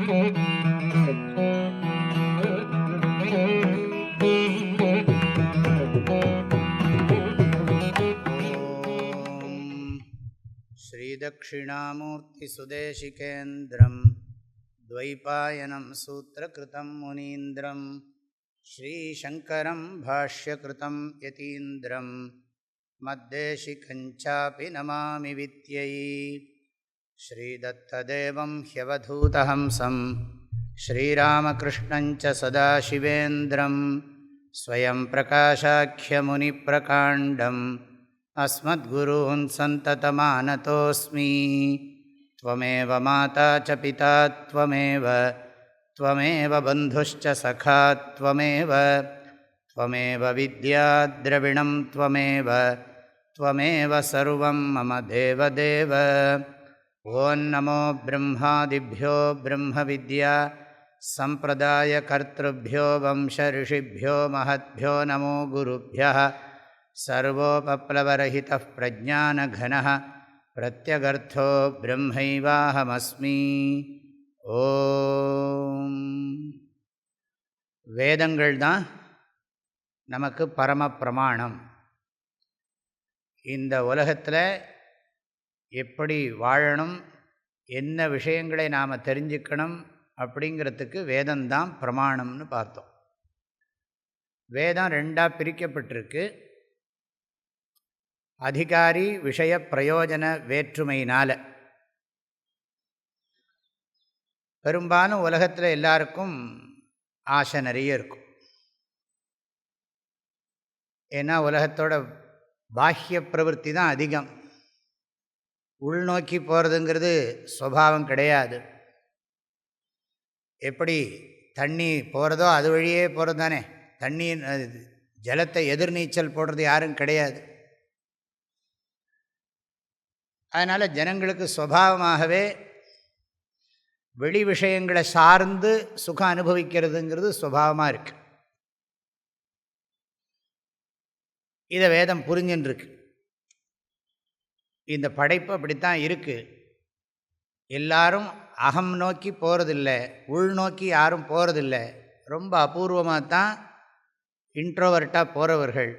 ஸ்ரீதக்ஷிணாமூர்த்திசுதேசிகேந்திரம் த்வைபாயனம் சூத்ரகிருதம் முனீந்திரம் ஸ்ரீசங்கரம் பாஷ்யகிருதம் யதீந்திரம் மத்தேசிகஞ்சாபி நமாமி வித்யை. ஸ்ரீதத்ததேவம் ஹ்யவதூதஹம்சம் ஸ்ரீராமகிருஷ்ணஞ்ச சதாசிவேந்திரம் ஸ்வயம் பிரகாசாख्यमुनिप्रकाण्डम् अस्मद्गुरून् सन्ततमानतोऽस्मि. त्वमेव माता च पिता त्वमेव बन्धुश्च सखा त्वमेव विद्या द्रविणं त्वमेव सर्वं मम देवदेव. ॐ नमो ब्रह्मादिभ्यो ब्रह्मविद्या सम्प्रदायकर्तृभ्यो वंशऋषिभ्यो महद्भ्यो नमो गुरुभ्यः. सर्वोपप्लवरहितः प्रज्ञानघनः प्रत्यगर्थो ब्रह्मैवाहमस्मि. ஓம். வேதங்கள் தான் நமக்கு பரம பிரமாணம். இந்த உலகத்தில் எப்படி வாழணும், என்ன விஷயங்களை நாம் தெரிஞ்சுக்கணும் அப்படிங்கிறதுக்கு வேதம்தான் பிரமாணம்னு பார்த்தோம். வேதம் ரெண்டாக பிரிக்கப்பட்டிருக்கு. அதிகாரி விஷய பிரயோஜன வேற்றுமையினால் பெரும்பாலும் உலகத்தில் எல்லாருக்கும் ஆசை நிறைய இருக்கும். ஏன்னா உலகத்தோட பாஹ்ய பிரவೃತ್ತಿ தான் அதிகம். உள்நோக்கி போகிறதுங்கிறது சுபாவம் கிடையாது. எப்படி தண்ணி போகிறதோ அது வழியே போகிறது தானே. தண்ணி ஜலத்தை எதிர்நீச்சல் போடுறது யாரும் கிடையாது. அதனால் ஜனங்களுக்கு சுபாவமாகவே வெளி விஷயங்களை சார்ந்து சுகம் அனுபவிக்கிறதுங்கிறது சுபாவமாக இருக்குது. இதை வேதம் புரிஞ்சுன்னு இருக்கு. இந்த படைப்பு அப்படித்தான் இருக்குது. எல்லாரும் அகம் நோக்கி போகிறதில்லை, உள்நோக்கி யாரும் போகிறதில்லை. ரொம்ப அபூர்வமாக தான் இன்ட்ரோவர்ட்டாக போகிறவர்கள்.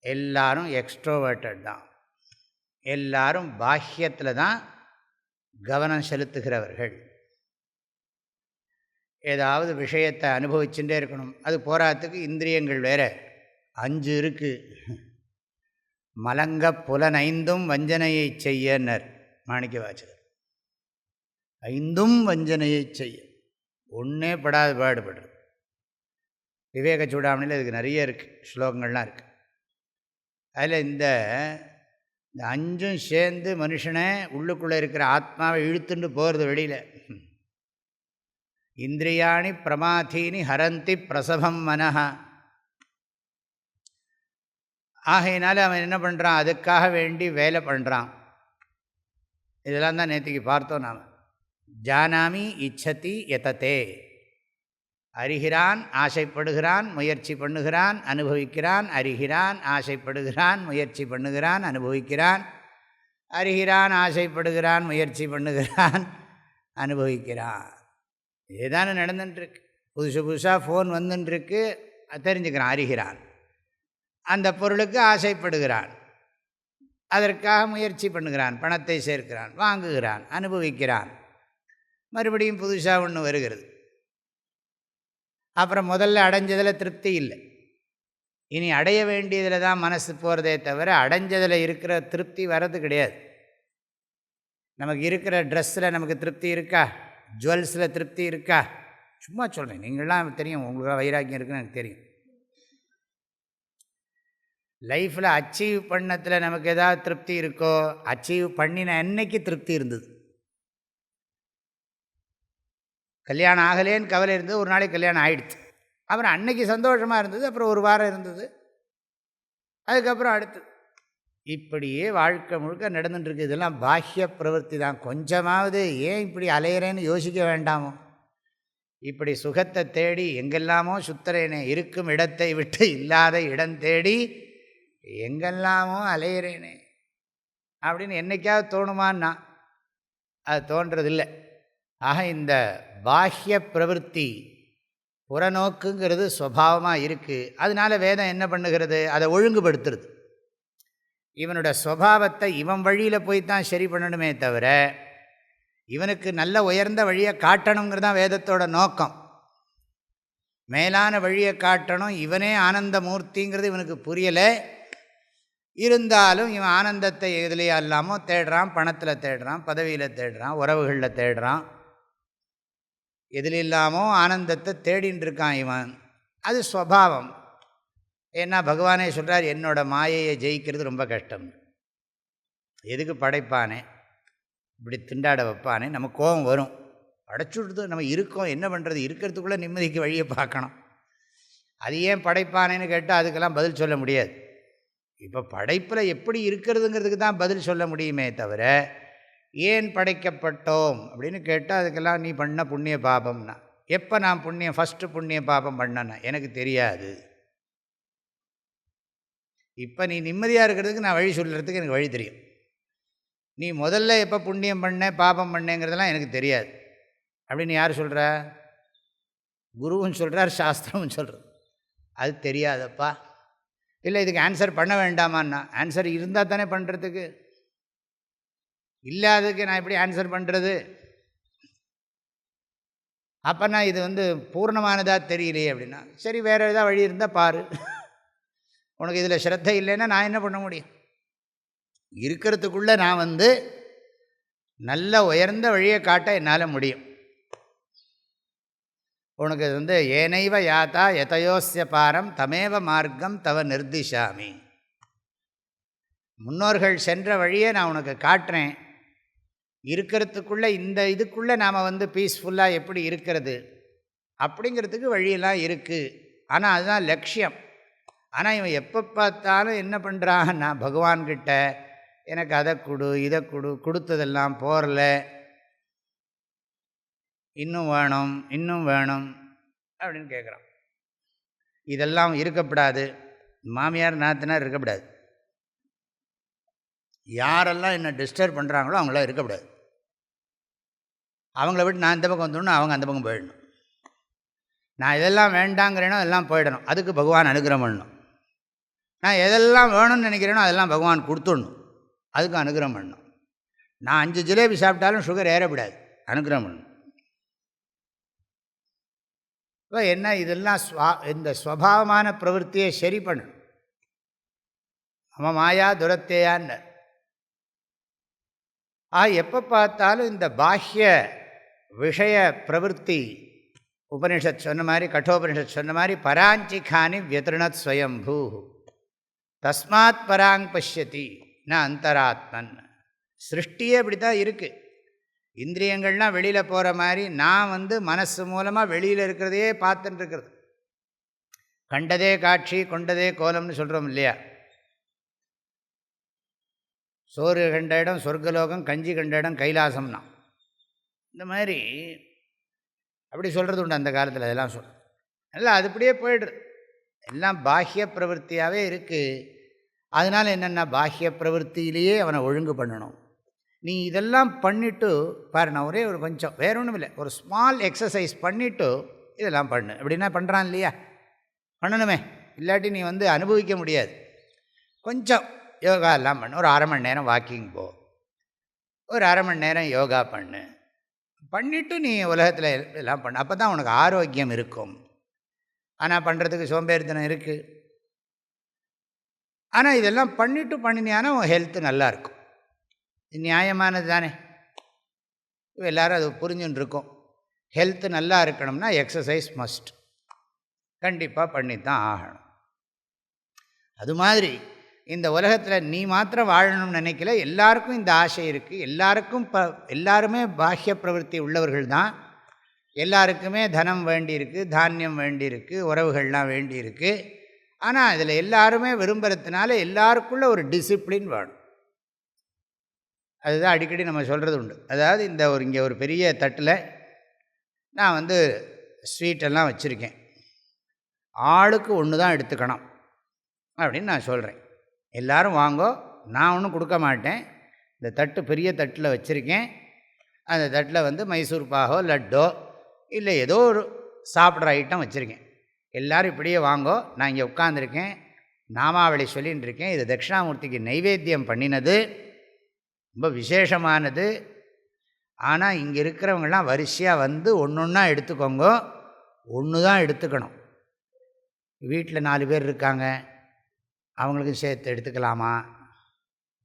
எல்லாரும் எக்ஸ்ட்ரோவர்ட்டட் தான். எல்லாரும் பாஹ்யத்தில் தான் கவனம் செலுத்துகிறவர்கள். ஏதாவது விஷயத்தை அனுபவிச்சுட்டே இருக்கணும். அது போராட்டத்துக்கு இந்திரியங்கள் வேறு 5 இருக்குது. மலங்க புலனைந்தும் வஞ்சனையை செய்யனர் மாணிக்கவாசகர். 5 வஞ்சனையை செய்ய, ஒன்றே படாத பாடுபடுறது. விவேக சூடாமணியில் இதுக்கு நிறைய இருக்குது, ஸ்லோகங்கள்லாம் இருக்குது. அதில் இந்த 5 சேர்ந்து மனுஷனை உள்ளுக்குள்ளே இருக்கிற ஆத்மாவை இழுத்துட்டு போகிறது வெளியில். இந்திரியாணி பிரமாதீனி ஹரந்தி பிரசவம் மனஹா. ஆகையினால அவன் என்ன பண்ணுறான், அதுக்காக வேண்டி வேலை பண்ணுறான். இதெல்லாம் தான் நேற்றுக்கு பார்த்தோம் நாம். ஜானாமி இச்சதி யததே. அறிகிறான், ஆசைப்படுகிறான், முயற்சி பண்ணுகிறான், அனுபவிக்கிறான். அறிகிறான், ஆசைப்படுகிறான், முயற்சி பண்ணுகிறான், அனுபவிக்கிறான். அறிகிறான், ஆசைப்படுகிறான், முயற்சி பண்ணுகிறான், அனுபவிக்கிறான். இதுதானே நடந்துட்டுருக்கு. புதுசாக ஃபோன் வந்துட்டுருக்கு, தெரிஞ்சுக்கிறான், அறிகிறான். அந்த பொருளுக்கு ஆசைப்படுகிறான், அதற்காக முயற்சி பண்ணுகிறான், பணத்தை சேர்க்கிறான், வாங்குகிறான், அனுபவிக்கிறான். மறுபடியும் புதுசாக ஒன்று வருகிறது. அப்புறம் முதல்ல அடைஞ்சதில் திருப்தி இல்லை, இனி அடைய வேண்டியதில் தான் மனசு போகிறதே தவிர அடைஞ்சதில் இருக்கிற திருப்தி வர்றது கிடையாது. நமக்கு இருக்கிற ட்ரெஸ்ஸில் நமக்கு திருப்தி இருக்கா, ஜுவல்ஸில் திருப்தி இருக்கா? சும்மா சொல்கிறேன், நீங்களாம் தெரியும், உங்களுக்கு வைராக்கியம் இருக்குன்னு எனக்கு தெரியும். லைஃப்பில் அச்சீவ் பண்ணத்தில் நமக்கு ஏதாவது திருப்தி இருக்கோ? அச்சீவ் பண்ணின அன்னைக்கு திருப்தி இருந்தது. கல்யாணம் ஆகலேன்னு கவலை இருந்தது, ஒரு நாளைக்கு கல்யாணம் ஆகிடுச்சு. அப்புறம் அன்னைக்கு சந்தோஷமாக இருந்தது, அப்புறம் ஒரு வாரம் இருந்தது, அதுக்கப்புறம் அடுத்து. இப்படியே வாழ்க்கை முழுக்க நடந்துட்டுருக்கு. இதெல்லாம் பாஹ்ய பிரவೃತ್ತಿ தான். கொஞ்சமாவது ஏன் இப்படி அலையிறேன்னு யோசிக்க வேண்டாமோ? இப்படி சுகத்தை தேடி எங்கெல்லாமோ சுத்துறேனே, இருக்கும் இடத்தை விட்டு இல்லாத இடம் தேடி எங்கெல்லாமோ அலையிறேனே அப்படின்னு என்னைக்காவது தோணுமான்னா அது தோன்றதில்லை. ஆக இந்த பாஹ்ய பிரவருத்தி புறநோக்குங்கிறது ஸ்வபாவமாக இருக்குது. அதனால வேதம் என்ன பண்ணுகிறது, அதை ஒழுங்குபடுத்துறது. இவனோட ஸ்வபாவத்தை இவன் வழியில் போய் தான் சரி பண்ணணுமே தவிர இவனுக்கு நல்ல உயர்ந்த வழியை காட்டணுங்கிறது தான் வேதத்தோட நோக்கம். மேலான வழியை காட்டணும், இவனே ஆனந்த மூர்த்திங்கிறது இவனுக்கு புரியலை. இருந்தாலும் இவன் ஆனந்தத்தை எதுலேயே இல்லாமல் தேடுறான், பணத்தில் தேடுறான், பதவியில் தேடுறான், உறவுகளில் தேடுறான், எதில் இல்லாமல் ஆனந்தத்தை தேடின்னு இருக்கான் இவன். அது ஸ்வபாவம். ஏன்னா பகவானே சொல்கிறார், என்னோட மாயையை ஜெயிக்கிறது ரொம்ப கஷ்டம். எதுக்கு படைப்பானே, இப்படி திண்டாட வைப்பானே, நமக்கு கோபம் வரும். படைச்சுடுது, நம்ம இருக்கோம், என்ன பண்ணுறது, இருக்கிறதுக்குள்ளே நிம்மதிக்கு வழியை பார்க்கணும். அது ஏன் படைப்பானேன்னு கேட்டால் அதுக்கெல்லாம் பதில் சொல்ல முடியாது. இப்போ படைப்பில் எப்படி இருக்கிறதுங்கிறதுக்கு தான் பதில் சொல்ல முடியுமே தவிர ஏன் படைக்கப்பட்டோம் அப்படின்னு கேட்டால் அதுக்கெல்லாம் நீ பண்ண புண்ணிய பாபம்னா. எப்போ நான் ஃபஸ்ட்டு புண்ணிய பாபம் பண்ணேன்னா எனக்கு தெரியாது. இப்போ நீ நிம்மதியாக இருக்கிறதுக்கு நான் வழி சொல்கிறதுக்கு எனக்கு வழி தெரியும். நீ முதல்ல எப்போ புண்ணியம் பண்ண பாபம் பண்ணேங்கிறதெல்லாம் எனக்கு தெரியாது அப்படின்னு யார் சொல்கிற? குருவும் சொல்கிறார், சாஸ்திரமும் சொல்கிறது. அது தெரியாதப்பா. இல்லை இதுக்கு ஆன்சர் பண்ண வேண்டாமான்னா, ஆன்சர் இருந்தால் தானே பண்ணுறதுக்கு, இல்லாததுக்கு நான் எப்படி ஆன்சர் பண்ணுறது? அப்போனா இது பூர்ணமானதாக தெரியலையே அப்படின்னா, சரி வேறு ஏதாவது வழி இருந்தால் பாரு. உனக்கு இதில் ஸ்ரத்தை இல்லைன்னா நான் என்ன பண்ண முடியும்? இருக்கிறதுக்குள்ளே நான் நல்ல உயர்ந்த வழியை காட்ட என்னால் முடியும். உனக்கு ஏனைவ யாத்தா யதயோஸ்ய பாரம் தமேவ மார்க்கம் தவ நிர்திஷாமி. முன்னோர்கள் சென்ற வழியை நான் உனக்கு காட்டுறேன். இருக்கிறதுக்குள்ளே இந்த இதுக்குள்ளே நாம் பீஸ்ஃபுல்லாக எப்படி இருக்கிறது அப்படிங்கிறதுக்கு வழியெல்லாம் இருக்குது. ஆனால் அதுதான் லட்சியம். ஆனால் இவன் எப்போ பார்த்தாலும் என்ன பண்ணுறான்னா, பகவான்கிட்ட எனக்கு அதை கொடு இதை கொடுத்ததெல்லாம் போரல, இன்னும் வேணும் இன்னும் வேணும் அப்படின்னு கேட்குறான். இதெல்லாம் இருக்கப்படாது. மாமியார் நாத்தனார் இருக்கக்கூடாது. யாரெல்லாம் என்னை டிஸ்டர்ப் பண்ணுறாங்களோ அவங்களாம் இருக்கக்கூடாது. அவங்கள விட்டு நான் இந்த பக்கம் வந்துடணும், அவங்க அந்த பக்கம் போயிடணும். நான் எதெல்லாம் வேண்டாங்கிறேனோ அதெல்லாம் போயிடணும். அதுக்கு பகவான் அனுகிரகம் பண்ணணும். நான் எதெல்லாம் வேணும்னு நினைக்கிறேனோ அதெல்லாம் பகவான் கொடுத்துடணும். அதுக்கு அனுகிரகம் பண்ணணும். நான் 5 ஜிலேபி சாப்பிட்டாலும் சுகர் ஏறப்படாது, அனுகிரகம் பண்ணணும். இப்போ என்ன, இதெல்லாம் இந்த ஸ்வபாவமான பிரவருத்தியை சரி பண்ணணும். அவன் மாயா துரத்தேயான்னு எப்போ பார்த்தாலும் இந்த பாஹ்ய விஷய பிரவருத்தி, உபனிஷத் சொன்ன மாதிரி, கட்டோபனிஷத் சொன்ன மாதிரி, பராஞ்சிகானி வியத்ருணத் ஸ்வயம்பூ தஸ்மாத் பராங் பஷ்யதி ந அந்தராத்மன். சிருஷ்டியே இப்படி தான் இருக்குது. இந்திரியங்கள்லாம் வெளியில் போகிற மாதிரி நான் மனசு மூலமாக வெளியில் இருக்கிறதையே பார்த்துட்டு இருக்கிறது. கண்டதே காட்சி கொண்டதே கோலம்னு சொல்கிறோம் இல்லையா? சோறு கண்ட இடம் சொர்க்கலோகம், கஞ்சி கண்ட இடம் கைலாசம்னா, இந்த மாதிரி அப்படி சொல்கிறது உண்டு அந்த காலத்தில். அதெல்லாம் சொல்கிறேன் இல்லை, அது இப்படியே போய்டுது. எல்லாம் பாஹ்ய பிரவருத்தியாகவே இருக்குது. அதனால் என்னென்னா பாஹ்ய பிரவருத்தியிலேயே அவனை ஒழுங்கு பண்ணணும். நீ இதெல்லாம் பண்ணிவிட்டு பாரு, நான் ஒரே ஒரு கொஞ்சம் வேற ஒன்றும் இல்லை, ஒரு ஸ்மால் எக்ஸசைஸ் பண்ணிவிட்டு இதெல்லாம் பண்ணு அப்படின்னா பண்ணுறான் இல்லையா? பண்ணணுமே, இல்லாட்டி நீ அனுபவிக்க முடியாது. கொஞ்சம் யோகா எல்லாம் பண்ணு. ஒரு 1/2 மணி நேரம் வாக்கிங் போ, ஒரு 1/2 மணி நேரம் யோகா பண்ணு. பண்ணிவிட்டு நீ உலகத்தில் எல்லாம் பண்ணு. அப்போ தான் உனக்கு ஆரோக்கியம் இருக்கும். ஆனால் பண்ணுறதுக்கு சோம்பேறித்தனம் இருக்குது. ஆனால் இதெல்லாம் பண்ணிவிட்டு பண்ணினியானா உன் ஹெல்த்து நல்லாயிருக்கும். இது நியாயமானது தானே? எல்லோரும் அது புரிஞ்சுன்னு இருக்கோம். ஹெல்த்து நல்லா இருக்கணும்னா எக்ஸசைஸ் மஸ்ட், கண்டிப்பாக பண்ணித்தான் ஆகணும். அது மாதிரி இந்த உலகத்தில் நீ மாத்திரம் வாழணும்னு நினைக்கல, எல்லாருக்கும் இந்த ஆசை இருக்குது. எல்லாருமே பாஹ்ய பிரவருத்தி உள்ளவர்கள் தான். எல்லாருக்குமே தனம் வேண்டியிருக்கு, தானியம் வேண்டியிருக்கு, உறவுகள்லாம் வேண்டியிருக்கு. ஆனால் இதில் எல்லாருமே விரும்புறதுனால எல்லாருக்குள்ள ஒரு டிசிப்ளின் வேணும். அதுதான் அடிக்கடி நம்ம சொல்கிறது உண்டு. அதாவது இங்கே ஒரு பெரிய தட்டில் நான் ஸ்வீட்டெல்லாம் வச்சுருக்கேன். ஆளுக்கு ஒன்று தான் எடுத்துக்கணும் அப்படின்னு நான் சொல்கிறேன். எல்லோரும் வாங்கோ, நான் ஒன்றும் கொடுக்க மாட்டேன். இந்த தட்டு பெரிய தட்டில் வச்சுருக்கேன், அந்த தட்டில் வந்து மைசூர் பாகோ லட்டோ இல்லை ஏதோ ஒரு சாப்பிட்ற ஐட்டம் வச்சுருக்கேன். எல்லோரும் இப்படியே வாங்கோ, நான் இங்கே உட்காந்துருக்கேன், நாமாவளி சொல்லின்னு இருக்கேன். இது தட்சிணாமூர்த்திக்கு நைவேத்தியம் பண்ணினது, ரொம்ப விசேஷமானது. ஆனால் இங்கே இருக்கிறவங்களாம் வரிசையாக வந்து ஒன்று ஒன்றா எடுத்துக்கோங்க, ஒன்று தான் எடுத்துக்கணும். வீட்டில் 4 பேர் இருக்காங்க, அவங்களுக்கும் சேர்த்து எடுத்துக்கலாமா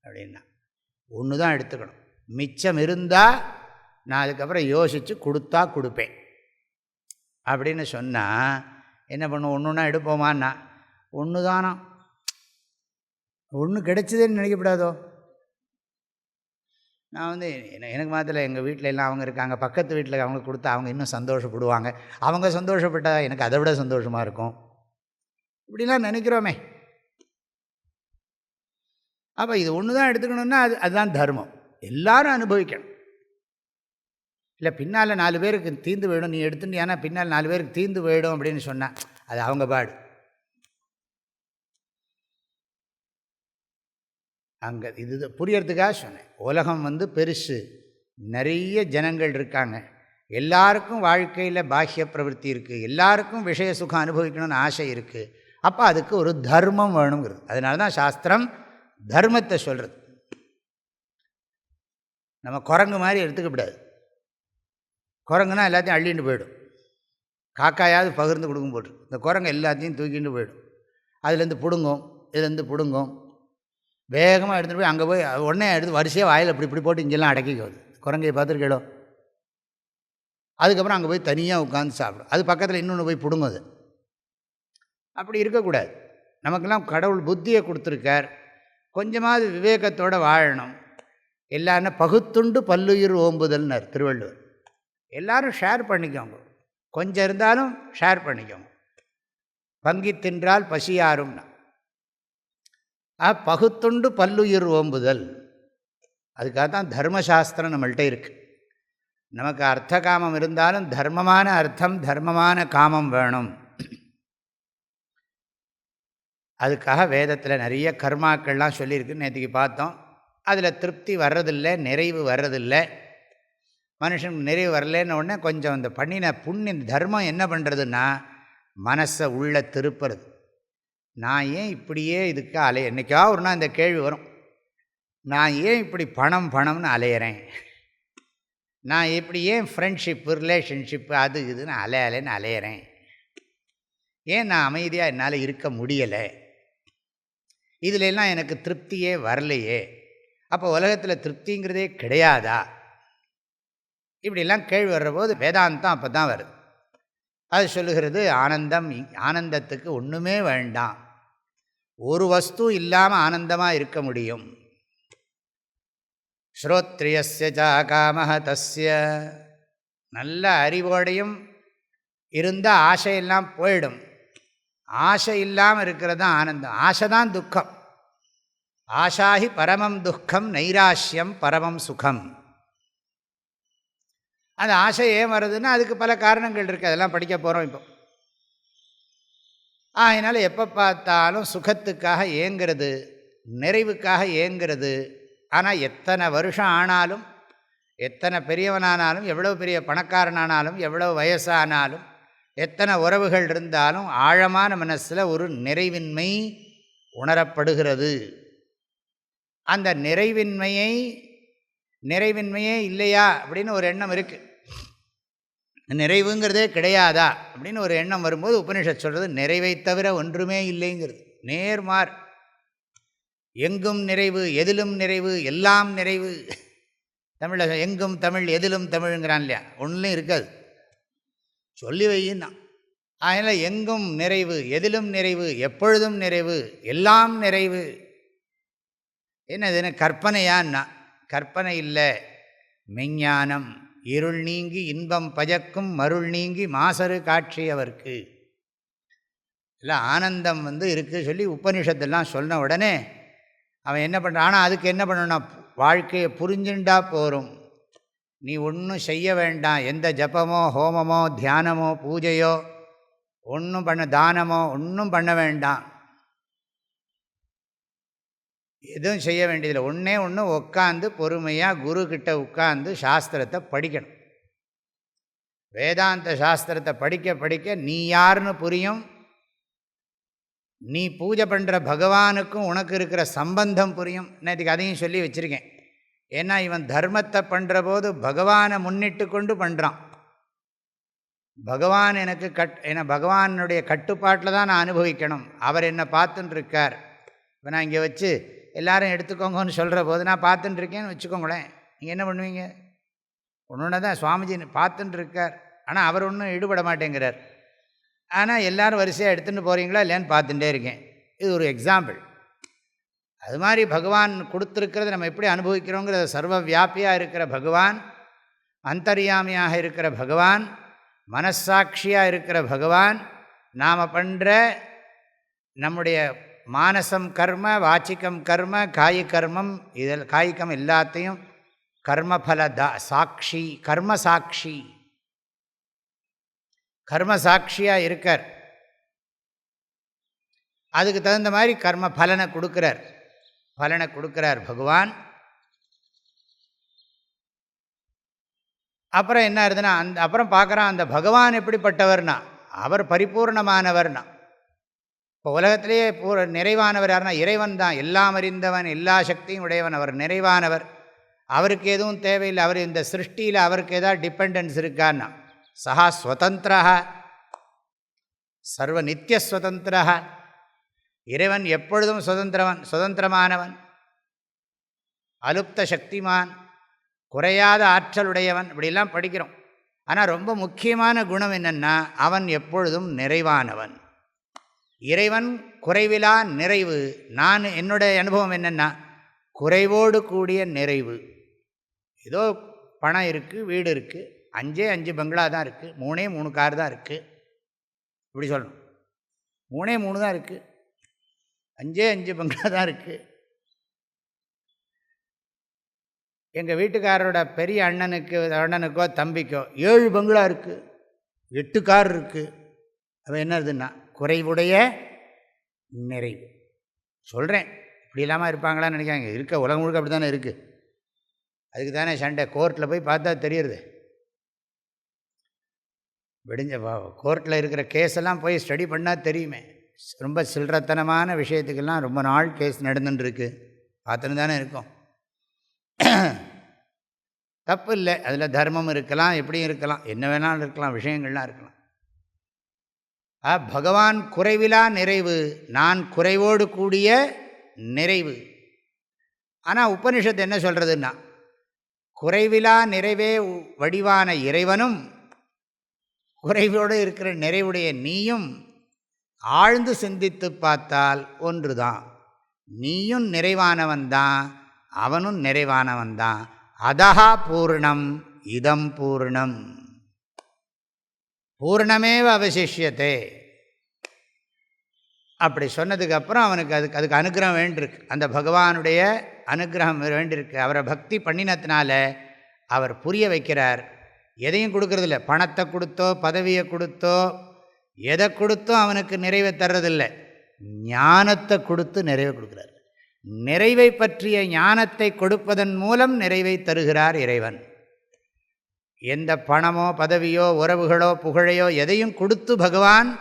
அப்படின்னா ஒன்று தான் எடுத்துக்கணும். மிச்சம் இருந்தால் நான் அதுக்கப்புறம் யோசித்து கொடுத்தா கொடுப்பேன் அப்படின்னு சொன்னால் என்ன பண்ணுவோம், ஒன்று ஒன்றா எடுப்போமான்னா ஒன்று தானா, ஒன்று கிடைச்சதுன்னு நினைக்கப்படாதோ. நான் வந்து எனக்கு மாத்திரம் எங்கள் வீட்டில் எல்லாம் அவங்க இருக்காங்க, பக்கத்து வீட்டில் அவங்களுக்கு கொடுத்தா அவங்க இன்னும் சந்தோஷப்படுவாங்க, அவங்க சந்தோஷப்பட்டால் எனக்கு அதை விட சந்தோஷமாக இருக்கும், இப்படிலாம் நினைக்கிறோமே. அப்போ இது ஒன்று தான் எடுத்துக்கணுன்னா அதுதான் தர்மம், எல்லாரும் அனுபவிக்கணும். இல்லை பின்னால் 4 பேருக்கு தீர்ந்து போயிடும், நீ எடுத்துட்டியானா பின்னால் 4 பேருக்கு தீர்ந்து போயிடும் அப்படின்னு சொன்னால் அது அவங்க பாடு. அங்கே இது புரியறதுக்காக சொன்னேன். உலகம் வந்து பெருசு, நிறைய ஜனங்கள் இருக்காங்க, எல்லாருக்கும் வாழ்க்கையில் பாஹ்ய பிரவருத்தி இருக்குது, எல்லாருக்கும் விஷய சுகம் அனுபவிக்கணும்னு ஆசை இருக்குது. அப்போ அதுக்கு ஒரு தர்மம் வேணுங்கிறது. அதனால தான் சாஸ்திரம் தர்மத்தை சொல்கிறது. நம்ம குரங்கு மாதிரி எடுத்துக்கப்படாது. குரங்குனா எல்லாத்தையும் அள்ளிட்டு போயிடும், காக்காயாவது பகிர்ந்து கொடுக்கும் போட்டு, இந்த குரங்கு எல்லாத்தையும் தூக்கிட்டு போயிடும். அதுலேருந்து பிடுங்கும், இதுலேருந்து பிடுங்கும், வேகமாக எடுத்துகிட்டு போய் அங்கே போய் உடனே எடுத்து வரிசையாக வாயில் இப்படி இப்படி போட்டு இங்கெல்லாம் அடக்கிக்குது. குரங்கையை பார்த்துருக்கேளோ. அதுக்கப்புறம் அங்கே போய் தனியாக உட்காந்து சாப்பிடும், அது பக்கத்தில் இன்னொன்று போய் பிடுங்குது. அப்படி இருக்கக்கூடாது. நமக்கெல்லாம் கடவுள் புத்தியை கொடுத்துருக்கார், கொஞ்சமாவது விவேகத்தோடு வாழணும். எல்லாரும் பகுத்துண்டு பல்லுயிர் ஓம்புதல்னார் திருவள்ளுவர். எல்லோரும் ஷேர் பண்ணிக்கோங்க, கொஞ்சம் இருந்தாலும் ஷேர் பண்ணிக்கோங்க. பங்கி தின்றால் பசியாரும்னா பகுத்துண்டு பல்லுயிர் ஓம்புதல். அதுக்காக தான் தர்மசாஸ்திரம் நம்மள்கிட்ட இருக்குது. நமக்கு அர்த்த காமம் இருந்தாலும் தர்மமான அர்த்தம் தர்மமான காமம் வேணும். அதுக்காக வேதத்தில் நிறைய கர்மாக்கள்லாம் சொல்லியிருக்குன்னு நேற்றுக்கு பார்த்தோம். அதில் திருப்தி வர்றதில்லை, நிறைவு வர்றதில்லை. மனுஷன் நிறைவு வரலன்னு உடனே கொஞ்சம் இந்த பண்ணின புண்ணிய தர்மம் என்ன பண்ணுறதுன்னா மனசை உள்ள திருப்புறது. நான் ஏன் இப்படியே இதுக்கு என்னைக்கா ஒரு நாள் இந்த கேள்வி வரும், நான் ஏன் இப்படி பணம்னு அலையிறேன், நான் இப்படி ஏன் ஃப்ரெண்ட்ஷிப்பு ரிலேஷன்ஷிப்பு அது இதுன்னு அலைன்னு அலையிறேன், ஏன் நான் அமைதியாக என்னால் இருக்க முடியலை, இதிலெல்லாம் எனக்கு திருப்தியே வரலையே, அப்போ உலகத்தில் திருப்திங்கிறதே கிடையாதா, இப்படிலாம் கேள்வி வர்ற போது வேதாந்தம் அப்போ தான் வருது. அது சொல்லுகிறது ஆனந்தம், ஆனந்தத்துக்கு ஒன்றுமே வேண்டாம், ஒரு வஸ்து இல்லாமல் ஆனந்தமாக இருக்க முடியும். ஸ்ரோத்ரியஸ்ய காமஹ தஸ்ய, நல்ல அறிவோடையும் இருந்தால் ஆசையெல்லாம் போயிடும். ஆசை இல்லாமல் இருக்கிறது தான் ஆனந்தம். ஆசை தான் துக்கம். ஆஷாஹி பரமம் துக்கம் நைராஷ்யம் பரமம் சுகம். அந்த ஆசை ஏன் வருதுன்னா அதுக்கு பல காரணங்கள் இருக்குது, அதெல்லாம் படிக்க போகிறோம் இப்போ. அதனால் எப்போ பார்த்தாலும் சுகத்துக்காக ஏங்கிறது, நிறைவுக்காக ஏங்கிறது. ஆனால் எத்தனை வருஷம் ஆனாலும், எத்தனை பெரியவனானாலும், எவ்வளோ பெரிய பணக்காரனானாலும், எவ்வளோ வயசானாலும், எத்தனை உறவுகள் இருந்தாலும் ஆழமான மனசில் ஒரு நிறைவின்மை உணரப்படுகிறது. அந்த நிறைவின்மையே இல்லையா அப்படின்னு ஒரு எண்ணம் இருக்குது. நிறைவுங்கிறதே கிடையாதா அப்படின்னு ஒரு எண்ணம் வரும்போது உபனிஷத் சொல்கிறது நிறைவை தவிர ஒன்றுமே இல்லைங்கிறது. நேர்மார். எங்கும் நிறைவு, எதிலும் நிறைவு, எல்லாம் நிறைவு. தமிழில் எங்கும் தமிழ் எதிலும் தமிழ்ங்கிறான் இல்லையா, ஒன்றும் இருக்காது, சொல்லி வையின்னா. அதனால் எங்கும் நிறைவு, எதிலும் நிறைவு, எப்பொழுதும் நிறைவு, எல்லாம் நிறைவு. என்னதுன்னு கற்பனையான்னா கற்பனை இல்லை, மெஞ்ஞானம். இருள் நீங்கி இன்பம் பஜக்கும் மருள் நீங்கி மாசரு காட்சியவர்க்கு. இல்லை ஆனந்தம் இருக்குது சொல்லி உபனிஷத்தெல்லாம் சொன்ன உடனே அவன் என்ன பண்ணுறான், ஆனால் அதுக்கு என்ன பண்ணணும்னா வாழ்க்கையை புரிஞ்சுண்டா போகும். நீ ஒன்றும் செய்ய வேண்டாம், எந்த ஜபமோ ஹோமமோ தியானமோ பூஜையோ ஒன்றும் தானமோ ஒன்றும் பண்ண வேண்டாம். எதுவும் செய்ய வேண்டியதில்லை. ஒன்றே ஒன்று, உட்காந்து பொறுமையாக குருக்கிட்ட உட்காந்து சாஸ்திரத்தை படிக்கணும். வேதாந்த சாஸ்திரத்தை படிக்க படிக்க நீ யாருன்னு புரியும். நீ பூஜை பண்ணுற பகவானுக்கும் உனக்கு இருக்கிற சம்பந்தம் புரியும். நேற்றுக்கு அதையும் சொல்லி வச்சுருக்கேன். ஏன்னா இவன் தர்மத்தை பண்ணுற போது பகவானை முன்னிட்டு கொண்டு பண்ணுறான். பகவான் எனக்கு ஏன்னா பகவானுடைய கட்டுப்பாட்டில் தான் நான் அனுபவிக்கணும். அவர் என்னை பார்த்துன்னு இருக்கார். இப்போ நான் இங்கே வச்சு எல்லோரும் எடுத்துக்கோங்கன்னு சொல்கிற போது நான் பார்த்துட்டு இருக்கேன்னு வச்சுக்கோங்களேன். நீங்கள் என்ன பண்ணுவீங்க? ஒன்று தான் சுவாமிஜி பார்த்துட்டு இருக்கார், ஆனால் அவர் ஒன்றும் ஈடுபட மாட்டேங்கிறார். ஆனால் எல்லோரும் வரிசையாக எடுத்துகிட்டு போகிறீங்களா இல்லையான்னு பார்த்துட்டே இருக்கேன். இது ஒரு எக்ஸாம்பிள். அது மாதிரி பகவான் கொடுத்துருக்கிறத நம்ம எப்படி அனுபவிக்கிறோங்கிறத சர்வ வியாபியாக இருக்கிற பகவான், அந்தர்யாமியாக இருக்கிற பகவான், மனசாட்சியாக இருக்கிற பகவான், நாம் பண்ணுற நம்முடைய மானசம் கர்ம, வாச்சிக்கம் கர்ம, காய்கர்மம், இதில் காய்கம் எல்லாத்தையும் கர்மபல சாட்சி, கர்மசாட்சி, கர்மசாட்சியாக இருக்கார். அதுக்கு தகுந்த மாதிரி கர்ம பலனை கொடுக்குறார் பகவான். அப்புறம் என்ன ஆகுதுன்னா, அப்புறம் பார்க்குறான் அந்த பகவான் எப்படிப்பட்டவர்னா, அவர் பரிபூர்ணமானவர்னா. இப்போ உலகத்திலேயே நிறைவானவர் யாருன்னா இறைவன் தான். எல்லாம் அறிந்தவன், எல்லா சக்தியும் உடையவன், அவர் நிறைவானவர். அவருக்கு எதுவும் தேவையில்லை. அவர் இந்த சிருஷ்டியில் அவருக்கு ஏதாவது டிபெண்டன்ஸ் இருக்கான்னா, சஹா ஸ்வதந்திரா சர்வ நித்திய ஸ்வதந்திரா. இறைவன் எப்பொழுதும் சுதந்திரமானவன், அலுப்த சக்திமான், குறையாத ஆற்றலுடையவன். இப்படிலாம் படிக்கிறோம். ஆனால் ரொம்ப முக்கியமான குணம் என்னென்னா, அவன் எப்பொழுதும் நிறைவானவன். இறைவன் குறைவிலா நிறைவு. நான் என்னுடைய அனுபவம் என்னென்னா, குறைவோடு கூடிய நிறைவு. ஏதோ பணம் இருக்குது, வீடு இருக்குது, 5 பங்களா தான் இருக்குது, 3 கார் தான் இருக்குது, இப்படி சொல்லணும். 3 தான் இருக்குது, 5 பங்களா தான் இருக்குது. எங்கள் வீட்டுக்காரரோட பெரிய அண்ணனுக்கோ தம்பிக்கோ 7 பங்களா இருக்குது, 8 கார் இருக்குது. அது என்னதுன்னா குறைவுடைய நிறைவு. சொல்கிறேன், இப்படி இல்லாமல் இருப்பாங்களான்னு நினைக்காங்க. இருக்க உலகம் முழுக்க அப்படி தானே இருக்குது. அதுக்கு தானே சண்டை. கோர்ட்டில் போய் பார்த்தா தெரியுது. கோர்ட்டில் இருக்கிற கேஸெல்லாம் போய் ஸ்டடி பண்ணால் தெரியுமே. ரொம்ப சில்லறத்தனமான விஷயத்துக்கெல்லாம் ரொம்ப நாள் கேஸ் நடந்துட்டுருக்கு. பார்த்துன்னு தானே இருக்கும். தப்பு இல்லை, அதில் தர்மம் இருக்கலாம், எப்படியும் இருக்கலாம், என்ன வேணாலும் இருக்கலாம், விஷயங்கள்லாம் இருக்கலாம். பகவான் குறைவிலா நிறைவு, நான் குறைவோடு கூடிய நிறைவு. ஆனால் உபனிஷத்து என்ன சொல்கிறதுன்னா, குறைவிலா நிறைவே வடிவான இறைவனும் குறைவோடு இருக்கிற நிறைவுடைய நீயும் ஆழ்ந்து சிந்தித்து பார்த்தால் ஒன்று தான். நீயும் நிறைவானவன்தான், அவனும் நிறைவானவன்தான். அதஹா பூர்ணம் இதம் பூர்ணம், பூர்ணமேவ அவசிஷ்யத்தே. அப்படி சொன்னதுக்கப்புறம் அவனுக்கு அதுக்கு அனுகிரகம் வேண்டியிருக்கு. அந்த பகவானுடைய அனுகிரகம் வேண்டியிருக்கு. அவரை பக்தி பண்ணினத்தினால அவர் புரிய வைக்கிறார். எதையும் கொடுக்கறதில்ல. பணத்தை கொடுத்தோ பதவியை கொடுத்தோ எதை கொடுத்தோ அவனுக்கு நிறைவை தர்றதில்லை. ஞானத்தை கொடுத்து நிறைவை கொடுக்குறார். நிறைவை பற்றிய ஞானத்தை கொடுப்பதன் மூலம் நிறைவை தருகிறார் இறைவன். எந்த பணமோ பதவியோ உறவுகளோ புகழையோ எதையும் கொடுத்து பகவான்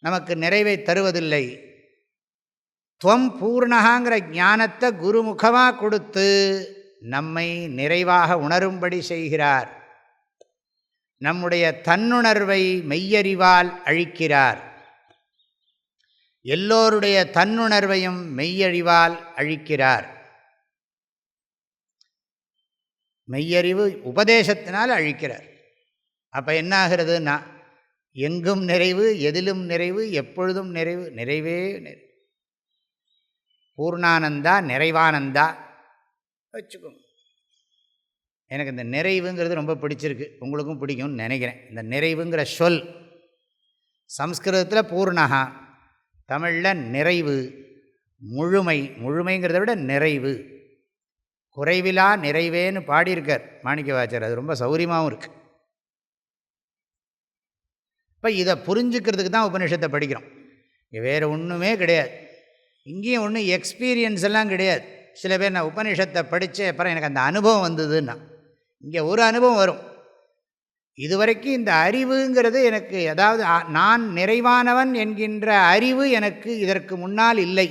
நமக்கு நிறைவை தருவதில்லை. துவம் பூர்ணகாங்கிற ஞானத்தை குருமுகமாக கொடுத்து நம்மை நிறைவாக உணரும்படி செய்கிறார். நம்முடைய தன்னுணர்வை மெய்யறிவால் அழிக்கிறார். எல்லோருடைய தன்னுணர்வையும் மெய்யறிவால் அழிக்கிறார். மெய்யறிவு உபதேசத்தினால் அழிக்கிறார். அப்போ என்ன ஆகிறதுனா, எங்கும் நிறைவு, எதிலும் நிறைவு, எப்பொழுதும் நிறைவு, நிறைவே நிறைவு. பூர்ணானந்தா, நிறைவானந்தா வச்சுக்கோங்க. எனக்கு இந்த நிறைவுங்கிறது ரொம்ப பிடிச்சிருக்கு, உங்களுக்கும் பிடிக்கும்னு நினைக்கிறேன். இந்த நிறைவுங்கிற சொல் சம்ஸ்கிருதத்தில் பூர்ணகா, தமிழில் நிறைவு, முழுமை. முழுமைங்கிறத விட நிறைவு. குறைவிலா நிறைவேன்னு பாடியிருக்கார் மாணிக்கவாசகர். அது ரொம்ப சௌரியமாகவும் இருக்குது. இப்போ இதை புரிஞ்சுக்கிறதுக்கு தான் உபநிஷத்தை படிக்கிறோம். வேறு ஒன்றுமே கிடையாது. இங்கேயும் ஒன்றும் எக்ஸ்பீரியன்ஸ் எல்லாம் கிடையாது. சில பேர் நான் உபநிஷத்தை படித்து அப்புறம் எனக்கு அந்த அனுபவம் வந்ததுன்னா, இங்கே ஒரு அனுபவம் வரும். இதுவரைக்கும் இந்த அறிவுங்கிறது எனக்கு, அதாவது நான் நிறைவானவன் என்கின்ற அறிவு எனக்கு இதற்கு முன்னால் இல்லை.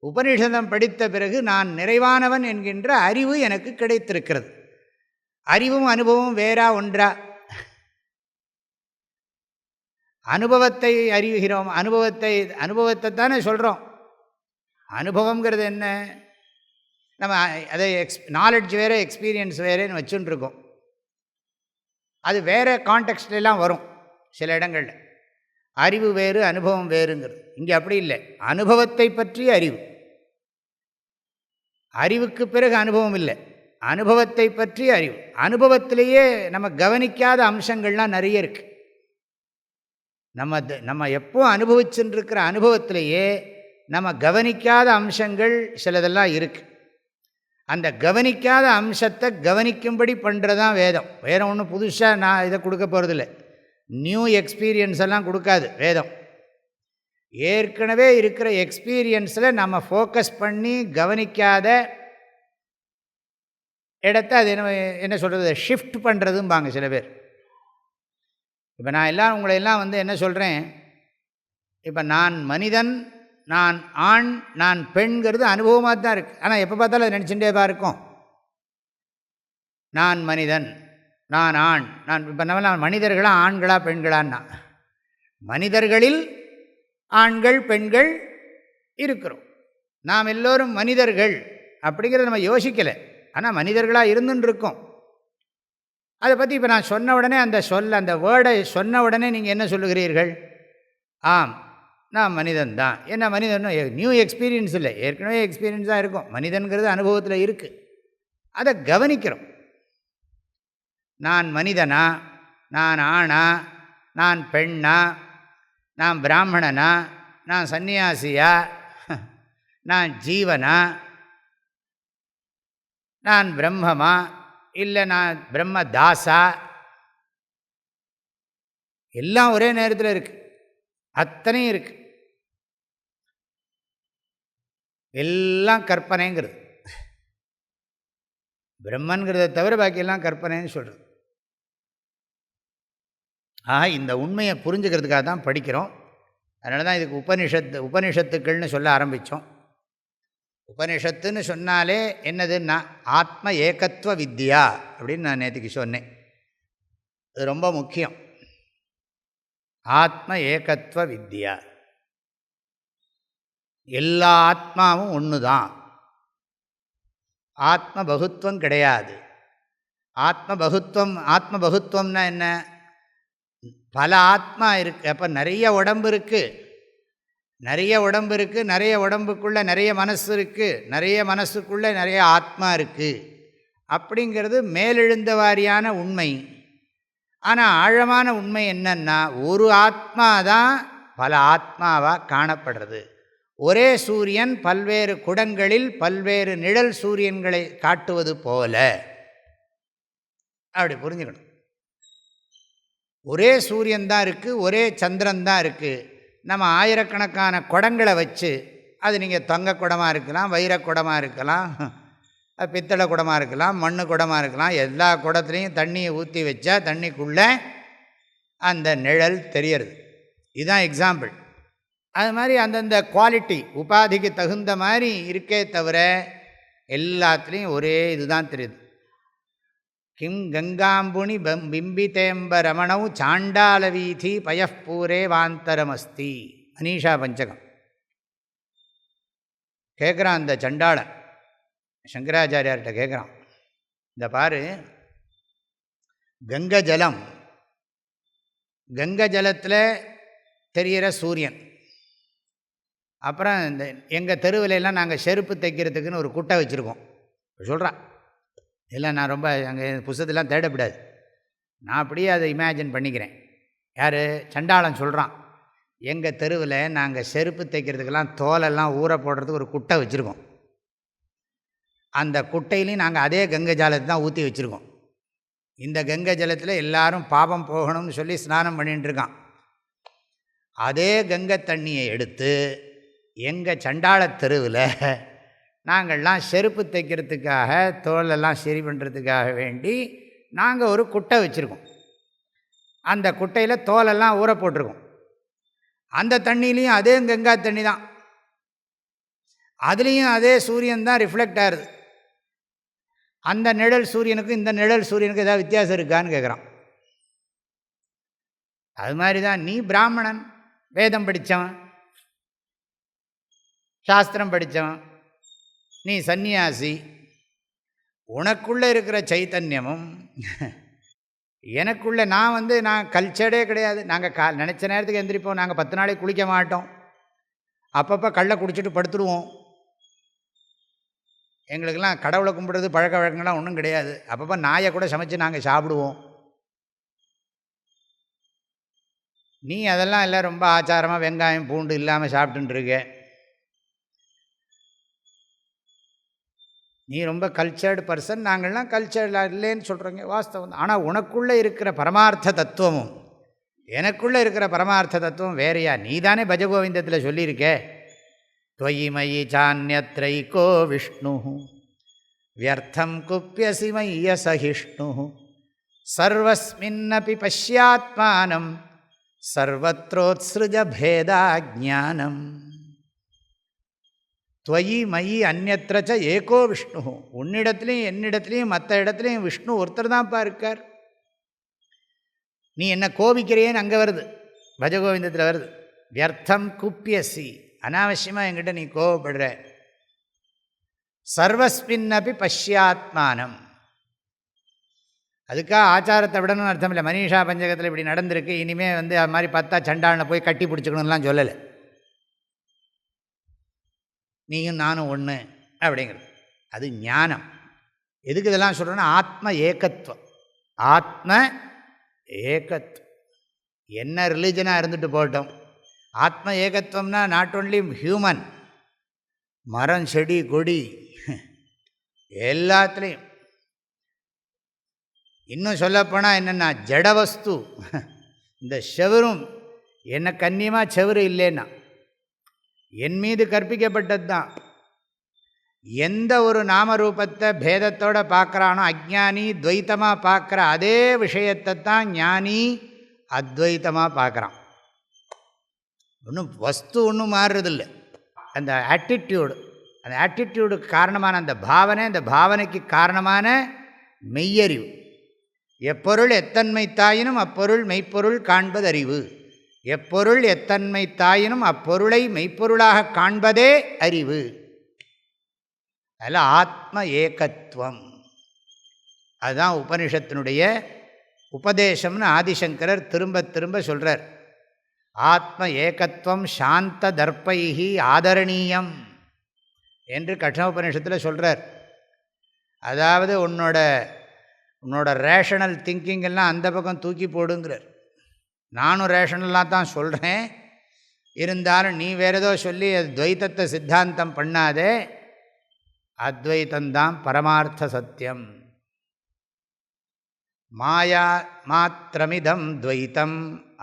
உபநிஷதம் படித்த பிறகு நான் நிறைவானவன் என்கின்ற அறிவு எனக்கு கிடைத்திருக்கிறது. அறிவும் அனுபவமும் வேறா ஒன்றா? அனுபவத்தை அறிவுகிறோம், அனுபவத்தை தானே சொல்கிறோம். அனுபவங்கிறது என்ன? நம்ம அதை நாலெட்ஜ் வேறு எக்ஸ்பீரியன்ஸ் வேறேன்னு வச்சுட்டுருக்கோம். அது வேறு கான்டெக்ஸ்ட்லாம் வரும் சில இடங்களில். அறிவு வேறு அனுபவம் வேறுங்கிறது. இங்கே அப்படி இல்லை. அனுபவத்தை பற்றிய அறிவு, அறிவுக்கு பிறகு அனுபவம் இல்லை, அனுபவத்தை பற்றிய அறிவு. அனுபவத்திலேயே நம்ம கவனிக்காத அம்சங்கள்லாம் நிறைய இருக்குது. நம்ம எப்போ அனுபவிச்சுருக்கிற அனுபவத்திலேயே நம்ம கவனிக்காத அம்சங்கள் சிலதெல்லாம் இருக்குது. அந்த கவனிக்காத அம்சத்தை கவனிக்கும்படி பண்ணுறதான் வேதம். வேறு ஒன்றும் புதுசாக நான் இதை கொடுக்க போகிறதில்ல. நியூ எக்ஸ்பீரியன்ஸ் எல்லாம் கொடுக்காது வேதம். ஏற்கனவே இருக்கிற எக்ஸ்பீரியன்ஸில் நம்ம ஃபோக்கஸ் பண்ணி கவனிக்காத இடத்த அது என்ன சொல்கிறது, ஷிஃப்ட் பண்ணுறதும்பாங்க சில பேர். இப்போ நான் உங்களையெல்லாம் என்ன சொல்கிறேன், இப்போ நான் மனிதன், நான் ஆண், நான் பெண்கிறது அனுபவமாக தான் இருக்குது. ஆனால் எப்போ பார்த்தாலும் அதை நினச்சிட்டே தான் இருக்கும். நான் மனிதன், நான் ஆண், இப்போ நான் மனிதர்களாக ஆண்களா பெண்களான்னா, மனிதர்களில் ஆண்கள் பெண்கள் இருக்கிறோம். நாம் எல்லோரும் மனிதர்கள் அப்படிங்கிறத நம்ம யோசிக்கலை. ஆனால் மனிதர்களாக இருந்துன்னு இருக்கோம். அதை பற்றி இப்போ நான் சொன்ன உடனே அந்த வேர்டை சொன்ன உடனே நீங்கள் என்ன சொல்லுகிறீர்கள்? ஆம், நான் மனிதன்தான். என்ன மனிதன் நியூ எக்ஸ்பீரியன்ஸ் இல்லை, ஏற்கனவே எக்ஸ்பீரியன்ஸ் தான் இருக்கும். மனிதன்கிறது அனுபவத்தில் இருக்குது, அதை கவனிக்கிறோம். நான் மனிதனா, நான் ஆணா, நான் பெண்ணா, நான் பிராமணனா, நான் சன்னியாசியா, நான் ஜீவனா, நான் பிரம்மமா, இல்லை நான் பிரம்ம தாசா, எல்லாம் ஒரே நேரத்தில் இருக்குது. அத்தனையும் இருக்குது. எல்லாம் கற்பனைங்கிறது. பிரம்மன்கிறத தவிர பாக்கியெல்லாம் கற்பனைன்னு சொல்கிறது. இந்த உண்மையை புரிஞ்சுக்கிறதுக்காக தான் படிக்கிறோம். அதனால தான் இதுக்கு உபனிஷத்துக்கள்னு சொல்ல ஆரம்பித்தோம். உபனிஷத்துன்னு சொன்னாலே என்னதுன்னா ஆத்ம ஏகத்துவ வித்யா அப்படின்னு நான் நேற்றுக்கு சொன்னேன். அது ரொம்ப முக்கியம். ஆத்ம ஏகத்துவ வித்யா. எல்லா ஆத்மாவும் ஒன்று தான். ஆத்ம பகுத்துவம் கிடையாது. ஆத்ம பகுத்துவம்னா என்ன? பல ஆத்மா இருக்குது. அப்போ நிறைய உடம்பு இருக்குது, நிறைய உடம்புக்குள்ளே நிறைய மனசு இருக்குது, நிறைய மனசுக்குள்ளே நிறைய ஆத்மா இருக்குது அப்படிங்கிறது மேலெழுந்த வாரியான உண்மை. ஆனால் ஆழமான உண்மை என்னன்னா, ஒரு ஆத்மா தான் பல ஆத்மாவாக காணப்படுறது. ஒரே சூரியன் பல்வேறு குடங்களில் பல்வேறு நிழல் சூரியன்களை காட்டுவது போல அப்படி புரிஞ்சுக்கணும். ஒரே சூரியன் தான் இருக்குது, ஒரே சந்திரன் தான் இருக்குது. நம்ம ஆயிரக்கணக்கான குடங்களை வச்சு, அது நீங்கள் தங்க குடமாக இருக்கலாம், வைர குடமாக இருக்கலாம், பித்தளை குடமாக இருக்கலாம், மண் குடமாக இருக்கலாம். எல்லா குடத்துலேயும் தண்ணியை ஊற்றி வச்சா தண்ணிக்குள்ளே அந்த நிழல் தெரியறது. இதுதான் எக்ஸாம்பிள். அது மாதிரி அந்தந்த குவாலிட்டி உபாதிக்கு தகுந்த மாதிரி இருக்கே தவிர எல்லாத்துலேயும் ஒரே இதுதான் தெரியுது. கிம் கங்காம்புனி பிம்பிதேம்ப ரமணவு சாண்டால வீதி பயப்பூரே வாந்தரமஸ்தி. அனீஷா பஞ்சகம் கேட்குறான் அந்த சண்டாளன், சங்கராச்சாரியார்கிட்ட கேட்குறான், இந்த பாரு, கங்கை ஜலத்தில் தெரிகிற சூரியன், அப்புறம் இந்த எங்கள் தெருவிலெல்லாம் நாங்கள் செருப்பு தைக்கிறதுக்குன்னு ஒரு குட்டை வச்சுருக்கோம் சொல்கிறான். இல்லை நான் ரொம்ப அங்கே புத்தகத்தெல்லாம் தேடப்படாது, நான் அப்படியே அதை இமேஜின் பண்ணிக்கிறேன். யார்? சண்டாளன் சொல்கிறான், எங்கள் தெருவில் நாங்கள் செருப்பு தைக்கிறதுக்கெல்லாம் தோலெல்லாம் ஊற போடுறதுக்கு ஒரு குட்டை வச்சுருக்கோம். அந்த குட்டையிலையும் நாங்கள் அதே கங்கை ஜலத்தை தான் ஊற்றி வச்சுருக்கோம். இந்த கங்கை ஜலத்தில் எல்லாரும் பாபம் போகணும்னு சொல்லி ஸ்நானம் பண்ணிகிட்டு இருக்கான். அதே கங்கை தண்ணியை எடுத்து எங்கள் சண்டாளத் தெருவில் நாங்கள்லாம் செருப்பு தைக்கிறதுக்காக தோலெல்லாம் சரி பண்ணுறதுக்காக வேண்டி நாங்கள் ஒரு குட்டை வச்சுருக்கோம். அந்த குட்டையில் தோலெல்லாம் ஊற போட்டிருக்கோம். அந்த தண்ணியிலையும் அதே கங்கா தண்ணி தான், அதுலேயும் அதே சூரியன் தான் ரிஃப்ளெக்ட் ஆகுது. அந்த நிழல் சூரியனுக்கும் இந்த நிழல் சூரியனுக்கும் ஏதாவது வித்தியாசம் இருக்கான்னு கேட்குறான். அது மாதிரி தான் நீ பிராமணன், வேதம் படித்தவன், சாஸ்திரம் படித்தவன், நீ சந்நியாசி, உனக்குள்ளே இருக்கிற சைத்தன்யமும் எனக்குள்ளே நான் கல்ச்சர்டே கிடையாது. நாங்கள் நினச்ச நேரத்துக்கு எந்திரிப்போம். நாங்கள் 10 நாளைக்கு குளிக்க மாட்டோம். அப்பப்போ கல்லை குடிச்சிட்டு படுத்துடுவோம். எங்களுக்கெல்லாம் கடவுளை கும்பிடுறது பழக்க வழக்கங்கள்லாம் ஒன்றும் கிடையாது. அப்பப்போ நாயை கூட சமைச்சு நாங்கள் சாப்பிடுவோம். நீ அதெல்லாம் இல்லை, ரொம்ப ஆச்சாரமாக வெங்காயம் பூண்டு இல்லாமல் சாப்பிட்டுருக்க. நீ ரொம்ப கல்ச்சர்டு பர்சன், நாங்கள்லாம் கல்ச்சர்டு இல்லைன்னு சொல்கிறோங்க, வாஸ்தவம். ஆனால் உனக்குள்ளே இருக்கிற பரமார்த்த தத்துவமும் எனக்குள்ளே இருக்கிற பரமார்த்த தத்துவம் வேறையா? நீ தானே பஜகோவிந்தத்தில் சொல்லியிருக்கே, त्वयि मयि चान्यत्रैको विष्णुः व्यर्थं कुप्यसि मय्य सहिष्णुः सर्वस्मिन्नपि पश्यात्मानं सर्वत्रोत्सृज भेदाज्ञानम् त्वयि मयि अन्यत्र च एको विष्णुः. உன்னிடத்துலையும் என்னிடத்துலையும் மற்ற இடத்துலையும் விஷ்ணு ஒருத்தர் தான்ப்பா இருக்கார். நீ என்ன கோபிக்கிறியேன்னு அங்கே வருது, பஜகோவிந்தத்தில் வருது. வியர்த்தம் குப்பியசி, அனாவசியமாக என்கிட்ட நீ கோபப்படுற. சர்வஸ்மின்னபி பஷ்யாத்மானம். அதுக்காக ஆச்சாரத்தை விடணும்னு அர்த்தம் இல்லை. மனிஷா பஞ்சகத்தில் இப்படி நடந்திருக்கு, இனிமேல் அது மாதிரி பார்த்தா சண்டாளனை போய் கட்டி பிடிச்சிக்கணும்லாம் சொல்லலை. நீயும் நானும் ஒன்று அப்படிங்கிறது அது ஞானம். எதுக்கு இதெல்லாம் சொல்கிறோன்னா ஆத்ம ஏகத்துவம். ஆத்ம ஏகத்துவம் என்ன ரிலீஜனாக இருந்துட்டு போட்டோம். ஆத்ம ஏகத்துவம்னா நாட் ஒன்லி ஹியூமன், மரம் செடி கொடி எல்லாத்துலேயும். இன்னும் சொல்லப்போனால் என்னென்னா ஜடவஸ்து, இந்த செவரும் என்ன கண்ணியமாக செவரு இல்லைன்னா என் மீது கற்பிக்கப்பட்டது தான். எந்த ஒரு நாமரூபத்தை பேதத்தோடு பார்க்குறானோ அஜ்ஞானி துவைத்தமாக பார்க்குற அதே விஷயத்தை தான் ஞானி அத்வைத்தமாக பார்க்குறான். ஒன்றும் வஸ்து ஒன்றும் மாறுறதில்லை. அந்த ஆட்டிடியூடு, அந்த ஆட்டிடியூடுக்கு காரணமான அந்த பாவனை, அந்த பாவனைக்கு காரணமான மெய்யறிவு. எப்பொருள் எத்தன்மை தாயினும் அப்பொருள் மெய்ப்பொருள் காண்பது அறிவு. எப்பொருள் எத்தன்மை தாயினும் அப்பொருளை மெய்ப்பொருளாக காண்பதே அறிவு. அதில் ஆத்ம ஏகத்துவம், அதுதான் உபனிஷத்தினுடைய உபதேசம்னு ஆதிசங்கரர் திரும்ப திரும்ப சொல்கிறார். ஆத்ம ஏகத்துவம் சாந்த தர்ப்பைஹி ஆதரணீயம் என்று கட்சோபனிஷத்தில் சொல்கிறார். அதாவது உன்னோட ரேஷனல் திங்கிங்கெல்லாம் அந்த பக்கம் தூக்கி போடுங்கிறார். நானும் ரேஷனலாக தான் சொல்கிறேன், இருந்தாலும் நீ வேறு ஏதோ சொல்லி அது துவைத்தத்தை சித்தாந்தம் பண்ணாதே. அத்வைத்தந்தான் பரமார்த்த சத்தியம். மாயா மாத்திரமிதம் துவைத்தம்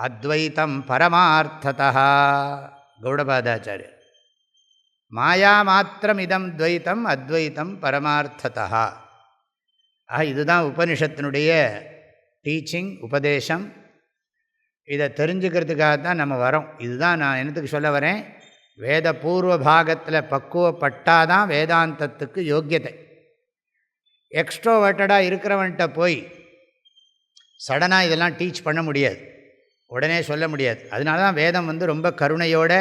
அத்வைத்தம் பரமார்த்ததः. கௌடபாதாச்சாரியர். மாயா மாத்திரமிதம் துவைத்தம் அத்வைத்தம் பரமார்த்ததः. இதுதான் உபனிஷத்தினுடைய டீச்சிங், உபதேசம். இதை தெரிஞ்சுக்கிறதுக்காகத்தான் நம்ம வரோம். இதுதான் நான் என்னத்துக்கு சொல்ல வரேன், வேத பூர்வ பாகத்தில் பக்குவப்பட்டாதான் வேதாந்தத்துக்கு யோக்கியத்தை. எக்ஸ்ட்ரோவர்ட்டடாக இருக்கிறவன்கிட்ட போய் சடனாக இதெல்லாம் டீச் பண்ண முடியாது, உடனே சொல்ல முடியாது. அதனால தான் வேதம் ரொம்ப கருணையோட,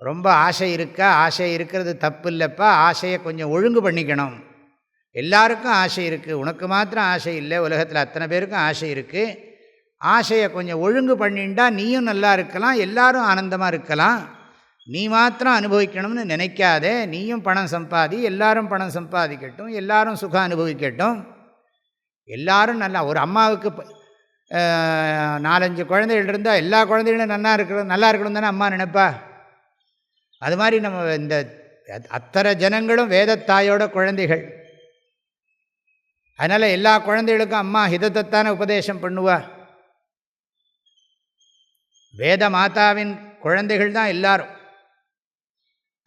ரொம்ப ஆசை இருக்கா, ஆசை இருக்கிறது தப்பு இல்லைப்பா, ஆசையை கொஞ்சம் ஒழுங்கு பண்ணிக்கணும். எல்லாருக்கும் ஆசை இருக்குது, உனக்கு மாத்திரம் ஆசை இல்லை, உலகத்தில் அத்தனை பேருக்கும் ஆசை இருக்குது. ஆசையை கொஞ்சம் ஒழுங்கு பண்ணிட்டா நீயும் நல்லா இருக்கலாம், எல்லாரும் ஆனந்தமாக இருக்கலாம். நீ மாத்திரம் அனுபவிக்கணும்னு நினைக்காதே. நீயும் பணம் சம்பாதி, எல்லாரும் பணம் சம்பாதிக்கட்டும், எல்லாரும் சுகம் அனுபவிக்கட்டும், எல்லாரும் நல்லா. ஒரு அம்மாவுக்கு 4-5 குழந்தைகள் இருந்தால் எல்லா குழந்தைகளும் நல்லா இருக்கணும் தானே அம்மா நினைப்பா. அது மாதிரி நம்ம இந்த அத்தனை ஜனங்களும் வேதத்தாயோட குழந்தைகள். அதனால் எல்லா குழந்தைகளுக்கும் அம்மா ஹிதத்தைத்தானே உபதேசம் பண்ணுவா. வேத மாதாவின் குழந்தைகள் தான் எல்லாரும்.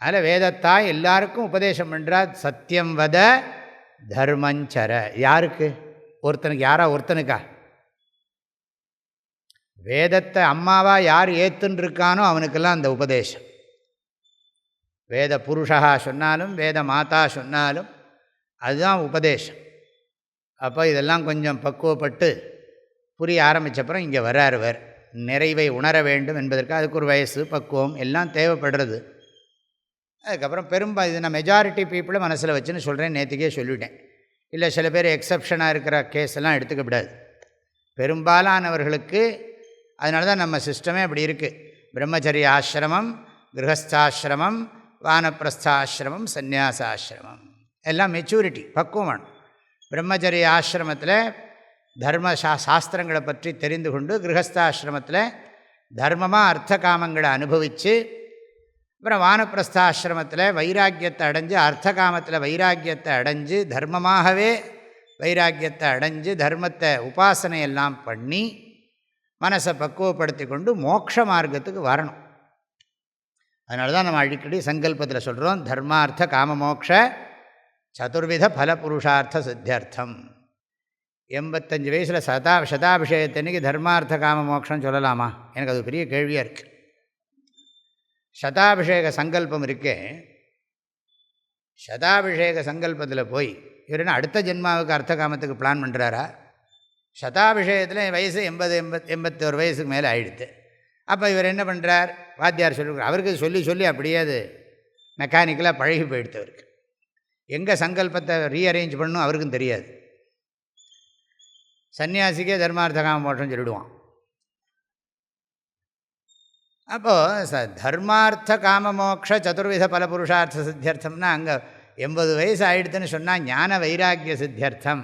அதில் வேதத்தாய் எல்லாருக்கும் உபதேசம் பண்ணுறார். சத்தியம் வத தர்மஞ்சர. யாருக்கு? ஒருத்தனுக்கு. யாரா? ஒருத்தனுக்கா? வேதத்தை அம்மாவா யார் ஏற்றுன்னு இருக்கானோ அவனுக்கெல்லாம் அந்த உபதேசம். வேத புருஷா சொன்னாலும் வேத மாதா சொன்னாலும் அதுதான் உபதேசம். அப்போ இதெல்லாம் கொஞ்சம் பக்குவப்பட்டு புரிய ஆரம்பித்தப்புறம் இங்கே வராருவர். நிறைவை உணர வேண்டும் என்பதற்கு அதுக்கு ஒரு வயசு, பக்குவம் எல்லாம் தேவைப்படுறது. அதுக்கப்புறம் இது நான் மெஜாரிட்டி பீப்புளை மனசில் வச்சுன்னு சொல்கிறேன். நேற்றுக்கே சொல்லிவிட்டேன். இல்லை சில பேர் எக்ஸப்ஷனாக இருக்கிற கேஸ் எல்லாம் எடுத்துக்கப்படாது. பெரும்பாலானவர்களுக்கு அதனால தான் நம்ம சிஸ்டமே அப்படி இருக்குது. பிரம்மச்சரிய ஆசிரமம், கிரகஸ்தாசிரமம், வானப்பிரஸ்தாசிரமம், சந்நியாசாசிரமம் எல்லாம் மெச்சூரிட்டி, பக்குவம். பிரம்மச்சரிய ஆசிரமத்தில் தர்ம சாஸ்திரங்களை பற்றி தெரிந்து கொண்டு, கிரகஸ்தாசிரமத்தில் தர்மமாக அர்த்த காமங்களை அனுபவித்து, அப்புறம் வானப்பிரஸ்தாசிரமத்தில் வைராக்கியத்தை அடைஞ்சு, அர்த்த காமத்தில் வைராக்கியத்தை அடைஞ்சு, தர்மமாகவே வைராக்கியத்தை அடைஞ்சு, தர்மத்தை உபாசனையெல்லாம் பண்ணி மனசை பக்குவப்படுத்தி கொண்டு மோட்ச மார்க்கத்துக்கு வரணும். அதனால தான் நம்ம அடிக்கடி சங்கல்பத்தில் சொல்கிறோம், தர்மார்த்த காம மோக்ஷ சதுர்வித பல புருஷார்த்த சித்தியர்த்தம். 85 வயசில் சதாபிஷேகத்தன்னைக்கு தர்மார்த்த காம மோக்ஷம் சொல்லலாமா? எனக்கு அது பெரிய கேள்வியாக இருக்குது. சதாபிஷேக சங்கல்பம் இருக்கே, சதாபிஷேக சங்கல்பத்தில் போய் இவர் என்ன அடுத்த ஜென்மாவுக்கு அர்த்த காமத்துக்கு பிளான் பண்ணுறாரா? சதாபிஷேகத்தில் வயசு 81 வயசுக்கு மேலே ஆகிடுது. அப்போ இவர் என்ன பண்ணுறார்? வாத்தியார் சொல்லிருக்கார். அவருக்கு சொல்லி சொல்லி அப்படியே அது மெக்கானிக்கலாக பழகி போயிடுது. அவருக்கு எங்கே சங்கல்பத்தை ரீஅரேஞ்ச் பண்ணணும் அவருக்கும் தெரியாது. சன்னியாசிக்கே தர்மார்த்த காம மோட்சம் சொல்லிவிடுவான். அப்போது தர்மார்த்த காம மோக்ஷ சதுர்வித பல புருஷார்த்த சித்தியர்த்தம்னா அங்கே 80 வயசு ஆகிடுதுன்னு சொன்னால் ஞான வைராக்கிய சித்தியர்த்தம்,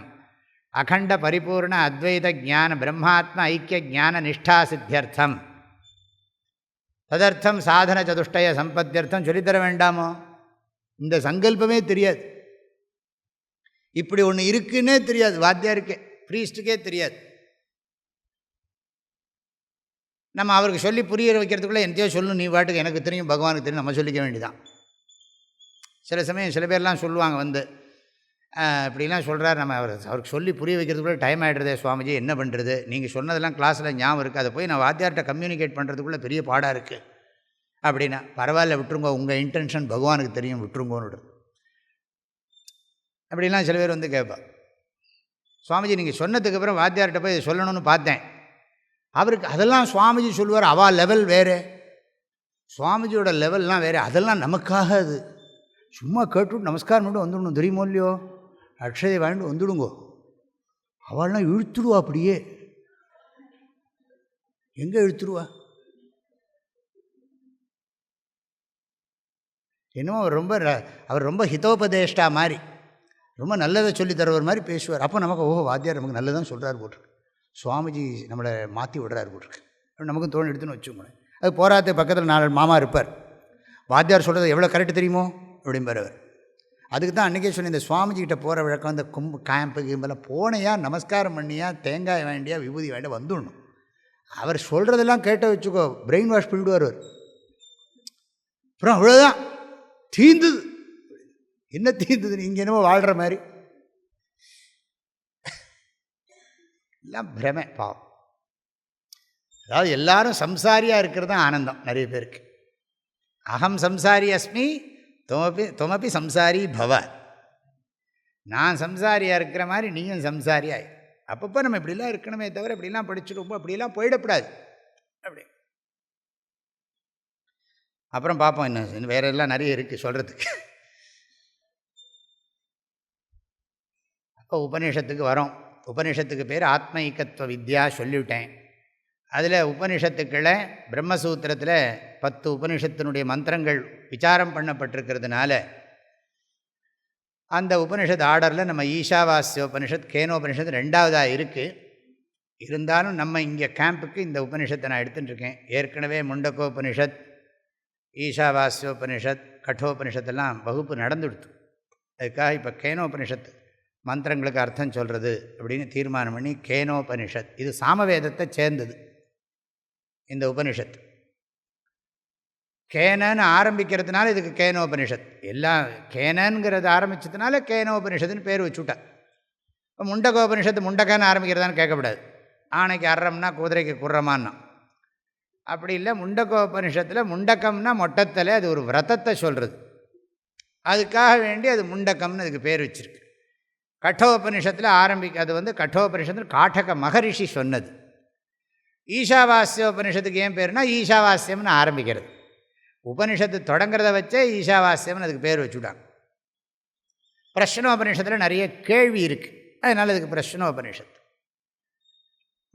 அகண்ட பரிபூர்ண அத்வைத ஜான பிரம்மாத்ம ஐக்கிய ஜான நிஷ்டா சித்தியர்த்தம், ததர்த்தம் சாதன சதுஷ்டய சம்பத்தியர்த்தம் சொல்லித்தர வேண்டாமோ? இந்த சங்கல்பமே தெரியாது. இப்படி ஒன்று இருக்குன்னே தெரியாது வாத்தியாருக்கே, ப்ரீஸ்ட்டுக்கே தெரியாது. நம்ம அவருக்கு சொல்லி புரிய வைக்கிறதுக்குள்ளே என்னத்தையோ சொல்லணும், நீ பாட்டுக்கு எனக்கு தெரியும் பகவானுக்கு தெரியும் நம்ம சொல்லிக்க வேண்டியதான். சில சமயம் சில பேர்லாம் சொல்லுவாங்க வந்து இப்படிலாம் சொல்கிறார், நம்ம அவருக்கு சொல்லி புரிய வைக்கிறதுக்குள்ளே டைம் ஆகிடுறதே சுவாமிஜி, என்ன பண்ணுறது? நீங்கள் சொன்னதெல்லாம் கிளாஸில் ஞாபகம் இருக்குது, அதை போய் நான் வாத்தியார்கிட்ட கம்யூனிகேட் பண்ணுறதுக்குள்ளே பெரிய பாடாக இருக்குது அப்படின்னா, பரவாயில்ல விட்டுருங்கோ, உங்கள் இன்டென்ஷன் பகவானுக்கு தெரியும், விட்டுருங்கோன்னு. அப்படிலாம் சில பேர் வந்து கேட்பாள், சுவாமிஜி நீங்கள் சொன்னதுக்கு அப்புறம் வாத்தியார்கிட்ட போய் இதை சொல்லணும்னு பார்த்தேன், அவருக்கு அதெல்லாம் சுவாமிஜி சொல்லுவார், அவள் லெவல் வேறு, சுவாமிஜியோட லெவல்லாம் வேறு, அதெல்லாம் நமக்காக அது சும்மா கேட்டுவிட்டு நமஸ்காரம் மட்டும் வந்துடணும், தெரியுமோ இல்லையோ, அக்ஷதை வாங்கிட்டு வந்துடுங்கோ. அவள்லாம் இழுத்துடுவா, அப்படியே எங்கே இழுத்துடுவா? என்னமோ அவர் ரொம்ப ஹிதோபதேஷ்டா மாதிரி, ரொம்ப நல்லதை சொல்லி தருவர் மாதிரி பேசுவார். அப்போ நமக்கு ஓஹோ வாத்தியார் நமக்கு நல்லதான் சொல்கிறார் போட்டிருக்கு, சுவாமிஜி நம்மளை மாற்றி விடுறாரு போட்டிருக்கு, நமக்கும் தோணி எடுத்துன்னு வச்சுக்கோங்களேன். அது போராத்து பக்கத்தில் 4 மாமா இருப்பார், வாத்தியார் சொல்கிறது எவ்வளோ கரெக்டு தெரியுமோ அப்படிம்பார் அவர். அதுக்கு தான் அன்றைக்கே சொன்னேன், இந்த சுவாமிஜிக்கிட்ட போகிற வழக்கம், இந்த கேம்பு கிம்பெல்லாம் போனையா நமஸ்காரம் பண்ணியா தேங்காய் வேண்டியா விபூதி வேண்டியா வந்துடணும். அவர் சொல்கிறதெல்லாம் கேட்ட வச்சுக்கோ, பிரெயின் வாஷ் பண்ணிவிடுவார் அவர். அப்புறம் அவ்வளோதான், தீந்துது. என்ன தீர்ந்தது? நீங்கள் என்னமோ வாழ்கிற மாதிரி எல்லாம் பிரமை, பாவம். அதாவது எல்லாரும் சம்சாரியாக இருக்கிறது தான் ஆனந்தம் நிறைய பேருக்கு. அகம் சம்சாரி அஸ்மி தொமப்பி சம்சாரி பவ, நான் சம்சாரியாக இருக்கிற மாதிரி நீயும் சம்சாரியாய். அப்பப்போ நம்ம இப்படிலாம் இருக்கணுமே தவிர இப்படிலாம் படிச்சுட்டு அப்படிலாம் போயிடக்கூடாது. அப்படி அப்புறம் பார்ப்போம், இன்னும் வேற எல்லாம் நிறைய இருக்குது சொல்கிறதுக்கு. அப்போ உபநிஷத்துக்கு வரோம். உபநிஷத்துக்கு பேர் ஆத்ம ஐக்கத்துவ வித்யா சொல்லிவிட்டேன். அதில் உபனிஷத்துக்களை பிரம்மசூத்திரத்தில் 10 உபனிஷத்தினுடைய மந்திரங்கள் விசாரம் பண்ணப்பட்டிருக்கிறதுனால அந்த உபனிஷத் ஆர்டரில் நம்ம ஈஷாவாஸ்ய உபனிஷத், கேனோபனிஷத் 2வதாக இருக்குது. இருந்தாலும் நம்ம இங்கே கேம்புக்கு இந்த உபனிஷத்தை நான் எடுத்துட்டுருக்கேன். ஏற்கனவே முண்டக்கோபனிஷத், ஈஷாவாஸ்யோபனிஷத், கட்டோபனிஷத்தெல்லாம் வகுப்பு நடந்துடுத்து. அதுக்காக இப்போ கேனோபனிஷத்து மந்திரங்களுக்கு அர்த்தம் சொல்கிறது அப்படின்னு தீர்மானம் பண்ணி கேனோபனிஷத், இது சாமவேதத்தை சேர்ந்தது இந்த உபனிஷத். கேனன்னு ஆரம்பிக்கிறதுனால இதுக்கு கேனோபனிஷத். எல்லாம் கேனங்கிறது ஆரம்பித்ததுனால கேனோபனிஷத்துன்னு பேர் வச்சுவிட்டேன். இப்போ முண்டகோபனிஷத்து முண்டக்கான்னு ஆரம்பிக்கிறதான்னு கேட்கக்கூடாது. ஆணைக்கு அறம்னா குதிரைக்கு குர்ரமான்னா அப்படி இல்லை. முண்டகோபனிஷத்தில் முண்டக்கம்னா மொட்டத்தில் அது ஒரு விரதத்தை சொல்கிறது. அதுக்காக வேண்டி அது முண்டக்கம்னு அதுக்கு பேர் வச்சுருக்கு. கட்டோபனிஷத்தில் அது கட்டோபனிஷத்தில் காட்டக மகரிஷி சொன்னது. ஈஷாவாஸ்யோபனிஷத்துக்கு ஏன் பேருனா ஈஷாவாஸ்யம்னு ஆரம்பிக்கிறது. உபனிஷத்து தொடங்கிறத வச்சே ஈஷாவாஸ்யம்னு அதுக்கு பேர் வச்சுவிட்டாங்க. பிரஷ்னோபனிஷத்தில் நிறைய கேள்வி இருக்குது, அதனால் அதுக்கு பிரஷ்னோபனிஷத்து.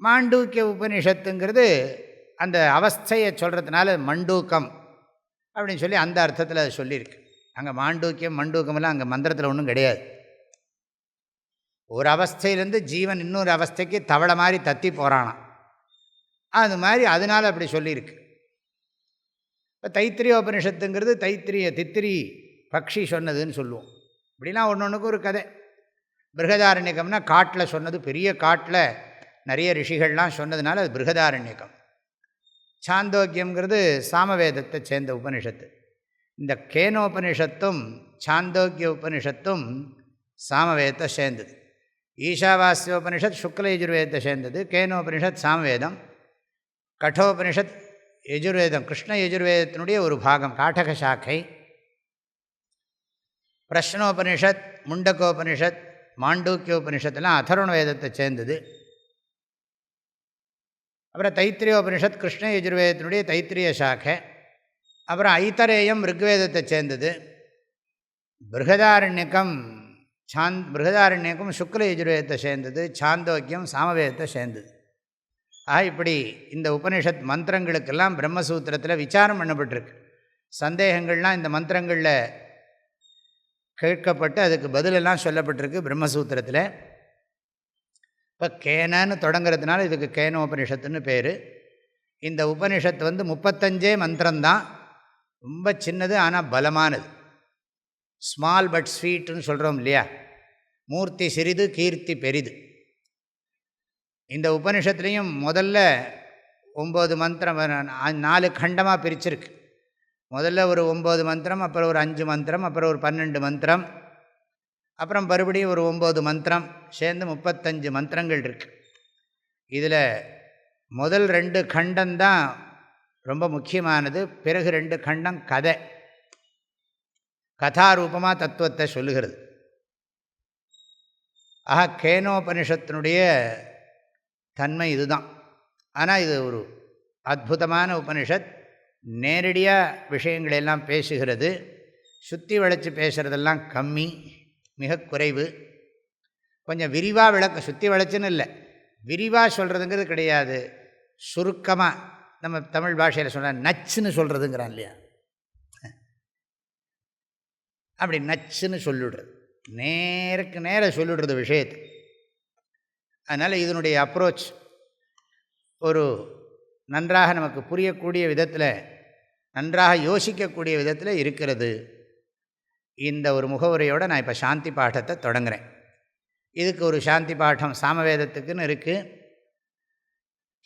மாண்டூக்கிய உபனிஷத்துங்கிறது அந்த அவஸ்தையை சொல்கிறதுனால மண்டூக்கம் அப்படின்னு சொல்லி அந்த அர்த்தத்தில் அது சொல்லியிருக்கு. அங்கே மாண்டூக்கியம் மண்டூக்கமெல்லாம் அங்கே மந்திரத்தில் ஒன்றும் கிடையாது. ஒரு அவஸ்தையிலேருந்து ஜீவன் இன்னொரு அவஸ்தைக்கு தவளை மாதிரி தத்தி போகிறானான், அது மாதிரி அதனால் அப்படி சொல்லியிருக்கு. இப்போ தைத்திரியோபனிஷத்துங்கிறது தித்திரி பக்ஷி சொன்னதுன்னு சொல்லுவோம். இப்படிலாம் ஒன்று ஒன்றுக்கு ஒரு கதை. பிருகதாரண்யகம்னா காட்டில் சொன்னது, பெரிய காட்டில் நிறைய ரிஷிகள்லாம் சொன்னதுனால அது பிருகதாரண்யகம். சாந்தோக்கியங்கிறது சாமவேதத்தை சேர்ந்த உபனிஷத்து. இந்த கேனோபனிஷத்தும் சாந்தோக்கிய உபனிஷத்தும் சாமவேதத்தை சேர்ந்தது. ஈஷாவாஸ்யோபனிஷத் சுக்ல யஜுர்வேதத்தை சேர்ந்தது. கேனோபனிஷத் சாமவேதம். கட்டோபனிஷத் யஜுர்வேதம், கிருஷ்ண யஜுர்வேதத்தினுடைய ஒரு பாகம், காட்டக சாக்கை. பிரஷ்னோபனிஷத், முண்டகோபனிஷத், மாண்டூக்கியோபனிஷத்துலாம் அதர்வண வேதத்தை சேர்ந்தது. அப்புறம் தைத்திரியோபனிஷத் கிருஷ்ண யஜுர்வேதத்தினுடைய தைத்திரிய சாக்கை. அப்புறம் ஐத்தரேயம் ரிக்வேதத்தை சேர்ந்தது. பிருகதாரண்யகம் சுக்ல யஜுர்வேதத்தை சேர்ந்தது. சாந்தோக்கியம் சாமவேதத்தை சேர்ந்தது. இப்படி இந்த உபனிஷத் மந்திரங்களுக்கெல்லாம் பிரம்மசூத்திரத்தில் விசாரம் பண்ணப்பட்டிருக்கு. சந்தேகங்கள்லாம் இந்த மந்திரங்களில் கேட்கப்பட்டு அதுக்கு பதிலெல்லாம் சொல்லப்பட்டிருக்கு பிரம்மசூத்திரத்தில். இப்போ கேனன்னு தொடங்கிறதுனால இதுக்கு கேனோபனிஷத்துன்னு பேர். இந்த உபனிஷத்து 35 மந்திரம்தான், ரொம்ப சின்னது ஆனால் பலமானது. ஸ்மால் பட் ஸ்வீட்டுன்னு சொல்கிறோம் இல்லையா, மூர்த்தி சிறிது கீர்த்தி பெரிது. இந்த உபனிஷத்துலேயும் முதல்ல 9 மந்திரம் 4 கண்டமாக பிரிச்சிருக்கு. முதல்ல ஒரு 9 மந்திரம், அப்புறம் ஒரு 5 மந்திரம், அப்புறம் ஒரு 12 மந்திரம், அப்புறம் மறுபடியும் ஒரு 9 மந்திரம், சேர்ந்து 35 மந்திரங்கள் இருக்குது. இதில் முதல் 2 கண்டம்தான் ரொம்ப முக்கியமானது. பிறகு 2 கண்டம் கதை, கதாரூபமாக தத்துவத்தை சொல்லுகிறது. கேனோபனிஷத்தினுடைய தன்மை இதுதான். ஆனால் இது ஒரு அற்புதமான உபனிஷத். நேரடியாக விஷயங்களெல்லாம் பேசுகிறது. சுற்றி வளைச்சி பேசுகிறதெல்லாம் கம்மி, மிக குறைவு. கொஞ்சம் விரிவாக சுற்றி வளைச்சுன்னு இல்லை, விரிவாக சொல்கிறதுங்கிறது கிடையாது. சுருக்கமாக நம்ம தமிழ் பாஷையில் சொன்னால் நச்சுன்னு சொல்கிறதுங்கிறான் இல்லையா, அப்படி நச்சுன்னு சொல்லிவிடுறது, நேருக்கு நேர சொல்லிவிடுறது விஷயத்தை. அதனால் இதனுடைய அப்ரோச் ஒரு நன்றாக நமக்கு புரியக்கூடிய விதத்தில், நன்றாக யோசிக்கக்கூடிய விதத்தில் இருக்கிறது. இந்த ஒரு முகவுரையோடு நான் இப்போ சாந்தி பாட்டத்தை தொடங்குகிறேன். இதுக்கு ஒரு சாந்தி பாட்டம் சாமவேதத்துக்குன்னு இருக்குது.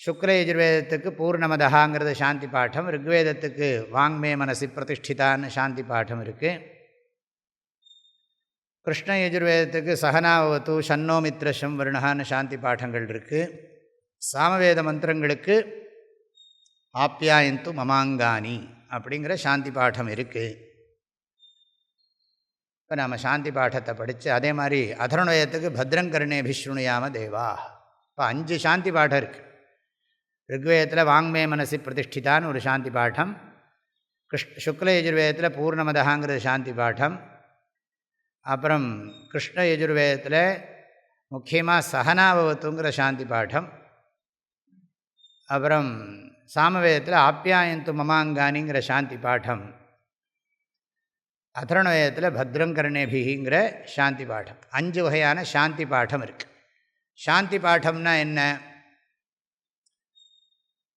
சுக்ல யஜுர்வேதத்துக்கு பூர்ணமதகாங்கிறது சாந்தி பாட்டம். ரிக்வேதத்துக்கு வாங்மே மனசி பிரதிஷ்டிதான்னு சாந்தி பாட்டம் இருக்குது. கிருஷ்ண யஜுர்வேதத்துக்கு சகனாவத்து ஷன்னோ மித்ரஷம் வருணகான்னு சாந்தி பாட்டங்கள் இருக்குது. சாமவேத மந்திரங்களுக்கு ஆப்யாயந்து மமாங்கானி அப்படிங்கிற சாந்தி பாட்டம் இருக்குது. இப்போ நாம் சாந்தி பாட்டத்தை படித்து, அதே மாதிரி அதர்வணவேதத்துக்கு பத்ரங்கர்ணேபிஸ்ருணுயாம தேவா. இப்போ 5 சாந்தி பாட்டம் இருக்குது. ரிக்வேதத்தில் வாங்மே மனசி பிரதிஷ்டிதான்னு ஒரு சாந்தி பாட்டம், சுக்ல யஜுர்வேதத்தில் பூர்ணமதகாங்கிறது சாந்தி பாட்டம், அப்புறம் கிருஷ்ண யஜுர்வேதத்தில் முக்கியமாக சகனாபவத்துங்கிற சாந்தி பாட்டம், அப்புறம் சாமவேதத்தில் ஆப்யாயந்து மமாங்கானிங்கிற சாந்தி பாட்டம், அதர்வணவேதத்தில் பத்ரங்கர்ணேபிங்கிற சாந்தி பாட்டம். 5 வகையான சாந்தி பாட்டம் இருக்குது. சாந்தி பாட்டம்னா என்ன?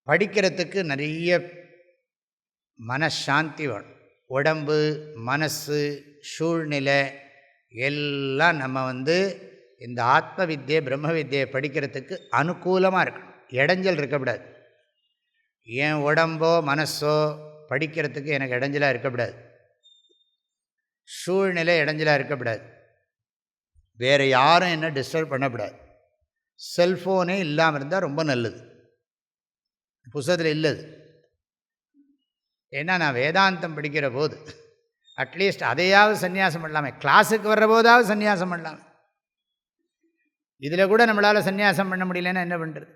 படிக்கிறதுக்கு நிறைய மனசாந்தி வேணும். உடம்பு, மனசு, சூழ்நிலை எல்லாம் நம்ம இந்த ஆத்ம வித்தியை பிரம்ம வித்தியை படிக்கிறதுக்கு அனுகூலமாக இருக்கணும். இடைஞ்சல் இருக்கக்கூடாது. என் உடம்போ மனசோ படிக்கிறதுக்கு எனக்கு இடைஞ்சலாக இருக்கக்கூடாது, சூழ்நிலை இடைஞ்சலாக இருக்கக்கூடாது, வேறு யாரும் என்ன டிஸ்டர்ப் பண்ணக்கூடாது. செல்ஃபோனே இல்லாமல் இருந்தால் ரொம்ப நல்லது. புத்தகத்தில் இல்லது. ஏன்னா நான் வேதாந்தம் படிக்கிற போது அட்லீஸ்ட் அதையாவது சன்னியாசம் பண்ணலாமே, கிளாஸுக்கு வர்ற போதாவது சன்னியாசம் பண்ணலாமே. இதில் கூட நம்மளால் சன்னியாசம் பண்ண முடியலன்னா என்ன பண்ணுறது?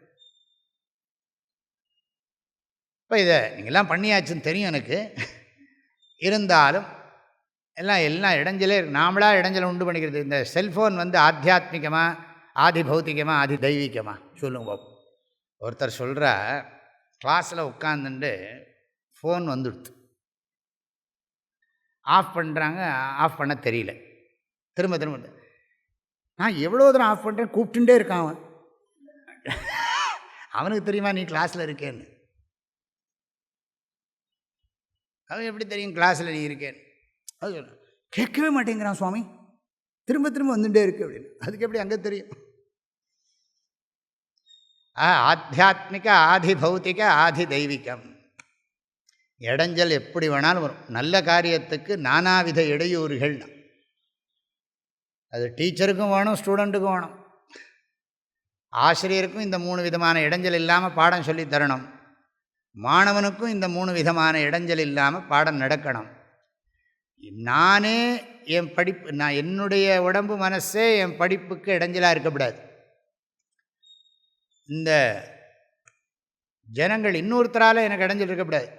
இப்போ இதை நீங்கள்லாம் பண்ணியாச்சுன்னு தெரியும் எனக்கு. இருந்தாலும் எல்லாம் இடைஞ்சலே இருக்கு. நாமளாக இடைஞ்சலை உண்டு பண்ணிக்கிறது. இந்த செல்ஃபோன் ஆத்தியாத்மிகமாக, ஆதி பௌத்திகமாக, ஆதி தெய்வீகமாக சொல்லுங்க பாப்போம். ஒருத்தர் சொல்கிற, கிளாஸில் உட்காந்துட்டு ஃபோன் வந்துடுது, ஆஃப் பண்ணுறாங்க, ஆஃப் பண்ண தெரியல, திரும்ப திரும்ப நான் எவ்வளோ தூரம் ஆஃப் பண்ணுறேன், கூப்பிட்டுட்டே இருக்கான் அவன். அவனுக்கு தெரியுமா நீ கிளாஸில் இருக்கேன்னு? அவன் எப்படி தெரியும் கிளாஸில் நீ இருக்கேன்னு? அது சொல்ல கேட்கவே மாட்டேங்கிறான் சுவாமி, திரும்ப திரும்ப வந்துட்டே இருக்கு அப்படின்னு. அதுக்கு எப்படி அங்கே தெரியும்? ஆத்தியாத்மிக, ஆதி பௌத்திக, ஆதி தெய்வீகம். இடைஞ்சல் எப்படி வேணாலும் வரும். நல்ல காரியத்துக்கு நானாவித இடையூறுகள். அது டீச்சருக்கும் வேணும், ஸ்டூடெண்ட்டுக்கும் வேணும். ஆசிரியருக்கும் இந்த 3 விதமான இடைஞ்சல் இல்லாமல் பாடம் சொல்லி தரணும். மாணவனுக்கும் இந்த 3 விதமான இடைஞ்சல் இல்லாமல் பாடம் நடக்கணும். நானே என் படிப்பு, நான் என்னுடைய உடம்பு மனசே என் படிப்புக்கு இடைஞ்சலாக இருக்கக்கூடாது. இந்த ஜனங்கள் இன்னொருத்தரால் எனக்கு இடைஞ்சல் இருக்கக்கூடாது.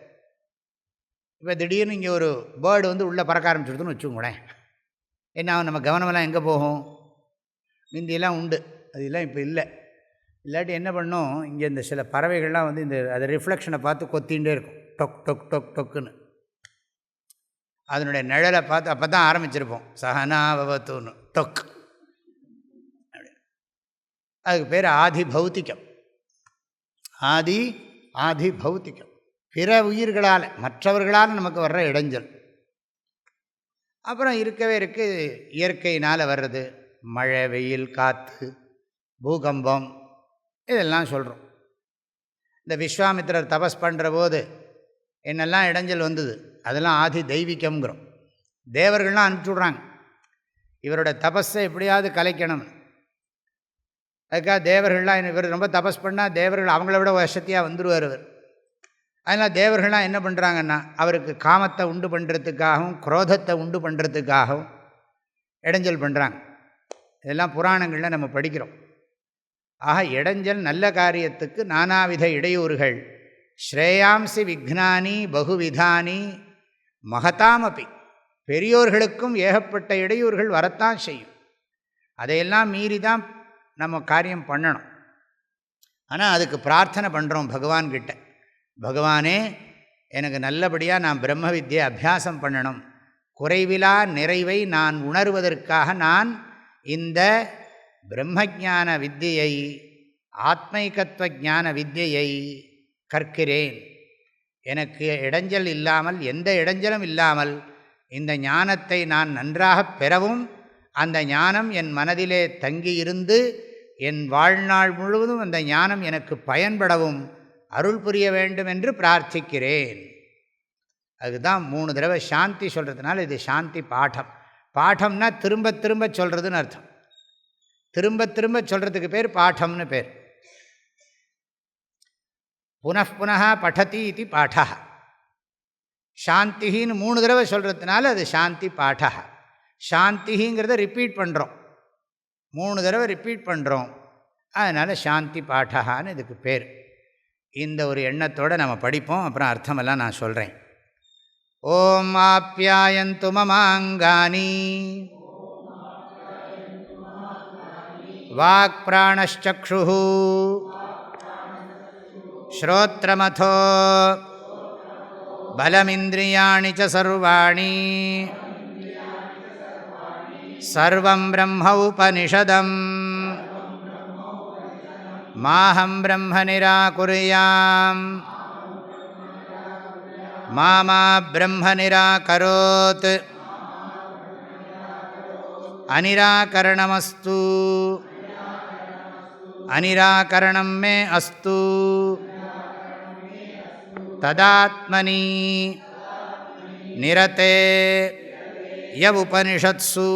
இப்போ திடீர்னு இங்கே ஒரு பேர்டு உள்ளே பறக்க ஆரம்பிச்சுடுதுன்னு வச்சுக்கோங்களேன், என்ன நம்ம கவனமெல்லாம் எங்கே போகும்? முந்தியெல்லாம் உண்டு, அதெல்லாம் இப்போ இல்லை. இல்லாட்டி என்ன பண்ணும், இங்கே இந்த சில பறவைகள்லாம் இந்த அதை ரிஃப்ளெக்ஷனை பார்த்து கொத்திகிட்டே இருக்கும், டொக் டொக் டொக் டொக்குன்னு. அதனுடைய நிழலை பார்த்து அப்போ தான் ஆரம்பிச்சிருப்போம், சகனாவவத்துன்னு டொக். அதுக்கு பேர் ஆதி பௌத்திகம். ஆதி பௌத்திகம் பிற உயிர்களால், மற்றவர்களால் நமக்கு வர்ற இடைஞ்சல். அப்புறம் இருக்கவே இயற்கையினால் வர்றது, மழை, வெயில், காற்று, பூகம்பம், இதெல்லாம் சொல்கிறோம். இந்த விஸ்வாமித்திரர் தபஸ் பண்ணுற போது என்னெல்லாம் இடைஞ்சல் வந்தது, அதெல்லாம் ஆதி தெய்வீகம்ங்கிறோம். தேவர்கள்லாம் அனுப்பிச்சுட்றாங்க இவரோட தபஸை எப்படியாவது கலைக்கணும். அதுக்காக தேவர்கள்லாம் இவர் ரொம்ப தபஸ் பண்ணால் தேவர்கள் அவங்கள விட வசதியாக வந்துடுவார் அவர். அதனால் தேவர்கள்லாம் என்ன பண்ணுறாங்கன்னா, அவருக்கு காமத்தை உண்டு பண்ணுறதுக்காகவும் குரோதத்தை உண்டு பண்ணுறதுக்காகவும் இடைஞ்சல் பண்ணுறாங்க. இதெல்லாம் புராணங்களில் நம்ம படிக்கிறோம். ஆக இடைஞ்சல் நல்ல காரியத்துக்கு நானாவித இடையூறுகள். ஸ்ரேயாம்சி விக்னானி பகுவிதானி மகதாமபி. பெரியோர்களுக்கும் ஏகப்பட்ட இடையூறுகள் வரத்தான் செய்யும். அதையெல்லாம் மீறி தான் நம்ம காரியம் பண்ணணும். ஆனால் அதுக்கு பிரார்த்தனை பண்ணுறோம் பகவான்கிட்ட, பகவானே எனக்கு நல்லபடியாக நான் பிரம்ம வித்யை அபியாசம் பண்ணணும், குறைவிலா நிறைவை நான் உணர்வதற்காக நான் இந்த பிரம்மஜான வித்தியை, ஆத்மைகத்துவ ஞான வித்தியை கற்கிறேன். எனக்கு இடைஞ்சல் இல்லாமல், எந்த இடைஞ்சலும் இல்லாமல் இந்த ஞானத்தை நான் நன்றாக பெறவும், அந்த ஞானம் என் மனதிலே தங்கியிருந்து என் வாழ்நாள் முழுவதும் அந்த ஞானம் எனக்கு பயன்படவும் அருள் புரிய வேண்டும் என்று பிரார்த்திக்கிறேன். அதுதான் 3 தடவை சாந்தி சொல்கிறதுனால இது சாந்தி பாடம். பாடம்னா திரும்ப திரும்ப சொல்கிறதுன்னு அர்த்தம். திரும்ப திரும்ப சொல்கிறதுக்கு பேர் பாடம்னு பேர். புனః படதி இது பாடா. சாந்தின்னு 3 தடவை சொல்கிறதுனால அது சாந்தி பாடா. சாந்திங்கிறத ரிப்பீட் பண்ணுறோம், 3 தடவை ரிப்பீட் பண்ணுறோம், அதனால் சாந்தி பாடான்னு இதுக்கு பேர். இந்த ஒரு எண்ணத்தோடு நம்ம படிப்போம், அப்புறம் அர்த்தமெல்லாம் நான் சொல்கிறேன். ஓம் ஆப்யாயந்து மமாங்கானி வாக் பிராணச்சக்ஷுः ஸ்ரோத்ரமதோ பலமிந்திரியாணி ச சர்வாணி சர்வம் பிரம்ம உபனிஷதம் மாஹம் பிரம்ம நிராகுர்யாம் மாமா பிரம்ம நிராகரோத் அநிராகரணமஸ்து அநிராகரணம் மே அஸ்து. ததாத்மனி நிரதே ய உபனிஷத்சு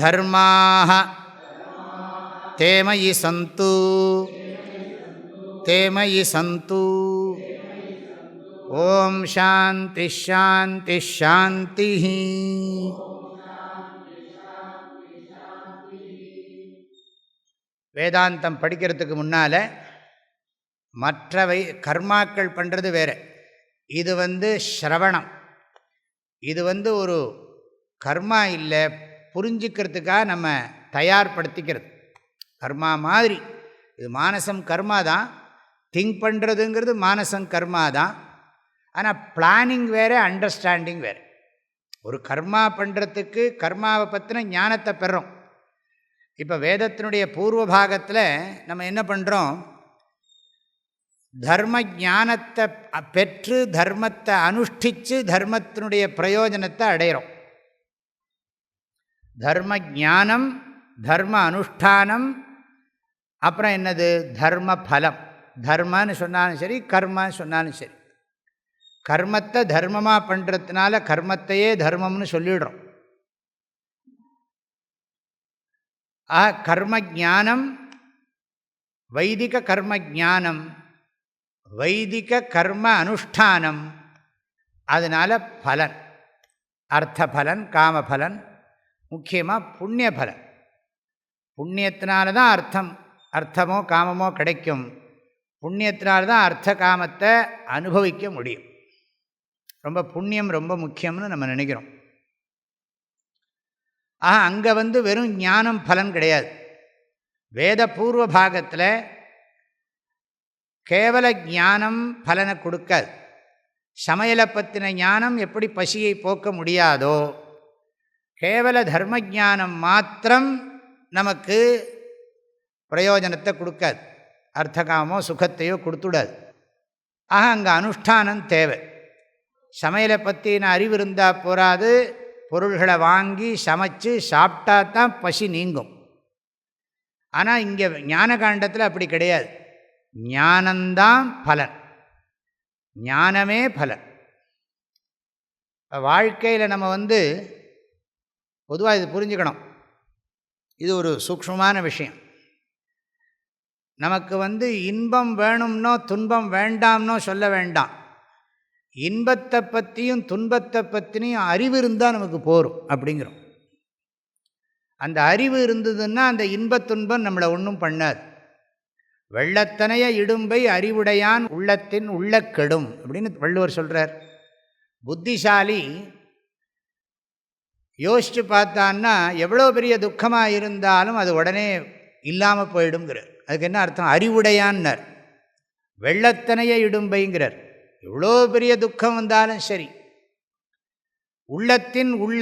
தர்மாः தே மயி சந்து தே மயி சந்து. ஓம் சாந்தி ஷாந்தி ஷாந்தி. வேதாந்தம் படிக்கிறதுக்கு முன்னால் மற்றவை கர்மாக்கள் பண்ணுறது வேறு. இது ஸ்ரவணம். இது ஒரு கர்மா இல்லை, புரிஞ்சுக்கிறதுக்காக நம்ம தயார்படுத்திக்கிறது. கர்மா மாதிரி இது மானசம் கர்மா தான். திங்க் பண்ணுறதுங்கிறது மானசம் கர்மா தான். ஆனால் பிளானிங் வேறு, அண்டர்ஸ்டாண்டிங் வேறு. ஒரு கர்மா பண்ணுறதுக்கு கர்மாவை பற்றின ஞானத்தை பெறோம். இப்போ வேதத்தினுடைய பூர்வ பாகத்தில் நம்ம என்ன பண்ணுறோம், தர்ம ஞானத்தை பெற்று தர்மத்தை அனுஷ்டித்து தர்மத்தினுடைய பிரயோஜனத்தை அடைகிறோம். தர்ம ஞானம், தர்ம அனுஷ்டானம், அப்புறம் என்னது தர்ம பலம். தர்மன்னு சொன்னாலும் சரி, கர்மான்னு சொன்னாலும் சரி. கர்மத்தை தர்மமாக பண்ணுறதுனால கர்மத்தையே தர்மம்னு சொல்லிடுறோம். கர்ம ஞானம், வைதிக கர்ம ஞானம், வைதிக கர்ம அனுஷ்டானம், அதனால் பலன், அர்த்த பலன், காமபலன், முக்கியமாக புண்ணிய பலன். புண்ணியத்தினால தான் அர்த்தமோ காமமோ கிடைக்கும். புண்ணியத்தினால்தான் அர்த்த காமத்தை அனுபவிக்க முடியும். ரொம்ப புண்ணியம் ரொம்ப முக்கியம்னு நம்ம நினைக்கிறோம். அங்கே வெறும் ஞானம் பலன் கிடையாது. வேத பூர்வ பாகத்தில் கேவல ஞானம் பலனை கொடுக்காது. சமையலை பற்றின ஞானம் எப்படி பசியை போக்க முடியாதோ, கேவல தர்ம ஞானம் மாத்திரம் நமக்கு பிரயோஜனத்தை கொடுக்காது. அர்த்தகாமோ சுகத்தையோ கொடுத்துடாது. அங்கே அனுஷ்டானம் தேவை. சமையலை பற்றின அறிவு இருந்தால் போராது, பொருள்களை வாங்கி சமைச்சு சாப்பிட்டா தான் பசி நீங்கும். ஆனால் இங்கே ஞானகாண்டத்தில் அப்படி கிடையாது. ஞானந்தான் பலன், ஞானமே பலன். வாழ்க்கையில் நம்ம பொதுவாக இது புரிஞ்சுக்கணும். இது ஒரு சூக்ஷ்மமான விஷயம். நமக்கு இன்பம் வேணும்னோ துன்பம் வேண்டாம்னோ சொல்ல வேண்டாம். இன்பத்தை பற்றியும் துன்பத்தை பற்றியும் அறிவு இருந்தால் நமக்கு போரும் அப்படிங்கிறோம். அந்த அறிவு இருந்ததுன்னா அந்த இன்பத் துன்பம் நம்மளை ஒன்றும் பண்ணாது. வெள்ளத்தனைய இடும்பை அறிவுடையான் உள்ளத்தின் உள்ள கெடும் அப்படின்னு வள்ளுவர் சொல்கிறார். புத்திசாலி யோசித்து பார்த்தான்னா எவ்வளோ பெரிய துக்கமாக இருந்தாலும் அது உடனே இல்லாமல் போயிடுங்கிறார். அதுக்கு என்ன அர்த்தம்? அறிவுடையான்னர். வெள்ளத்தனைய இடும்பைங்கிறார். எவ்வளோ பெரிய துக்கம் வந்தாலும் சரி, உள்ளத்தின் உள்ள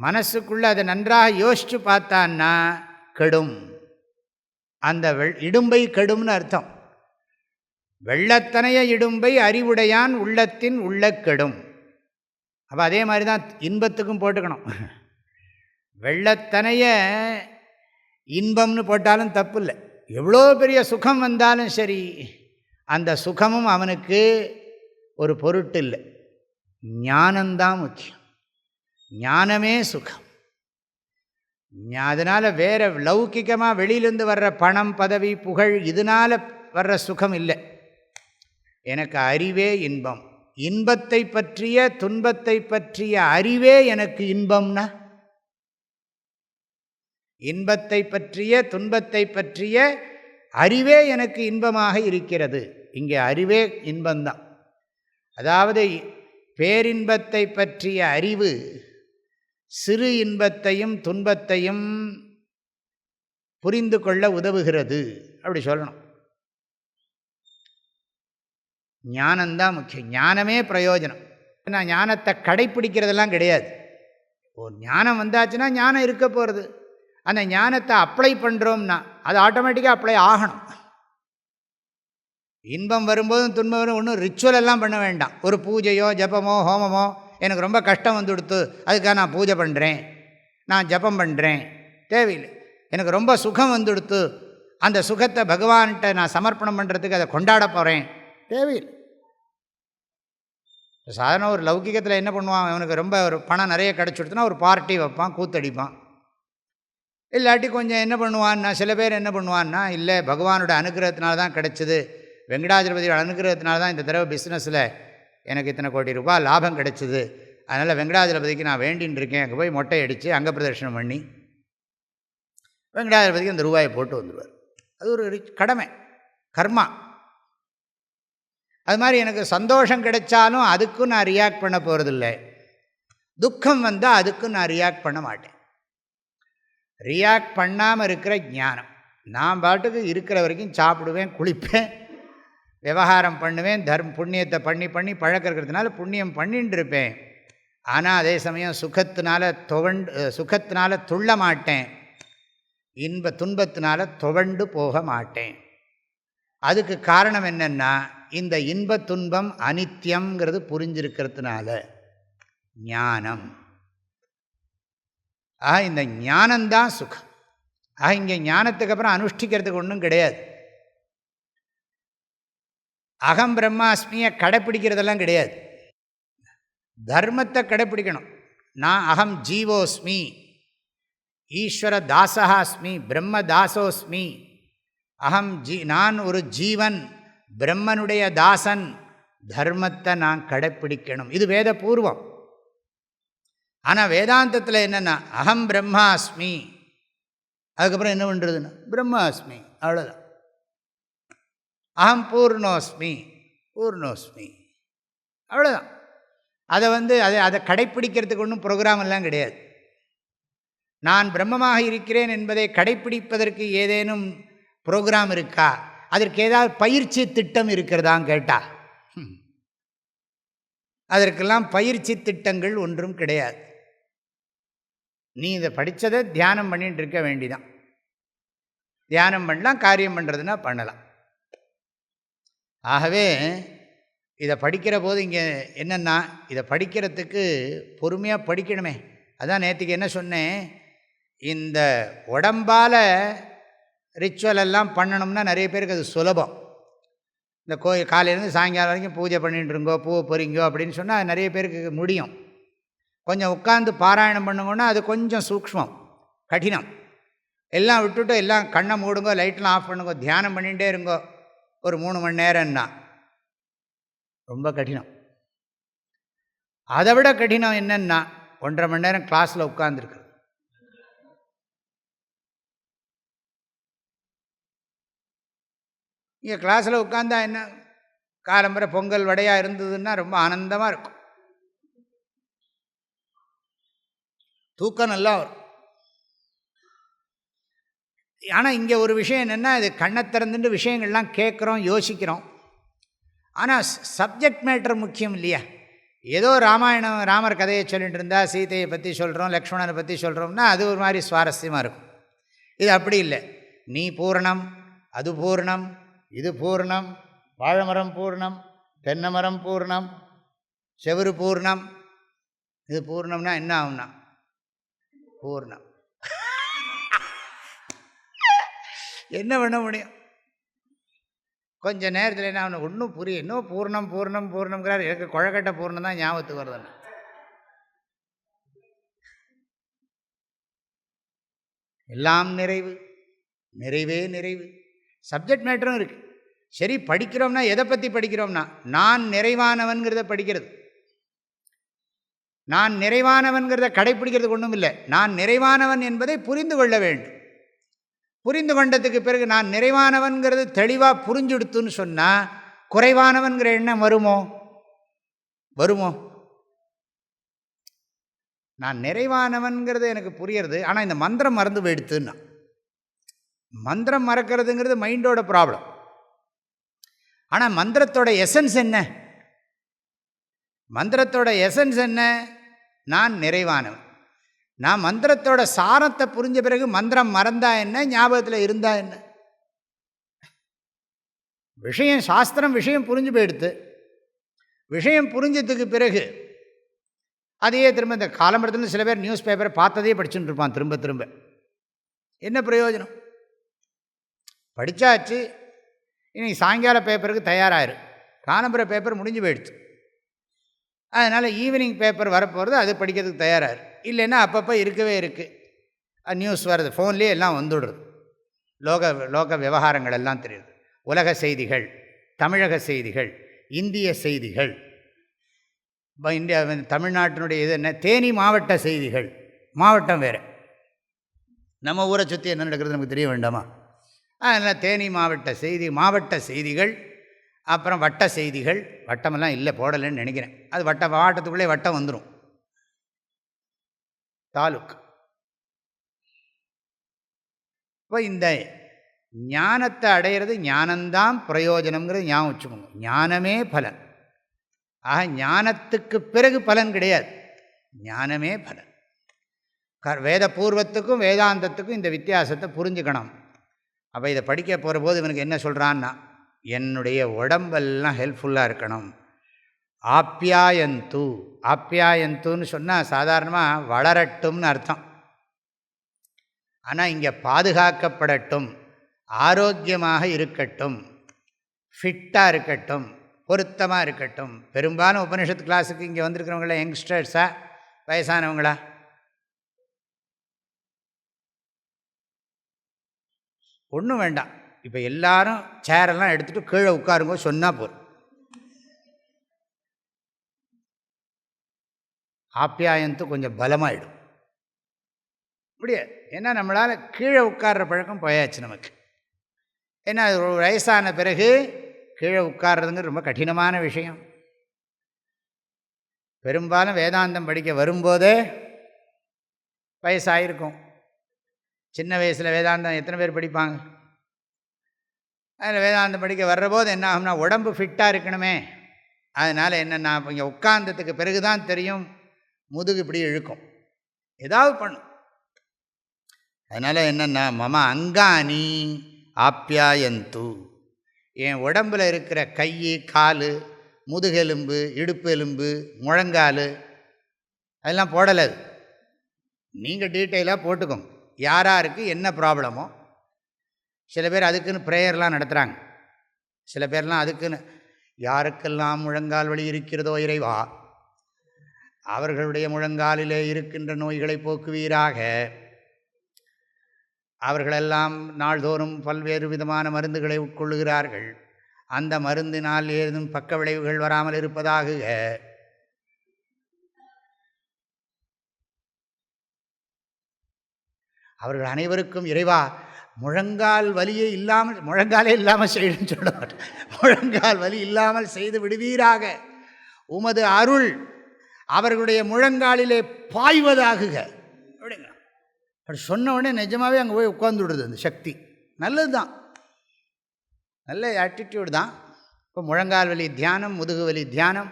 மனசுக்குள்ளே அதை நன்றாக யோசித்து பார்த்தான்னா கெடும். அந்த இடும்பை கெடும்னு அர்த்தம். வெள்ளத்தனைய இடும்பை அறிவுடையான் உள்ளத்தின் உள்ள கெடும். அப்போ அதே மாதிரி தான் இன்பத்துக்கும் போட்டுக்கணும். வெள்ளத்தனைய இன்பம்னு போட்டாலும் தப்பு இல்லை. எவ்வளோ பெரிய சுகம் வந்தாலும் சரி, அந்த சுகமும் அவனுக்கு ஒரு பொருட்டு இல்லை. ஞானந்தான் முக்கியம். ஞானமே சுகம். அதனால் வேறு லௌகிகமாக வெளியிலேருந்து வர்ற பணம், பதவி, புகழ், இதனால் வர்ற சுகம் இல்லை. எனக்கு அறிவே இன்பம். இன்பத்தை பற்றிய துன்பத்தை பற்றிய அறிவே எனக்கு இன்பம்னா, இன்பத்தை பற்றிய துன்பத்தை பற்றிய அறிவே எனக்கு இன்பமாக இருக்கிறது. இங்கே அறிவே இன்பந்தான். அதாவது பேரின்பத்தை பற்றிய அறிவு சிறு இன்பத்தையும் துன்பத்தையும் புரிந்து கொள்ள உதவுகிறது. அப்படி சொல்லணும். ஞானந்தான் முக்கியம். ஞானமே பிரயோஜனம். நான் ஞானத்தை கடைப்பிடிக்கிறதெல்லாம் கிடையாது. ஒரு ஞானம் வந்தாச்சுன்னா ஞானம் இருக்க போகிறது. அந்த ஞானத்தை அப்ளை பண்ணுறோம்னா அது ஆட்டோமேட்டிக்காக அப்ளை ஆகணும். இன்பம் வரும்போதும் துன்பம் வரும் ஒன்றும் ரிச்சுவல் எல்லாம் பண்ண வேண்டாம். ஒரு பூஜையோ ஜபமோ ஹோமமோ எனக்கு ரொம்ப கஷ்டம் வந்து கொடுத்து அதுக்காக நான் பூஜை பண்ணுறேன், நான் ஜபம் பண்ணுறேன், தேவையில்லை. எனக்கு ரொம்ப சுகம் வந்து கொடுத்து அந்த சுகத்தை பகவான்கிட்ட நான் சமர்ப்பணம் பண்ணுறதுக்கு அதை கொண்டாட போகிறேன், தேவையில்லை. சாதாரண ஒரு லௌகிகத்தில் என்ன பண்ணுவான், அவனுக்கு ரொம்ப ஒரு பணம் நிறைய கிடச்சிடுத்துனா ஒரு பார்ட்டி வைப்பான், கூத்தடிப்பான். இல்லாட்டி கொஞ்சம் என்ன பண்ணுவான்னா, சில பேர் என்ன பண்ணுவான்னா, இல்லை பகவானோட அனுகிரகத்தினால தான் கிடச்சிது, வெங்கடாஜலபதியோட அனுகிரகத்தினால தான் இந்த தடவை பிஸ்னஸில் எனக்கு இத்தனை கோடி ரூபாய் லாபம் கிடச்சிது, அதனால் வெங்கடாஜலபதிக்கு நான் வேண்டின்னு இருக்கேன், அங்கே போய் மொட்டை அடித்து அங்கே பிரதர்ஷனம் பண்ணி வெங்கடாஜலபதிக்கு அந்த ரூபாயை போட்டு வந்துடுவார். அது ஒரு கடமை, கர்மா. அது மாதிரி எனக்கு சந்தோஷம் கிடைச்சாலும் அதுக்கும் நான் ரியாக்ட் பண்ண போகிறதில்லை, துக்கம் வந்தால் அதுக்கும் நான் ரியாக்ட் பண்ண மாட்டேன். ரியாக்ட் பண்ணாமல் இருக்கிற ஞானம். நான் பாட்டுக்கு இருக்கிற வரைக்கும் சாப்பிடுவேன், குளிப்பேன், விவகாரம் பண்ணுவேன், புண்ணியத்தை பண்ணி பண்ணி பழக்கிறதுனால புண்ணியம் பண்ணின்னு இருப்பேன். ஆனால் அதே சமயம் சுகத்தினால துள்ள மாட்டேன், துன்பத்தினால துவண்டு போக மாட்டேன். அதுக்கு காரணம் என்னென்னா, இந்த இன்ப துன்பம் அனித்தியம்ங்கிறது புரிஞ்சிருக்கிறதுனால ஞானம். இந்த ஞானந்தான் சுகம். இங்கே ஞானத்துக்கு அப்புறம் அனுஷ்டிக்கிறதுக்கு ஒன்றும் கிடையாது. அகம் பிரம்மாஸ்மியை கடைப்பிடிக்கிறதெல்லாம் கிடையாது. தர்மத்தை கடைப்பிடிக்கணும். நான் அகம் ஜீவோஸ்மி, ஈஸ்வர தாசஹாஸ்மி, பிரம்ம தாசோஸ்மி, நான் ஒரு ஜீவன், பிரம்மனுடைய தாசன். தர்மத்தை நான் கடைப்பிடிக்கணும். இது வேத பூர்வம். ஆனால் வேதாந்தத்தில் என்னென்னா அகம் பிரம்மாஸ்மி, அதுக்கப்புறம் என்ன பண்ணுறதுன்னா பிரம்மாஸ்மி, அவ்வளோதான். அகம் பூர்ணோஸ்மி, பூர்ணோஸ்மி, அவ்வளோதான். அதை கடைப்பிடிக்கிறதுக்கு ஒன்றும் ப்ரோக்ராம் எல்லாம் கிடையாது. நான் பிரம்மமாக இருக்கிறேன் என்பதை கடைப்பிடிப்பதற்கு ஏதேனும் ப்ரோக்ராம் இருக்கா? அதற்கு ஏதாவது பயிற்சி திட்டம் இருக்கிறதான்னு கேட்டால் அதற்கெல்லாம் பயிற்சி திட்டங்கள் ஒன்றும் கிடையாது. நீ இதை படித்ததை தியானம் பண்ணிட்டு இருக்க வேண்டிதான். தியானம் பண்ணலாம், காரியம் பண்ணுறதுன்னா பண்ணலாம். ஆகவே இதை படிக்கிற போது இங்கே என்னென்னா, இதை படிக்கிறதுக்கு பொறுமையாக படிக்கணுமே. அதான் நேற்றுக்கு என்ன சொன்னேன், இந்த உடம்பால் ரிச்சுவல் எல்லாம் பண்ணணும்னா நிறைய பேருக்கு அது சுலபம். இந்த கோயில் காலையிலேருந்து சாயங்காலம் வரைக்கும் பூஜை பண்ணிட்டுருங்கோ, பூவை பொறிங்கோ அப்படின்னு சொன்னால் நிறைய பேருக்கு முடியும். கொஞ்சம் உட்காந்து பாராயணம் பண்ணுங்கன்னா அது கொஞ்சம் சூக்ஷ்மம், கடினம். எல்லாம் விட்டுட்டு எல்லாம் கண்ணை மூடுங்கோ, லைட்லாம் ஆஃப் பண்ணுங்கோ, தியானம் பண்ணிகிட்டே இருங்கோ ஒரு 3 மணி நேரம்னா ரொம்ப கடினம். அதை விட கடினம் என்னன்னா 1.5 மணி நேரம் கிளாஸில் உட்கார்ந்துருக்கு. இங்கே கிளாஸில் உட்காந்தா என்ன, காலம்பரை பொங்கல் வடையாக இருந்ததுன்னா ரொம்ப ஆனந்தமாக இருக்கும், தூக்கம் நல்லா வரும். ஆனால் இங்கே ஒரு விஷயம் என்னென்னா, இது கண்ணை திறந்துட்டு விஷயங்கள்லாம் கேட்குறோம், யோசிக்கிறோம். ஆனால் சப்ஜெக்ட் மேட்டர் முக்கியம் இல்லையா? ஏதோ ராமர் கதையை சொல்லிட்டு இருந்தால் சீதையை பற்றி சொல்கிறோம், லக்ஷ்மணனை பற்றி சொல்கிறோம்னா அது ஒரு மாதிரி சுவாரஸ்யமாக இருக்கும். இது அப்படி இல்லை. நீ பூர்ணம், அது பூர்ணம், இது பூர்ணம், வாழைமரம் பூர்ணம், தென்னை மரம் பூர்ணம், செவுரு பூர்ணம். இது பூர்ணம்னா என்ன ஆகும்னா பூர்ணம். என்ன பண்ண முடியும்? கொஞ்சம் நேரத்தில் என்ன அவனுக்கு ஒன்றும் புரியும். இன்னும் பூர்ணம் பூர்ணம் பூர்ணம்ங்கிறார். எனக்கு குழக்கட்டை பூர்ணம் தான் ஞாபகத்துக்கு வருது. எல்லாம் நிறைவு, நிறைவே நிறைவு. சப்ஜெக்ட் மேட்டரும் இருக்குது. சரி, படிக்கிறோம்னா எதை பற்றி படிக்கிறோம்னா நான் நிறைவானவன்கிறத படிக்கிறது. நான் நிறைவானவன்கிறத கடைப்பிடிக்கிறதுக்கு ஒன்றும் இல்லை. நான் நிறைவானவன் என்பதை புரிந்து கொள்ள வேண்டும். புரிந்து கொண்டதுக்கு பிறகு நான் நிறைவானவன்கிறது தெளிவாக புரிஞ்சுடுத்துன்னு சொன்னால் குறைவானவன்கிற எண்ணம் வருமோ? நான் நிறைவானவன்கிறது எனக்கு புரியுறது. ஆனால் இந்த மந்திரம் மறந்து போயிடுத்துன்னா, மந்திரம் மறக்கிறதுங்கிறது மைண்டோட ப்ராப்ளம். ஆனால் மந்திரத்தோட எசன்ஸ் என்ன? மந்திரத்தோட எசன்ஸ் என்ன? நான் நிறைவானவன். நான் மந்திரத்தோட சாரத்தை புரிஞ்ச பிறகு மந்திரம் மறந்தா என்ன, ஞாபகத்தில் இருந்தா என்ன? விஷயம் சாஸ்திரம் விஷயம் புரிஞ்சு போயிடுத்து. விஷயம் புரிஞ்சதுக்கு பிறகு அதையே திரும்ப இந்த காலம்பரத்தில் சில பேர் நியூஸ் பேப்பரை பார்த்ததே படிச்சுட்டு இருப்பான் திரும்ப திரும்ப. என்ன பிரயோஜனம்? படித்தாச்சு, இன்னைக்கு சாயங்கால பேப்பருக்கு தயாராகிரு. காலம்புரை பேப்பர் முடிஞ்சு போயிடுச்சு. அதனால் ஈவினிங் பேப்பர் வரப்போகிறது, அது படிக்கிறதுக்கு தயாராக இல்லைன்னா அப்பப்போ இருக்கவே இருக்குது. நியூஸ் வருது, ஃபோன்லேயே எல்லாம் வந்துடுறது. லோக விவகாரங்கள் எல்லாம் தெரியுது. உலக செய்திகள், தமிழக செய்திகள், இந்திய செய்திகள், இந்தியா தமிழ்நாட்டினுடைய இது என்ன, தேனி மாவட்ட செய்திகள். மாவட்டம் வேறு, நம்ம ஊரை சுற்றி என்ன நடக்கிறது நமக்கு தெரிய வேண்டாமா? அதனால் தேனி மாவட்ட செய்திகள், அப்புறம் வட்ட செய்திகள். வட்டமெல்லாம் இல்லை, போடலைன்னு நினைக்கிறேன். அது மாவட்டத்துக்குள்ளே வட்டம் வந்துடும், தாலுக். இப்போ இந்த ஞானத்தை அடையிறது, ஞானந்தான் பிரயோஜனங்கிறது ஞாபகம் வச்சுக்கோங்க. ஞானமே பலன். ஆக ஞானத்துக்கு பிறகு பலன் கிடையாது, ஞானமே பலன். வேத பூர்வத்துக்கும் வேதாந்தத்துக்கும் இந்த வித்தியாசத்தை புரிஞ்சுக்கணும். அப்போ இதை படிக்க போகிற போது இவனுக்கு என்ன சொல்கிறான்னா, என்னுடைய உடம்பெல்லாம் ஹெல்ப்ஃபுல்லாக இருக்கணும். ஆப்யாயந்து, ஆப்யாயந்துன்னு சொன்னால் சாதாரணமாக வளரட்டும்னு அர்த்தம். ஆனால் இங்கே பாதுகாக்கப்படட்டும், ஆரோக்கியமாக இருக்கட்டும், ஃபிட்டாக இருக்கட்டும், பொருத்தமாக இருக்கட்டும். பெரும்பாலும் உபனிஷத்து கிளாஸுக்கு இங்கே வந்திருக்கிறவங்கள யங்ஸ்டர்ஸா வயசானவங்களா? ஒன்றும் வேண்டாம். இப்போ எல்லாரும் சேரெல்லாம் எடுத்துகிட்டு கீழே உட்காருங்க சொன்னால் போதும். ஆப்யாயந்து கொஞ்சம் பலமாயிடும். முடியாது, ஏன்னா நம்மளால் கீழே உட்கார்ற பழக்கம் போயாச்சு நமக்கு. ஏன்னா அது ஒரு வயசான பிறகு கீழே உட்கார்றதுங்க ரொம்ப கடினமான விஷயம். பெரும்பாலும் வேதாந்தம் படிக்க வரும்போதே வயசாகிருக்கும். சின்ன வயசில் வேதாந்தம் எத்தனை பேர் படிப்பாங்க? அதில் வேதாந்தம் படிக்க வர்றபோது என்ன ஆகும்னா, உடம்பு ஃபிட்டாக இருக்கணுமே. அதனால் என்னென்னா, இங்கே உட்கார்ந்ததுக்கு பிறகு தான் தெரியும் முதுகு இப்படி இழுக்கும், ஏதாவது பண்ணும். அதனால் என்னென்னா, மம அங்கானி ஆப்யாயந்து, என் உடம்பில் இருக்கிற கை, கால், முதுகெலும்பு, இடுப்பு எலும்பு, முழங்கால் அதெல்லாம் போடலை. நீங்கள் டீட்டெயிலாக போட்டுக்கோங்க, யாராருக்கு என்ன ப்ராப்ளமோ. சில பேர் அதுக்குன்னு ப்ரேயர்லாம் நடத்துகிறாங்க. சில பேர்லாம் அதுக்குன்னு, யாருக்கெல்லாம் முழங்கால் வலி இருக்கிறதோ இறைவா, அவர்களுடைய முழங்காலிலே இருக்கின்ற நோய்களை போக்குவீராக. அவர்களெல்லாம் நாள்தோறும் பல்வேறு விதமான மருந்துகளை உட்கொள்ளுகிறார்கள். அந்த மருந்தினால் ஏதும் பக்க விளைவுகள் வராமல் இருப்பதாக. அவர்கள் அனைவருக்கும் இறைவா முழங்கால் வலியே இல்லாமல், முழங்காலே இல்லாமல் செய்யணும்னு சொல்ல மாட்டேன், முழங்கால் வலி இல்லாமல் செய்து விடுவீராக. உமது அருள் அவர்களுடைய முழங்காலிலே பாய்வதாகுக அப்படிங்க. அப்படி சொன்ன உடனே நிஜமாகவே அங்கே போய் உட்கார்ந்து விடுறது அந்த சக்தி. நல்லது தான், நல்ல ஆட்டிடியூடு தான். இப்போ முழங்கால் வலி தியானம், முதுகு வலி தியானம்,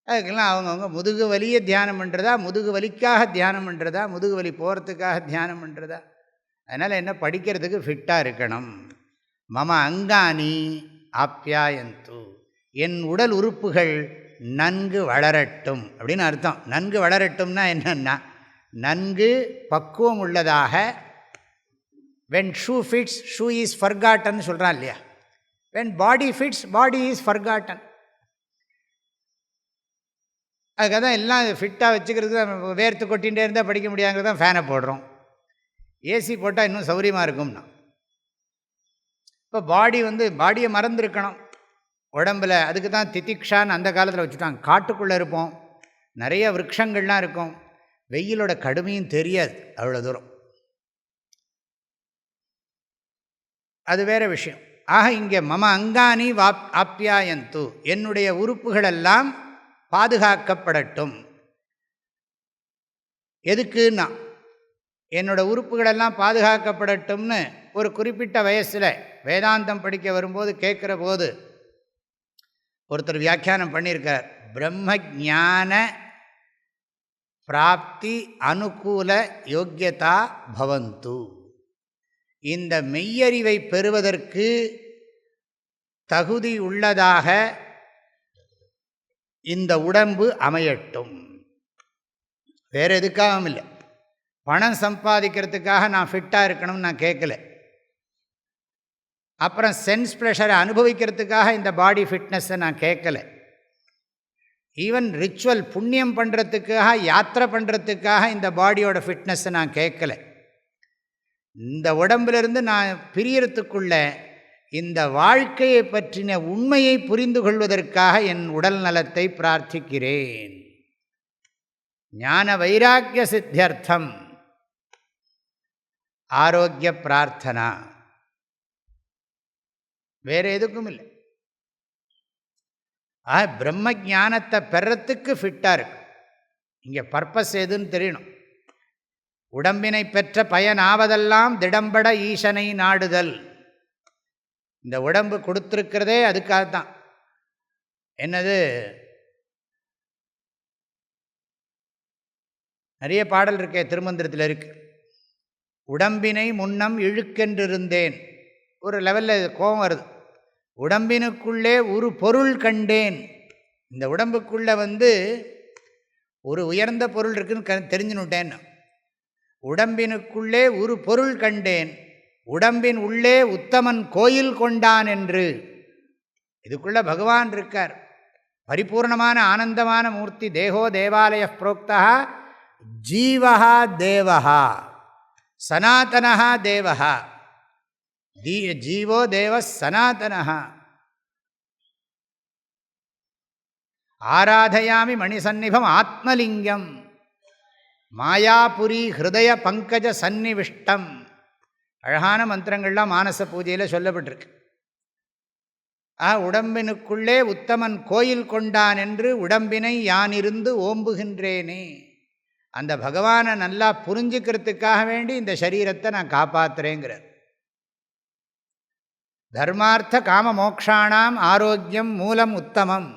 அதுக்கெல்லாம் அவங்கவுங்க முதுகு வலியை தியானம் பண்ணுறதா, முதுகு வலிக்காக தியானம் பண்ணுறதா, முதுகு வலி போகிறதுக்காக தியானம் பண்ணுறதா. அதனால் என்ன, படிக்கிறதுக்கு ஃபிட்டாக இருக்கணும். மம அங்கானி ஆப்யாயந்து, என் உடல் உறுப்புகள் நன்கு வளரட்டும் அப்படின்னு அர்த்தம். நன்கு வளரட்டும்னா என்னன்னா, நன்கு பக்குவம் உள்ளதாக. When shoe fits shoe is forgotten சொல்கிறான் இல்லையா, when body fits body is forgotten. அதுக்காக தான் எல்லாம் ஃபிட்டாக வச்சுக்கிறதுக்கு தான், வேர்த்து கொட்டிகிட்டே இருந்தால் படிக்க முடியாங்கிறது தான் ஃபேனை போடுறோம். ஏசி போட்டால் இன்னும் சௌரியமாக இருக்கும்னா. இப்போ பாடியை மறந்துருக்கணும் உடம்பில். அதுக்கு தான் திதிக்ஷான்னு அந்த காலத்தில் வச்சுட்டாங்க. காட்டுக்குள்ளே இருப்போம், நிறைய விருட்சங்கள்லாம் இருக்கும், வெயிலோட கடுமையும் தெரியாது அவ்வளோ தூரம். அது வேறு விஷயம். ஆக இங்கே மம அங்கானி ஆப்யாயந்து, என்னுடைய உறுப்புகளெல்லாம் பாதுகாக்கப்படட்டும். எதுக்குன்னா, என்னோட உறுப்புகளெல்லாம் பாதுகாக்கப்படட்டும்னு ஒரு குறிப்பிட்ட வயசில் வேதாந்தம் படிக்க வரும்போது கேட்குற போது ஒருத்தர் வியாக்கியானம் பண்ணியிருக்கார். பிரம்ம ஞான பிராப்தி அனுகூல யோக்கியதா பவந்து, இந்த மெய்யறிவை பெறுவதற்கு தகுதி உள்ளதாக இந்த உடம்பு அமையட்டும். வேறு எதுக்காகவும் இல்லை, பணம் சம்பாதிக்கிறதுக்காக நான் ஃபிட்டாக இருக்கணும்னு நான் கேட்கல. அப்புறம் சென்ஸ் ப்ளஷரை அனுபவிக்கிறதுக்காக இந்த பாடி ஃபிட்னஸை நான் கேட்கலை. ஈவன் ரிச்சுவல் புண்ணியம் பண்ணுறதுக்காக, யாத்திரை பண்ணுறதுக்காக இந்த பாடியோட ஃபிட்னஸை நான் கேட்கலை. இந்த உடம்பிலிருந்து நான் பிரியறதுக்குள்ள இந்த வாழ்க்கையை பற்றின உண்மையை புரிந்து கொள்வதற்காக என் உடல் நலத்தை பிரார்த்திக்கிறேன். ஞான வைராக்கிய சித்தியர்த்தம் ஆரோக்கிய பிரார்த்தனா, வேறு எதுக்கும் இல்லை. பிரம்ம ஞானத்தை பெறத்துக்கு ஃபிட்டாக இருக்கு. இங்கே பர்பஸ் எதுன்னு தெரியணும். உடம்பினை பெற்ற பயனாவதெல்லாம் திடம்பட ஈசனை நாடுதல். இந்த உடம்பு கொடுத்துருக்கிறதே அதுக்காகத்தான். என்னது, நிறைய பாடல் இருக்கே, திருமந்திரத்தில் இருக்கு. உடம்பினை முன்னம் இழுக்கென்றிருந்தேன். ஒரு லெவலில் கோபம் வருது. உடம்பினுக்குள்ளே ஒரு பொருள் கண்டேன். இந்த உடம்புக்குள்ளே ஒரு உயர்ந்த பொருள் இருக்குன்னு தெரிஞ்சுனுட்டேன். உடம்பினுக்குள்ளே ஒரு பொருள் கண்டேன், உடம்பின் உள்ளே உத்தமன் கோயில் கொண்டான் என்று. இதுக்குள்ளே பகவான் இருக்கார். பரிபூர்ணமான ஆனந்தமான மூர்த்தி. தேகோ தேவாலய புரோக்தா ஜீவஹா தேவஹா சனாதனஹா தேவஹா. ஜீவோ தேவ சனாதனஹ. ஆராதயாமி மணிசன்னிபம் ஆத்மலிங்கம் மாயாபுரி ஹிருதய பங்கஜ சந்நிவிஷ்டம். அழகான மந்திரங்கள்லாம் மானச பூஜையில் சொல்லப்பட்டிருக்கு. உடம்பினுக்குள்ளே உத்தமன் கோயில் கொண்டான் என்று உடம்பினை யானிருந்து ஓம்புகின்றேனே. அந்த பகவானை நல்லா புரிஞ்சுக்கிறதுக்காக வேண்டி இந்த சரீரத்தை நான் காப்பாற்றுறேங்கிறார். தர்மார்த்த காம மோக்ஷானாம் ஆரோக்கியம் மூலம் உத்தமம்.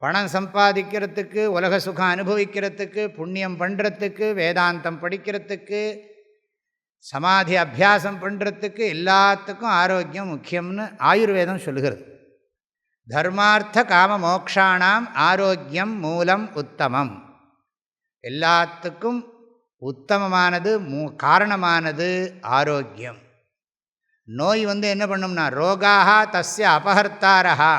பணம் சம்பாதிக்கிறதுக்கு, உலக சுகம் அனுபவிக்கிறதுக்கு, புண்ணியம் பண்ணுறதுக்கு, வேதாந்தம் படிக்கிறதுக்கு, சமாதி அபியாசம் பண்ணுறதுக்கு, எல்லாத்துக்கும் ஆரோக்கியம் முக்கியம்னு ஆயுர்வேதம் சொல்லுகிறது. தர்மார்த்த காம மோக்ஷானாம் ஆரோக்கியம் மூலம் உத்தமம். எல்லாத்துக்கும் உத்தமமானது, காரணமானது ஆரோக்கியம். நோய் என்ன பண்ணும்னா ரோகாக தஸ்ய அபஹர்த்தாரஹா.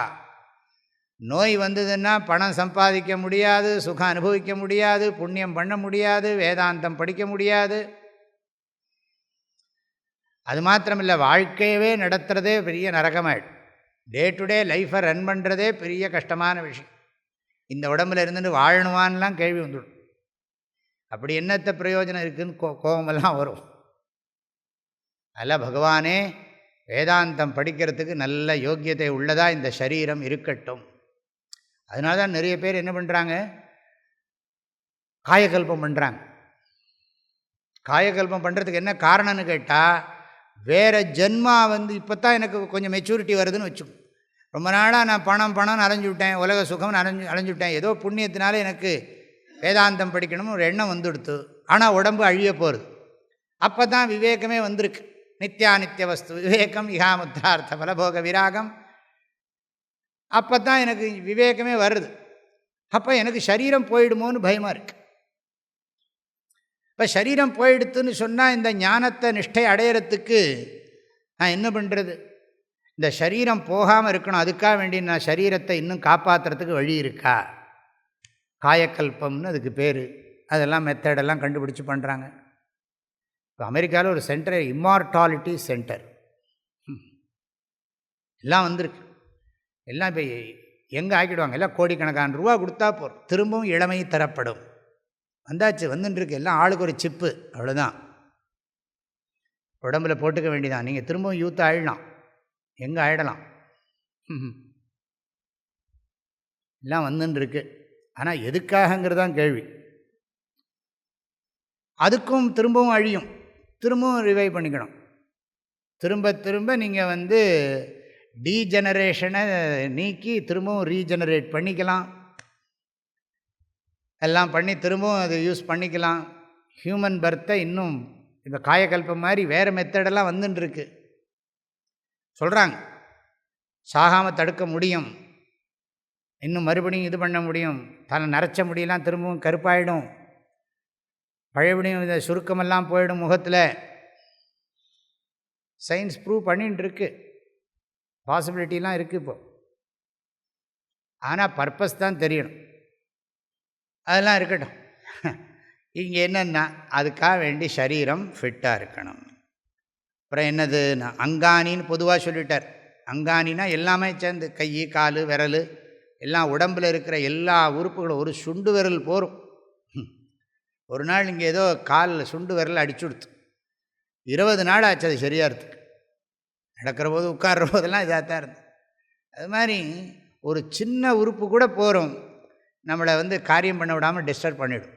நோய் வந்ததுன்னா பணம் சம்பாதிக்க முடியாது, சுகம் அனுபவிக்க முடியாது, புண்ணியம் பண்ண முடியாது, வேதாந்தம் படிக்க முடியாது. அது மாத்திரமில்லை, வாழ்க்கையவே நடத்துகிறதே பெரிய நரகமாயிடும். டே டு டே லைஃப்பை ரன் பண்ணுறதே பெரிய கஷ்டமான விஷயம். இந்த உடம்பில் இருந்துட்டு வாழணுவான்லாம் கேள்வி வந்துடும். அப்படி என்னத்த பிரயோஜனம் இருக்குதுன்னு கோபமெல்லாம் வரும். அதில் பகவானே வேதாந்தம் படிக்கிறதுக்கு நல்ல யோக்கியத்தை உள்ளதாக இந்த சரீரம் இருக்கட்டும். அதனால தான் நிறைய பேர் என்ன பண்ணுறாங்க, காயகல்பம் பண்ணுறாங்க. காயகல்பம் பண்ணுறதுக்கு என்ன காரணம்னு கேட்டால், வேறு ஜென்மா இப்போ தான் எனக்கு கொஞ்சம் மெச்சூரிட்டி வருதுன்னு வச்சுக்கோங்க. ரொம்ப நாளாக நான் பணம்னு அலைஞ்சுவிட்டேன், உலக சுகம்னு அலைஞ்சுவிட்டேன். ஏதோ புண்ணியத்தினால எனக்கு வேதாந்தம் படிக்கணும்னு ஒரு எண்ணம் வந்துடுத்து. ஆனால் உடம்பு அழிய போகிறது. அப்போ தான் விவேகமே வந்திருக்கு. நித்யானித்ய வஸ்து விவேகம் இஹாமுத்தார்த்த பலபோக விராகம். அப்போ தான் எனக்கு விவேகமே வருது. அப்போ எனக்கு சரீரம் போயிடுமோன்னு பயமாக இருக்குது. இப்போ சரீரம் போயிடுத்துன்னு சொன்னால் இந்த ஞானத்தை நிஷ்டை அடையிறதுக்கு நான் என்ன பண்ணுறது? இந்த சரீரம் போகாமல் இருக்கணும். அதுக்காக வேண்டி நான் சரீரத்தை இன்னும் காப்பாற்றுறதுக்கு வழி இருக்கா? காயக்கல்பம்னு அதுக்கு பேர். அதெல்லாம் மெத்தடெல்லாம் கண்டுபிடிச்சி பண்ணுறாங்க. இப்போ அமெரிக்காவில் ஒரு சென்டர், இம்மார்டாலிட்டி சென்டர் எல்லாம் வந்திருக்கு. எல்லாம் இப்போ எங்கே ஆக்கிடுவாங்க, எல்லாம் கோடிக்கணக்கான ரூபா கொடுத்தா போகிறோம், திரும்பவும் இளமை தரப்படும். வந்தாச்சு, வந்துட்டுருக்கு. எல்லாம் ஆளுக்கு ஒரு சிப்பு, அவ்வளோதான். உடம்பில் போட்டுக்க வேண்டியதான். நீங்கள் திரும்பவும் யூத் ஆயிடலாம், எங்கே ஆயிடலாம். எல்லாம் வந்துட்டுருக்கு. ஆனால் எதுக்காகங்கிறதான் கேள்வி. அதுக்கும் திரும்பவும் அழியும், திரும்பவும் ரிவைவ் பண்ணிக்கணும். திரும்ப திரும்ப நீங்கள் டீஜெனரேஷனை நீக்கி திரும்பவும் ரீஜெனரேட் பண்ணிக்கலாம். எல்லாம் பண்ணி திரும்பவும் அதை யூஸ் பண்ணிக்கலாம். ஹியூமன் பர்த்தை இன்னும் இந்த காயக்கல்பம் மாதிரி வேறு மெத்தடெல்லாம் வந்துட்டுருக்கு. சொல்கிறாங்க சாகாமல் தடுக்க முடியும், இன்னும் மறுபடியும் இது பண்ண முடியும். தன்னை நரைச்ச முடியெல்லாம் திரும்பவும் கருப்பாயிடும், பழையபடியும் இந்த சுருக்கமெல்லாம் போயிடும் முகத்தில். சயின்ஸ் ப்ரூவ் பண்ணிகிட்டு இருக்கு. பாசிபிலிட்டிலாம் இருக்குது இப்போது. ஆனால் பர்பஸ் தான் தெரியணும். அதெல்லாம் இருக்கட்டும். இங்கே என்னென்னா அதுக்காக வேண்டி சரீரம் ஃபிட்டாக இருக்கணும். அப்புறம் என்னதுன்னா அங்கானின்னு பொதுவாக சொல்லிட்டார். அங்கானின்னா எல்லாமே சேர்ந்து கை, கால், விரல் எல்லாம் உடம்பில் இருக்கிற எல்லா உறுப்புகளும். ஒரு சுண்டு விரல் போகும். ஒரு நாள் இங்கே ஏதோ காலில் சுண்டு விரல் அடிச்சு கொடுத்து 20 நாள் ஆச்சு அது சரியாகிறதுக்கு. நடக்கிற போது உட்கார்ற போதெல்லாம் இதாக தான் இருந்தது. அது மாதிரி ஒரு சின்ன உறுப்பு கூட போகிறோம் நம்மளை காரியம் பண்ண விடாமல் டிஸ்டர்ப் பண்ணிவிடும்.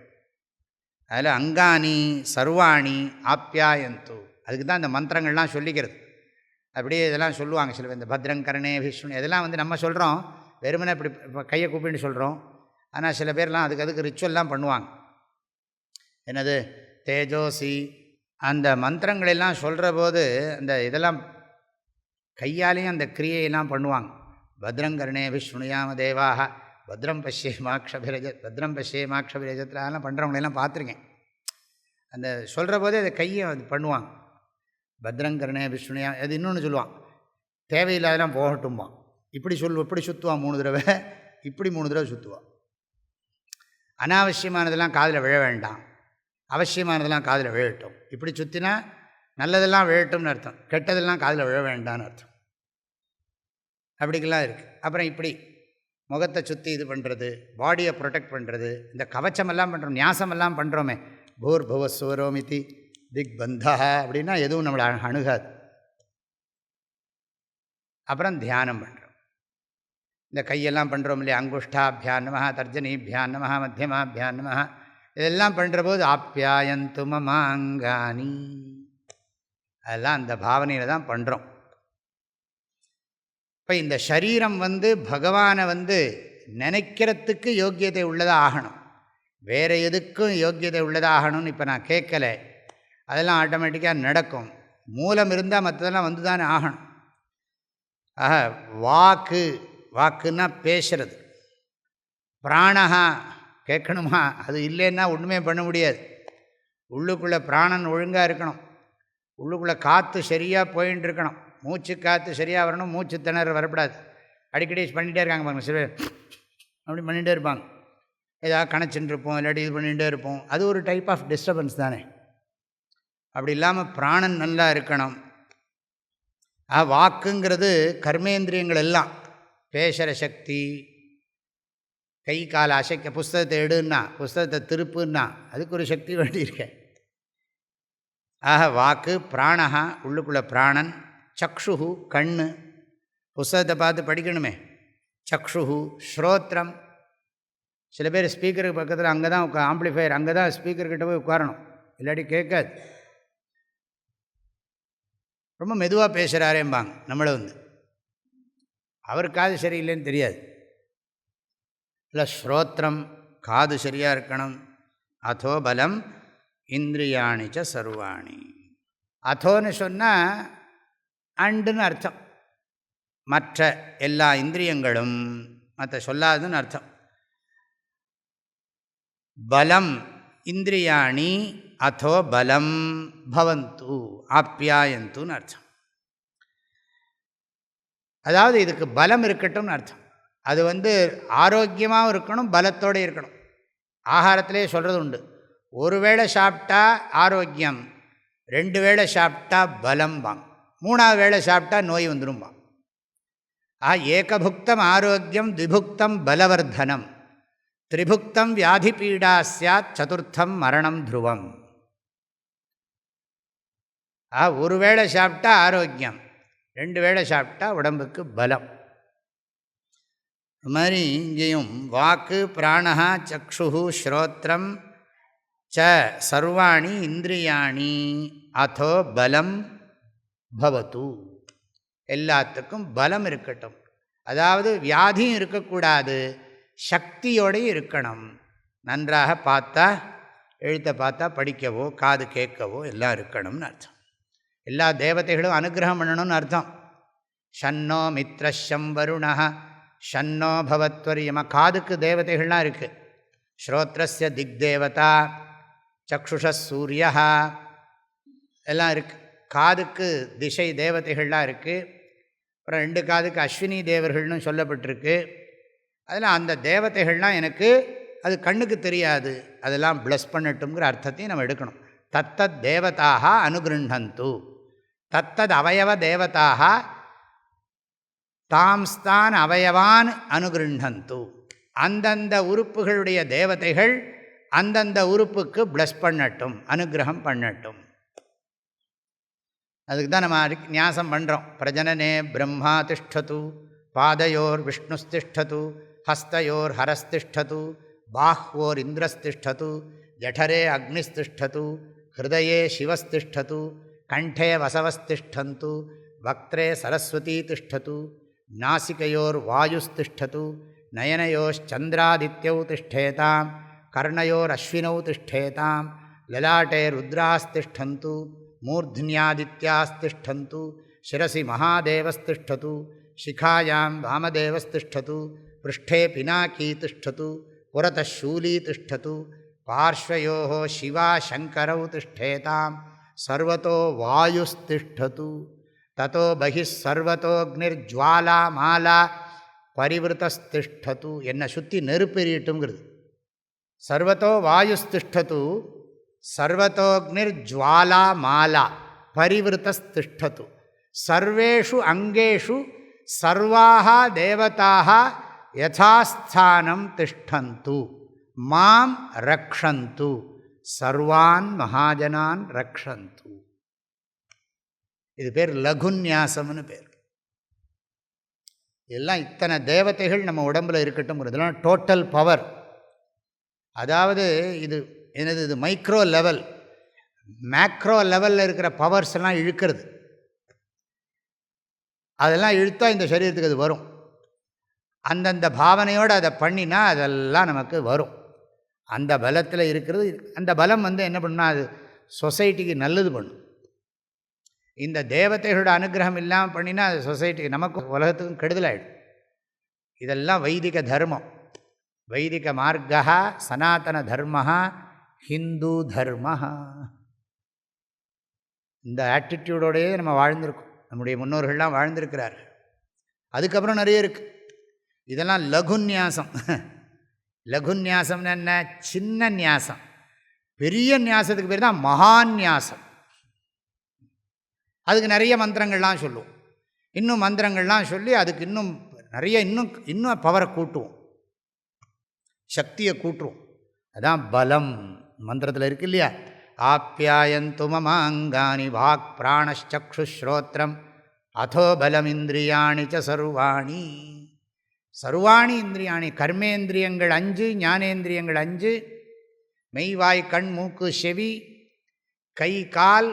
அதில் அங்கானி சர்வாணி ஆப்யாயந்து, அதுக்கு தான் இந்த மந்திரங்கள்லாம் சொல்லிக்கிறது. அப்படியே இதெல்லாம் சொல்லுவாங்க சில பேர். இந்த பத்ரங்கரணே விஷ்ணு இதெல்லாம் நம்ம சொல்கிறோம், வெறுமனே இப்படி கையை கூப்பின்னு சொல்கிறோம். ஆனால் சில பேர்லாம் அதுக்கு ரிச்சுவல்லாம் பண்ணுவாங்க. என்னது தேஜோசி அந்த மந்திரங்களெல்லாம் சொல்கிற போது அந்த இதெல்லாம் கையாலேயும் அந்த கிரியையெல்லாம் பண்ணுவாங்க. பத்ரங்கரணே விஷ்ணுயாம தேவாக பத்ரம் பஷ்யேமாக்ஷபிரஜத்திலாம் பண்ணுறவங்களெல்லாம் பார்த்துருக்கேன். அந்த சொல்கிற போதே அதை கையை அது பண்ணுவாங்க. பத்ரங்கரணே விஷ்ணுயா. அது இன்னொன்று சொல்லுவான், தேவையில்லாதெல்லாம் போகட்டும்பான். இப்படி சுற்றுவான் 3 தடவை, இப்படி 3 தடவை சுற்றுவான். அனாவசியமானதெல்லாம் காதில் விழ வேண்டாம், அவசியமானதெல்லாம் காதில் விழட்டும். இப்படி சுற்றினா நல்லதெல்லாம் விழட்டும்னு அர்த்தம், கெட்டதெல்லாம் காதில் விழ வேண்டாம்னு அர்த்தம். அப்படிக்கெல்லாம் இருக்குது. அப்புறம் இப்படி முகத்தை சுற்றி இது பண்ணுறது, பாடியை ப்ரொடெக்ட் பண்ணுறது, இந்த கவச்சமெல்லாம் பண்ணுறோம், நியாசமெல்லாம் பண்ணுறோமே, பூர்புவஸ்வரோமிதி திக் பந்தா அப்படின்னா எதுவும் நம்மளை அணுகாது. அப்புறம் தியானம் பண்ணுறோம். இந்த கையெல்லாம் பண்ணுறோம் இல்லையா, அங்குஷ்டாபியான் நமஹ, தர்ஜனீபியான் நமஹ, மத்தியமாபியான் நமஹ, இதெல்லாம் பண்ணுற போது ஆப்யாயந்து மமாங்கானி, அதெல்லாம் அந்த பாவனையில் தான் பண்ணுறோம். இப்போ இந்த சரீரம் பகவானை நினைக்கிறதுக்கு யோக்கியதை உள்ளதாக ஆகணும், வேறு எதுக்கும் யோக்கியதை உள்ளதாக ஆகணும்னு இப்போ நான் கேட்கலை. அதெல்லாம் ஆட்டோமேட்டிக்காக நடக்கும். மூலம் இருந்தால் மற்றதெல்லாம் தானே ஆகணும். ஆக வாக்குன்னா பேசுறது, பிராணஹா கேட்கணுமா, அது இல்லைன்னா ஒன்றுமே பண்ண முடியாது. உள்ளுக்குள்ளே பிராணன் ஒழுங்காக இருக்கணும், உள்ளுக்குள்ளே காற்று சரியாக போயின்னு இருக்கணும், மூச்சு காற்று சரியாக வரணும், மூச்சு திணற வரக்கூடாது. அடிக்கடி பண்ணிகிட்டே இருக்காங்க பாருங்கள், சில அப்படி பண்ணிகிட்டே இருப்பாங்க, ஏதாவது கணச்சின்னு இருப்போம், இல்லாட்டி இது பண்ணிகிட்டே இருப்போம். அது ஒரு டைப் ஆஃப் டிஸ்டர்பன்ஸ் தானே. அப்படி இல்லாமல் பிராணன் நல்லா இருக்கணும். வாக்குங்கிறது கர்மேந்திரியங்கள் எல்லாம், பேசுகிற சக்தி, கை கால் அசைக்க, புஸ்தகத்தை எடுன்னா, புஸ்தகத்தை திருப்புன்னா அதுக்கு ஒரு சக்தி வேண்டியிருக்கேன். ஆக வாக்கு, பிராணஹா உள்ளுக்குள்ளே பிராணன், சக்ஷு கண்ணு, புஸ்தகத்தை பார்த்து படிக்கணுமே, சக்ஷு, ஸ்ரோத்திரம். சில பேர் ஸ்பீக்கருக்கு பக்கத்தில் அங்கே தான் ஆம்ப்ளிஃபையர், அங்கே தான் ஸ்பீக்கர்கிட்ட போய் உட்காரணும், இல்லாட்டி கேட்காது. ரொம்ப மெதுவாக பேசுகிறாரேம்பாங்க நம்மளை அவர் காது சரியில்லைன்னு தெரியாது. இல்லை ஸ்ரோத்திரம், காது சரியாக இருக்கணும். அதோ பலம் இந்திரியாணிச்ச சர்வாணி. அதோன்னு சொன்னால் அண்டுன்னு அர்த்தம், மற்ற எல்லா இந்திரியங்களும், மற்ற சொல்லாதுன்னு அர்த்தம். பலம் இந்திரியாணி அதோ பலம் பவந்து ஆப்யாயந்துன்னு அர்த்தம். அதாவது இதுக்கு பலம் இருக்கட்டும்னு அர்த்தம். அது ஆரோக்கியமாகவும் இருக்கணும், பலத்தோடு இருக்கணும். ஆகாரத்திலே சொல்கிறது உண்டு, ஒரு வேளை சாப்பிட்டா ஆரோக்கியம், 2 வேளை சாப்பிட்டா பலம் வாங்க, 3ஆவது வேளை சாப்பிட்டா நோய் வந்துடும்பாங்க. ஏகபுக்தம் ஆரோக்கியம், திபுக்தம் பலவர்தனம், திரிபுக்தம் வியாதி பீடா சாத், சதுர்த்தம் மரணம் துருவம். ஒரு வேளை சாப்பிட்டா ஆரோக்கியம், 2 வேளை சாப்பிட்டா உடம்புக்கு பலம். இது மாதிரி இங்கேயும் வாக்கு, பிராணஹா, சக்ஷு, ஸ்ரோத்ரம் ச சர்வாணி இந்திரியாணி அதோ பலம் பவது, எல்லாத்துக்கும் பலம் இருக்கட்டும். அதாவது வியாதியும் இருக்கக்கூடாது, சக்தியோடையும் இருக்கணும். நன்றாக பார்த்தா, எழுத்தை பார்த்தா படிக்கவோ, காது கேட்கவோ எல்லாம் இருக்கணும்னு அர்த்தம். எல்லா தேவதைகளும் அனுகிரகம் பண்ணணும்னு அர்த்தம். ஷன்னோ மித்ரஷம் வருணா ஷன்னோ பவத்வரியம, காதுக்கு தேவதைகள்லாம் இருக்குது. ஸ்ரோத்ரஸ்ய திக்தேவதா, சக்ஷுஷ சூரியா எல்லாம் இருக்குது. காதுக்கு திசை தேவதைகள்லாம் இருக்குது. அப்புறம் 2 காதுக்கு அஸ்வினி தேவர்கள்னு சொல்லப்பட்டிருக்கு. அதில் அந்த தேவதைகள்லாம் எனக்கு அது கண்ணுக்கு தெரியாது, அதெல்லாம் ப்ளஸ் பண்ணட்டும்ங்கிற அர்த்தத்தையும் நம்ம எடுக்கணும். தத்தத் தேவதாக அனுகிருண்ணந்து, தத்தத் அவயவ தேவதாக தாம்ஸ்தான் அவயவான் அனுகிருண்ணந்து. அந்தந்த உறுப்புகளுடைய தேவதைகள் அந்தந்த உறுப்புக்கு ப்ளஸ் பண்ணட்டும், அனுகிரகம் பண்ணட்டும். அதுக்கு தான் நம்ம நியாசம் பண்ணுறோம். பிரஜனனே பிரம்மா திஷ்டது, பாதையோர் விஷ்ணுஸ்திஷ்டது, ஹஸ்தயோர் ஹரஸ்திஷ்டது, பாஹ்வோர் இந்திரஸ்திஷ்டது, ஜடரே அக்னிஸ்திஷ்டது, ஹிருதயே சிவஸ்திஷ்டது, கண்டே வசவஸ்திஷ்டந்து, வக்த்ரே சரஸ்வதி திஷ்டது, நாசிகையோர் வாயுஸ்திஷ்டது, நயனயோச்சந்திராதித்யௌ திஷ்டேதாம், கர்ணயோர் அஸ்வினௌ திஷ்டேதாம், லலாட்டே ருத்ராஸ்திஷ்டந்து, மூர்ध्न्यादित्यास्तिष्ठन्तु, शिरसि महादेवस्तिष्ठतु, शिखायां वामदेवस्तिष्ठतु, पृष्ठे पिनाकी तिष्ठतु, पुरतः शूली तिष्ठतु, पार्श्वयोः शिवा शङ्करौ तिष्ठेतां, सर्वतो वायुस्तिष्ठतु, ततो बहिः सर्वतोऽग्निर्ज्वाला माला परिवृतस्तिष्ठतु. என்ன சுற்றி நெருப்பு எரியட்டும்ங்கிறது. सर्वतो वायुस्तिष्ठतु, சர்வதோக்னிர்ஜ்வாலா மாலா பரிவிருத்தஸ்திஷ்டது, சர்வேஷு அங்கேஷு சர்வாः தேவதாः யதாஸ்தானம் திஷ்டந்து, மாம் ரக்ஷந்து, சர்வான் மகாஜனான் ரக்ஷந்து. இது பேர் லகுன்யாசம்னு பேர். இதெல்லாம் இத்தனை தேவதைகள் நம்ம உடம்பில் இருக்கட்டும். இதெல்லாம் டோட்டல் பவர். அதாவது இது என்னது, இது மைக்ரோ லெவல். மேக்ரோ லெவலில் இருக்கிற பவர்ஸ் எல்லாம் இழுக்கிறது. அதெல்லாம் இழுத்தா இந்த சரீரத்துக்கு அது வரும். அந்தந்த பாவனையோடு அதை பண்ணினா அதெல்லாம் நமக்கு வரும். அந்த பலத்தில் இருக்கிறது. அந்த பலம் என்ன பண்ணுன்னா அது சொசைட்டிக்கு நல்லது பண்ணும். இந்த தேவதைகளோட அனுகிரகம் இல்லாமல் பண்ணினா அது சொசைட்டிக்கு, நமக்கு உலகத்துக்கும் கெடுதலாயிடும். இதெல்லாம் வைதிக தர்மம். வைதிக மார்க்கா சனாதன தர்ம ஹிந்து தர்ம. இந்த ஆட்டிடியூடோடையே நம்ம வாழ்ந்திருக்கோம். நம்முடைய முன்னோர்கள்லாம் வாழ்ந்திருக்கிறார்கள். அதுக்கப்புறம் நிறைய இருக்குது. இதெல்லாம் லகுன்யாசம். லகுன்யாசம்னு என்ன? சின்ன நியாசம். பெரிய நியாசத்துக்கு பேர் தான் மகான்யாசம். அதுக்கு நிறைய மந்திரங்கள்லாம் சொல்லுவோம். இன்னும் மந்திரங்கள்லாம் சொல்லி அதுக்கு இன்னும் நிறைய இன்னும் பவரை கூட்டுவோம், சக்தியை கூட்டுவோம். அதான் பலம் மந்திரத்தில் இருக்கு இல்லையா? ஆப்யாயந்து மமாங்கானி வாக் பிராணச்சக்ஷுஸ்ரோத்ரம் அதோ பலம் இந்திரியாணி ச சர்வாணி. சர்வாணி இந்திரியாணி, கர்மேந்திரியங்கள் 5, ஞானேந்திரியங்கள் 5, மெய்வாய் கண் மூக்கு செவி கை கால்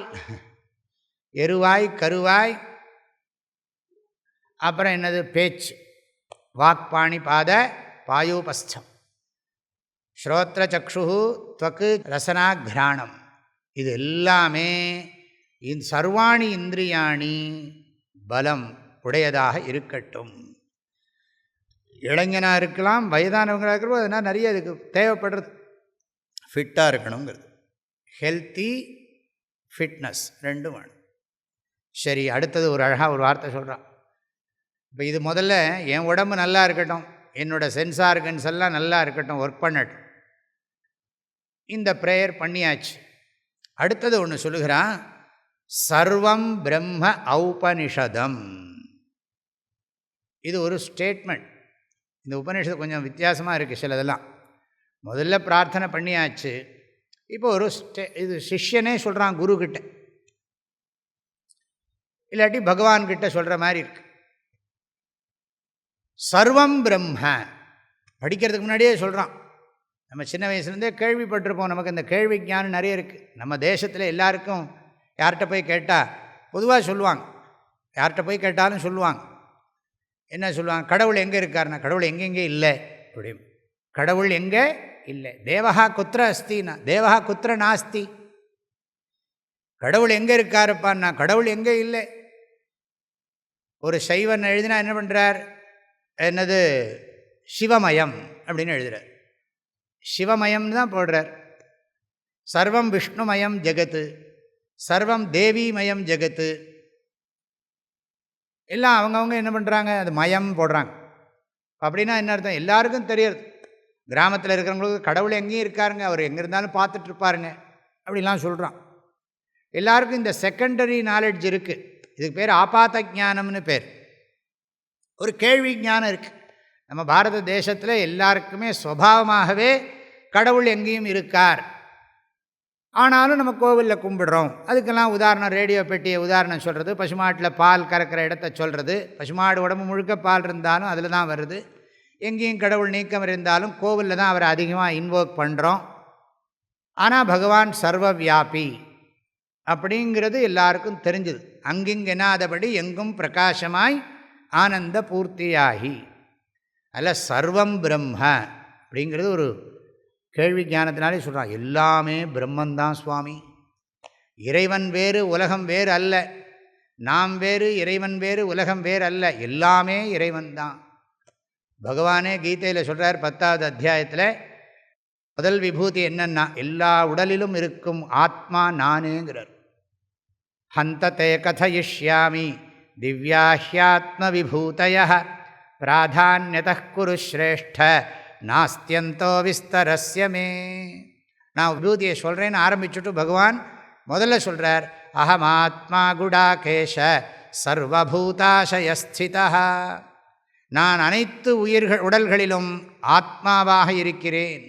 எருவாய் கருவாய், அப்புறம் என்னது பேச்சு, வாக்பாணி பாத பாயூபஸ்தம், ஸ்ரோத்ர சக்ஷு துவக்கு ரசனா கிராணம். இது எல்லாமே இந்த சர்வாணி இந்திரியாணி பலம் உடையதாக இருக்கட்டும். இளைஞனாக இருக்கலாம், வயதானவங்களாக இருக்கிறப்போ அதனால் நிறைய இதுக்கு தேவைப்படுறது. ஃபிட்டாக இருக்கணுங்கிறது. ஹெல்த்தி ஃபிட்னஸ் ரெண்டும் வேணும். சரி, அடுத்தது ஒரு அழகாக ஒரு வார்த்தை சொல்கிறான். இப்போ இது முதல்ல என் உடம்பு நல்லா இருக்கட்டும், என்னோடய சென்ஸ் ஆர்கன்ஸ் எல்லாம் நல்லா இருக்கட்டும், ஒர்க் பண்ணட்டும். இந்த ப்ரேயர் பண்ணியாச்சு. அடுத்தது ஒன்று சொல்லுகிறான், சர்வம் பிரம்ம ஔபனிஷதம். இது ஒரு ஸ்டேட்மெண்ட். இந்த உபநிஷத்து கொஞ்சம் வித்தியாசமாக இருக்குது சிலதெல்லாம். முதல்ல பிரார்த்தனை பண்ணியாச்சு. இப்போ ஒரு இது சிஷ்யனே சொல்கிறான் குருக்கிட்ட, இல்லாட்டி பகவான்கிட்ட சொல்கிற மாதிரி இருக்கு. சர்வம் பிரம்ம படிக்கிறதுக்கு முன்னாடியே சொல்கிறான். நம்ம சின்ன வயசுலேருந்தே கேள்விப்பட்டிருப்போம். நமக்கு இந்த கேள்வி ஞானம் நிறைய இருக்குது. நம்ம தேசத்தில் எல்லாருக்கும் யார்கிட்ட போய் கேட்டால் பொதுவாக சொல்லுவாங்க, யார்கிட்ட போய் கேட்டாலும் சொல்லுவாங்க. என்ன சொல்லுவாங்க? கடவுள் எங்கே இருக்காருன்னா, கடவுள் எங்கெங்கே இல்லை அப்படி. கடவுள் எங்கே இல்லை. தேவஹா குத்திர அஸ்தினா தேவஹா குத்திர நாஸ்தி. கடவுள் எங்கே இருக்காருப்பான்னா கடவுள் எங்கே இல்லை. ஒரு சைவன் எழுதினா என்ன பண்ணுறார்? என்னது சிவமயம் அப்படின்னு எழுதுகிறார். சிவமயம்னு தான் போடுறார். சர்வம் விஷ்ணுமயம் ஜெகத்து, சர்வம் தேவிமயம் ஜெகத்து, எல்லாம் அவங்கவுங்க என்ன பண்ணுறாங்க, அது மயம் போடுறாங்க. அப்படின்னா என்ன அர்த்தம், எல்லாருக்கும் தெரியுது. கிராமத்தில் இருக்கிறவங்களுக்கு கடவுள் எங்கேயும் இருக்காருங்க, அவர் எங்கே இருந்தாலும் பார்த்துட்ருப்பாருங்க அப்படிலாம் சொல்கிறான். எல்லாருக்கும் இந்த செகண்டரி நாலெட்ஜ் இருக்குது. இதுக்கு பேர் ஆபாத்த ஞானம்னு பேர். ஒரு கேள்வி ஞானம் இருக்குது. நம்ம பாரத தேசத்தில் எல்லாருக்குமே சுபாவமாகவே கடவுள் எங்கேயும் இருக்கார். ஆனாலும் நம்ம கோவிலில் கும்பிடுறோம். அதுக்கெல்லாம் உதாரணம், ரேடியோ பெட்டியை உதாரணம் சொல்கிறது, பசுமாட்டில் பால் கறக்கிற இடத்த சொல்கிறது. பசுமாடு உடம்பு முழுக்க பால் இருந்தாலும் அதில் தான் வருது. எங்கேயும் கடவுள் நீக்கம் இருந்தாலும் கோவிலில் தான் அவரை அதிகமாக இன்வோக் பண்ணுறோம். ஆனால் பகவான் சர்வ வியாபி அப்படிங்கிறது எல்லாருக்கும் தெரிஞ்சுது. அங்கிங்கெனாதபடி எங்கும் பிரகாசமாய் ஆனந்த பூர்த்தியாகி. அதில் சர்வம் பிரம்ம அப்படிங்கிறது ஒரு கேள்வி ஞானத்தினாலே சொல்கிறான். எல்லாமே பிரம்மந்தான் சுவாமி, இறைவன் வேறு உலகம் வேறு அல்ல, நாம் வேறு இறைவன் வேறு உலகம் வேறு அல்ல, எல்லாமே இறைவன் தான். பகவானே கீதையில் சொல்கிறார் 10வது அத்தியாயத்தில், முதல் விபூதி என்னன்னா, எல்லா உடலிலும் இருக்கும் ஆத்மா நானேங்கிறார். ஹந்ததே கதயிஷ்யாமி திவ்யாஹ்யாத்ம விபூதயः பிராதான்யதः குரு ஸ்ரேஷ்ட நாஸ்தியந்தோ விஸ்தரஸ்ய மே. நான் விபூதியை சொல்கிறேன்னு ஆரம்பிச்சுட்டு பகவான் முதல்ல சொல்கிறார், அகமாத்மா குடாகேஷ சர்வபூதாசயஸ்திதா. நான் அனைத்து உடல்களிலும் ஆத்மாவாக இருக்கிறேன்.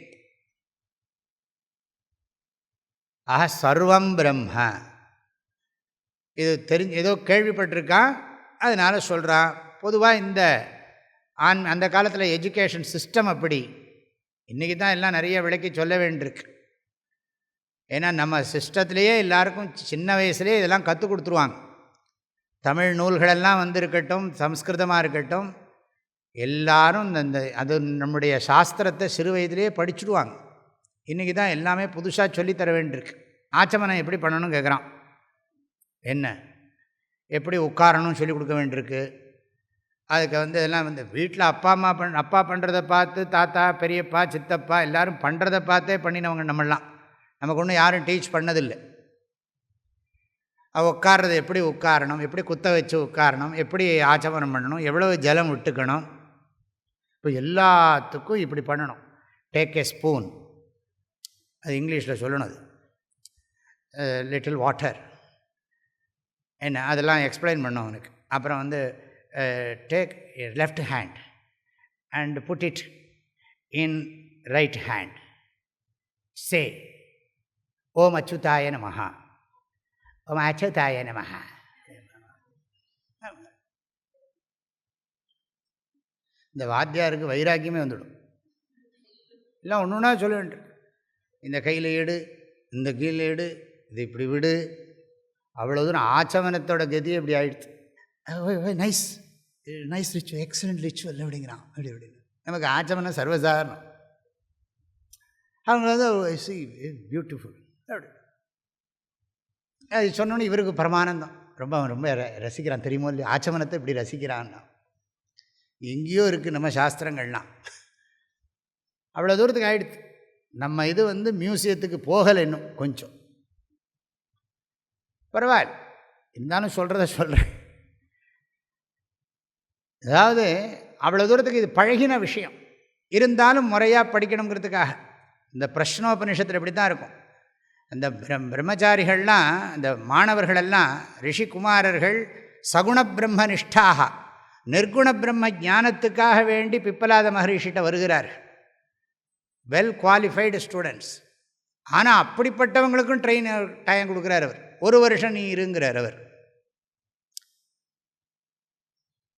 ஆக சர்வம் பிரம்ம. இது ஏதோ கேள்விப்பட்டிருக்கான், அதனால் சொல்கிறான். பொதுவாக இந்த அந்த காலத்தில் எஜுகேஷன் சிஸ்டம் அப்படி. இன்றைக்கி தான் எல்லாம் நிறைய விளக்கி சொல்ல வேண்டியிருக்கு. ஏன்னா நம்ம சிஸ்டத்துலேயே எல்லாருக்கும் சின்ன வயசுலேயே இதெல்லாம் கற்றுக் கொடுத்துருவாங்க. தமிழ் நூல்களெல்லாம் இருக்கட்டும், சம்ஸ்கிருதமாக இருக்கட்டும், எல்லாரும் அது நம்முடைய சாஸ்திரத்தை சிறு வயதிலே படிச்சுடுவாங்க. இன்றைக்கி தான் எல்லாமே புதுசாக சொல்லித்தர வேண்டியிருக்கு. ஆச்சமனம் எப்படி பண்ணணும்னு கேட்குறான். என்ன எப்படி உட்காரணும்னு சொல்லி கொடுக்க வேண்டியிருக்கு. அதுக்கு எல்லாம் வீட்டில் அப்பா பண்ணுறதை பார்த்து தாத்தா பெரியப்பா சித்தப்பா எல்லோரும் பண்ணுறதை பார்த்தே பண்ணினவங்க நம்மளாம். நமக்கு ஒன்றும் யாரும் டீச் பண்ணதில்லை. உட்கார்றது எப்படி உட்காரணும், எப்படி குத்த வச்சு உட்காரணும், எப்படி ஆச்சமனம் பண்ணணும், எவ்வளவு ஜலம் விட்டுக்கணும், இப்போ எல்லாத்துக்கும் இப்படி பண்ணணும். டேக் ஏ ஸ்பூன், அது இங்கிலீஷில் சொல்லணும். அது லிட்டில் வாட்டர் என்ன, அதெல்லாம் எக்ஸ்பிளைன் பண்ணோம் அவனுக்கு. அப்புறம் take left hand and put it in right hand, say ஓம் அச்சுதாய நமஹ, ஓம் அச்சுதாய நமஹ. இந்த வாத்தியாருக்கு வைராக்கியமே வந்துடும். எல்லாம் ஒன்று ஒன்றா சொல்ல வேண்டும். இந்த கையில் எடு, இந்த கீழே எடு, இது இப்படி விடு, அவ்வளோ தூரம். ஆச்சமனத்தோட கதி அப்படி ஆகிடுது. Nice nice ritual, excellent ritual அப்படிங்கிறான். அப்படி அப்படின்னு நமக்கு ஆச்சமனம் சர்வசாதாரணம். அவங்க சி பியூட்டிஃபுல் அப்படி அது சொன்னோன்னே இவருக்கு பரமானந்தம். ரொம்ப ரசிக்கிறான். தெரியுமோ இல்லையா, ஆச்சமனத்தை இப்படி ரசிக்கிறான்னா. எங்கேயோ இருக்குது நம்ம சாஸ்திரங்கள்லாம். அவ்வளோ தூரத்துக்கு ஆகிடுது. நம்ம இது மியூசியத்துக்கு போகலை இன்னும் கொஞ்சம். பரவாயில்ல, இருந்தாலும் சொல்கிறத சொல்கிறேன். அதாவது அவ்வளோ தூரத்துக்கு இது பழகின விஷயம். இருந்தாலும் முறையாக படிக்கணுங்கிறதுக்காக இந்த பிரஷ்னோபனிஷத்தில் இப்படி தான் இருக்கும். அந்த பிரம்மச்சாரிகள்லாம், இந்த மாணவர்களெல்லாம், ரிஷிகுமாரர்கள் சகுண பிரம்ம நிஷ்டாக, நிர்குண பிரம்ம ஞானத்துக்காக வேண்டி பிப்பலாத மகரிஷிட்ட வருகிறார்கள். Well qualified students. ஆனால் அப்படிப்பட்டவங்களுக்கும் டைம் கொடுக்குறார் அவர். 1 வருஷம் நீ இருங்கிறார் அவர்.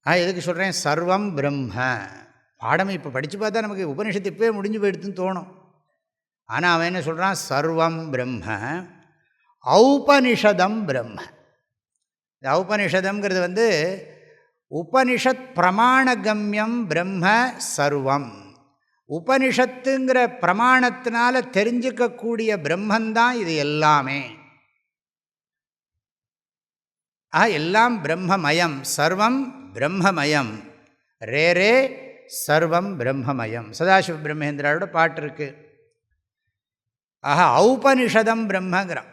எதுக்கு சொல்கிறேன், சர்வம் பிரம்ம. பாடம் இப்போ படித்து பார்த்தா நமக்கு உபனிஷத்து இப்போவே முடிஞ்சு போயிடுதுன்னு தோணும். ஆனால் அவன் என்ன சொல்கிறான், சர்வம் பிரம்ம ஔபனிஷதம் பிரம்ம. இந்த ஔபனிஷதம்ங்கிறது உபனிஷத் பிரமாணகம்யம் பிரம்ம சர்வம். உபனிஷத்துங்கிற பிரமாணத்தினால தெரிஞ்சிக்கக்கூடிய பிரம்மந்தான் இது எல்லாமே. எல்லாம் பிரம்மமயம், சர்வம் பிரம்மமயம், ரே சர்வம் பிரம்மமயம். சதாசிவ பிரம்மேந்திராவோட பாட்டு இருக்குது. ஔபனிஷதம் பிரம்மங்கிறான்.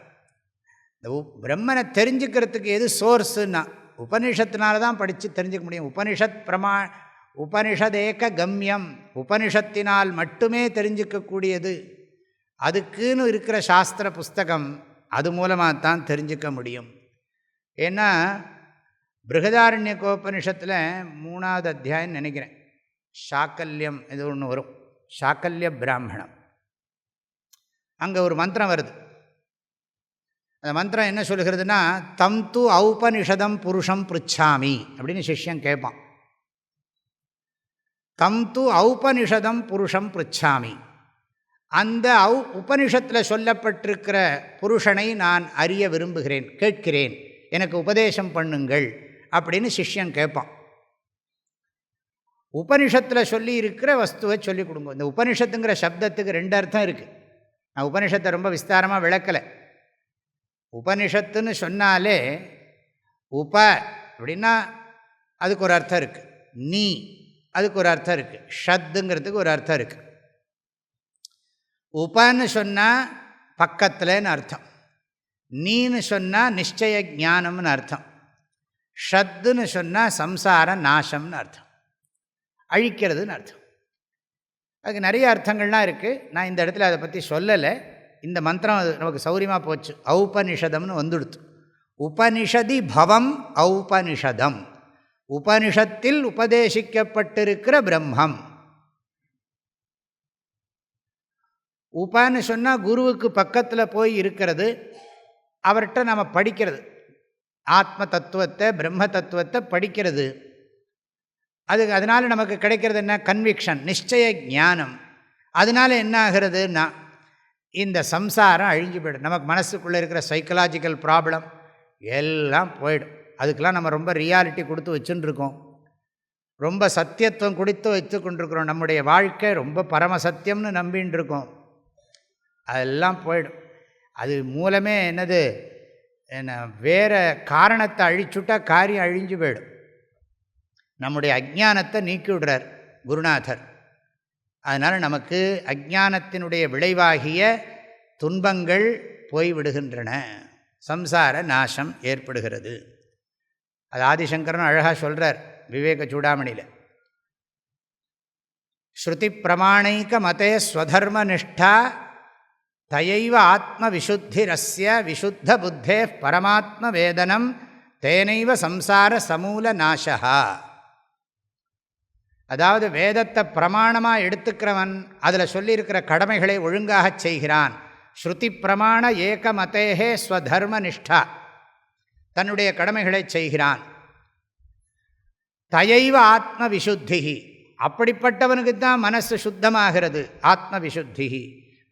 இந்த பிரம்மனை தெரிஞ்சுக்கிறதுக்கு எது சோர்ஸுன்னா உபனிஷத்தினால தான் படித்து தெரிஞ்சுக்க முடியும். உபனிஷதேக கம்யம், உபனிஷத்தினால் மட்டுமே தெரிஞ்சிக்கக்கூடியது. அதுக்குன்னு இருக்கிற சாஸ்திர புஸ்தகம், அது மூலமாக தான் தெரிஞ்சிக்க முடியும். ஏன்னா பிருகதாரண்யகோபனிஷத்தில் 3வது அத்தியாயம் நினைக்கிறேன், சாக்கல்யம் இது ஒன்று வரும், சாக்கல்ய பிராமணம். அங்கே ஒரு மந்திரம் வருது. அந்த மந்திரம் என்ன சொல்லுகிறதுனா, தம் து ஔபனிஷதம் புருஷம் பிருச்சாமி அப்படின்னு சிஷ்யன் கேட்பான். தம் து ஔபனிஷதம் புருஷம் பிருச்சாமி, அந்த உபனிஷத்தில் சொல்லப்பட்டிருக்கிற புருஷனை நான் அறிய விரும்புகிறேன், கேட்கிறேன், எனக்கு உபதேசம் பண்ணுங்கள் அப்படின்னு சிஷ்யன் கேட்பான். உபனிஷத்தில் சொல்லி இருக்கிற வஸ்துவை சொல்லிக் கொடுங்க. இந்த உபனிஷத்துங்கிற சப்தத்துக்கு 2 அர்த்தம் இருக்குது. நான் உபனிஷத்தை ரொம்ப விஸ்தாரமாக விளக்கலை. உபனிஷத்துன்னு சொன்னாலே உப அப்படின்னா அதுக்கு ஒரு அர்த்தம் இருக்குது, நீ அதுக்கு ஒரு அர்த்தம் இருக்குது, ஷத்துங்கிறதுக்கு ஒரு அர்த்தம் இருக்குது. உபன்னு சொன்னால் பக்கத்தில்னு அர்த்தம், நீன்னு சொன்னால் நிச்சய ஞானம்னு அர்த்தம், ஷத்துன்னு சொன்னால் சம்சார நாசம்னு அர்த்தம், அழிக்கிறதுன்னு அர்த்தம். அதுக்கு நிறைய அர்த்தங்கள்லாம் இருக்குது. நான் இந்த இடத்துல அதை பற்றி சொல்லலை. இந்த மந்திரம் அது நமக்கு சௌரியமாக போச்சு. ஔபனிஷதம்னு வந்துடுத்து. உபனிஷதி பவம் ஔபனிஷதம், உபனிஷத்தில் உபதேசிக்கப்பட்டிருக்கிற பிரம்மம். உபன்னு சொன்னால் குருவுக்கு பக்கத்தில் போய் இருக்கிறது, அவர்கிட்ட நம்ம படிக்கிறது, ஆத்ம தத்துவத்தை பிரம்ம தத்துவத்தை படிக்கிறது. அதனால் நமக்கு கிடைக்கிறது என்ன? கன்விக்ஷன், நிச்சய ஞானம். அதனால் என்ன ஆகிறதுனா இந்த சம்சாரம் அழிஞ்சு போய்டும். நமக்கு மனசுக்குள்ளே இருக்கிற சைக்கலாஜிக்கல் ப்ராப்ளம் எல்லாம் போயிடும். அதுக்கெலாம் நம்ம ரொம்ப ரியாலிட்டி கொடுத்து வச்சுன்னு இருக்கோம், ரொம்ப சத்தியத்துவம் கொடுத்து வச்சு கொண்டிருக்கிறோம். நம்முடைய வாழ்க்கை ரொம்ப பரமசத்தியம்னு நம்பின்னு இருக்கோம். அதெல்லாம் போயிடும். அது மூலமே என்னது, என்ன வேறு காரணத்தை அழிச்சுட்டா காரியம் அழிஞ்சு போயிடும். நம்முடைய அஜ்ஞானத்தை நீக்கி விடுறார் குருநாதர். அதனால் நமக்கு அஜ்ஞானத்தினுடைய விளைவாகிய துன்பங்கள் போய்விடுகின்றன, சம்சார நாசம் ஏற்படுகிறது. அது ஆதிசங்கரன் அழகாக சொல்கிறார் விவேக சூடாமணியில். ஸ்ருதி பிரமாணைக மதே ஸ்வதர்ம நிஷ்டா தயைவ ஆத்ம விசுத்திரஸ்ய விசுத்த புத்தே பரமாத்ம வேதனம் தேனைவ சம்சார சமூல நாசா. அதாவது வேதத்தை பிரமாணமாக எடுத்துக்கிறவன் அதில் சொல்லியிருக்கிற கடமைகளை ஒழுங்காக செய்கிறான். ஸ்ருதி பிரமாண ஏக மதேஹே ஸ்வதர்ம நிஷ்டா, தன்னுடைய கடமைகளை செய்கிறான். தயைவ ஆத்ம விசுத்தி, அப்படிப்பட்டவனுக்கு தான் மனசு சுத்தமாகிறது, ஆத்ம விசுத்தி.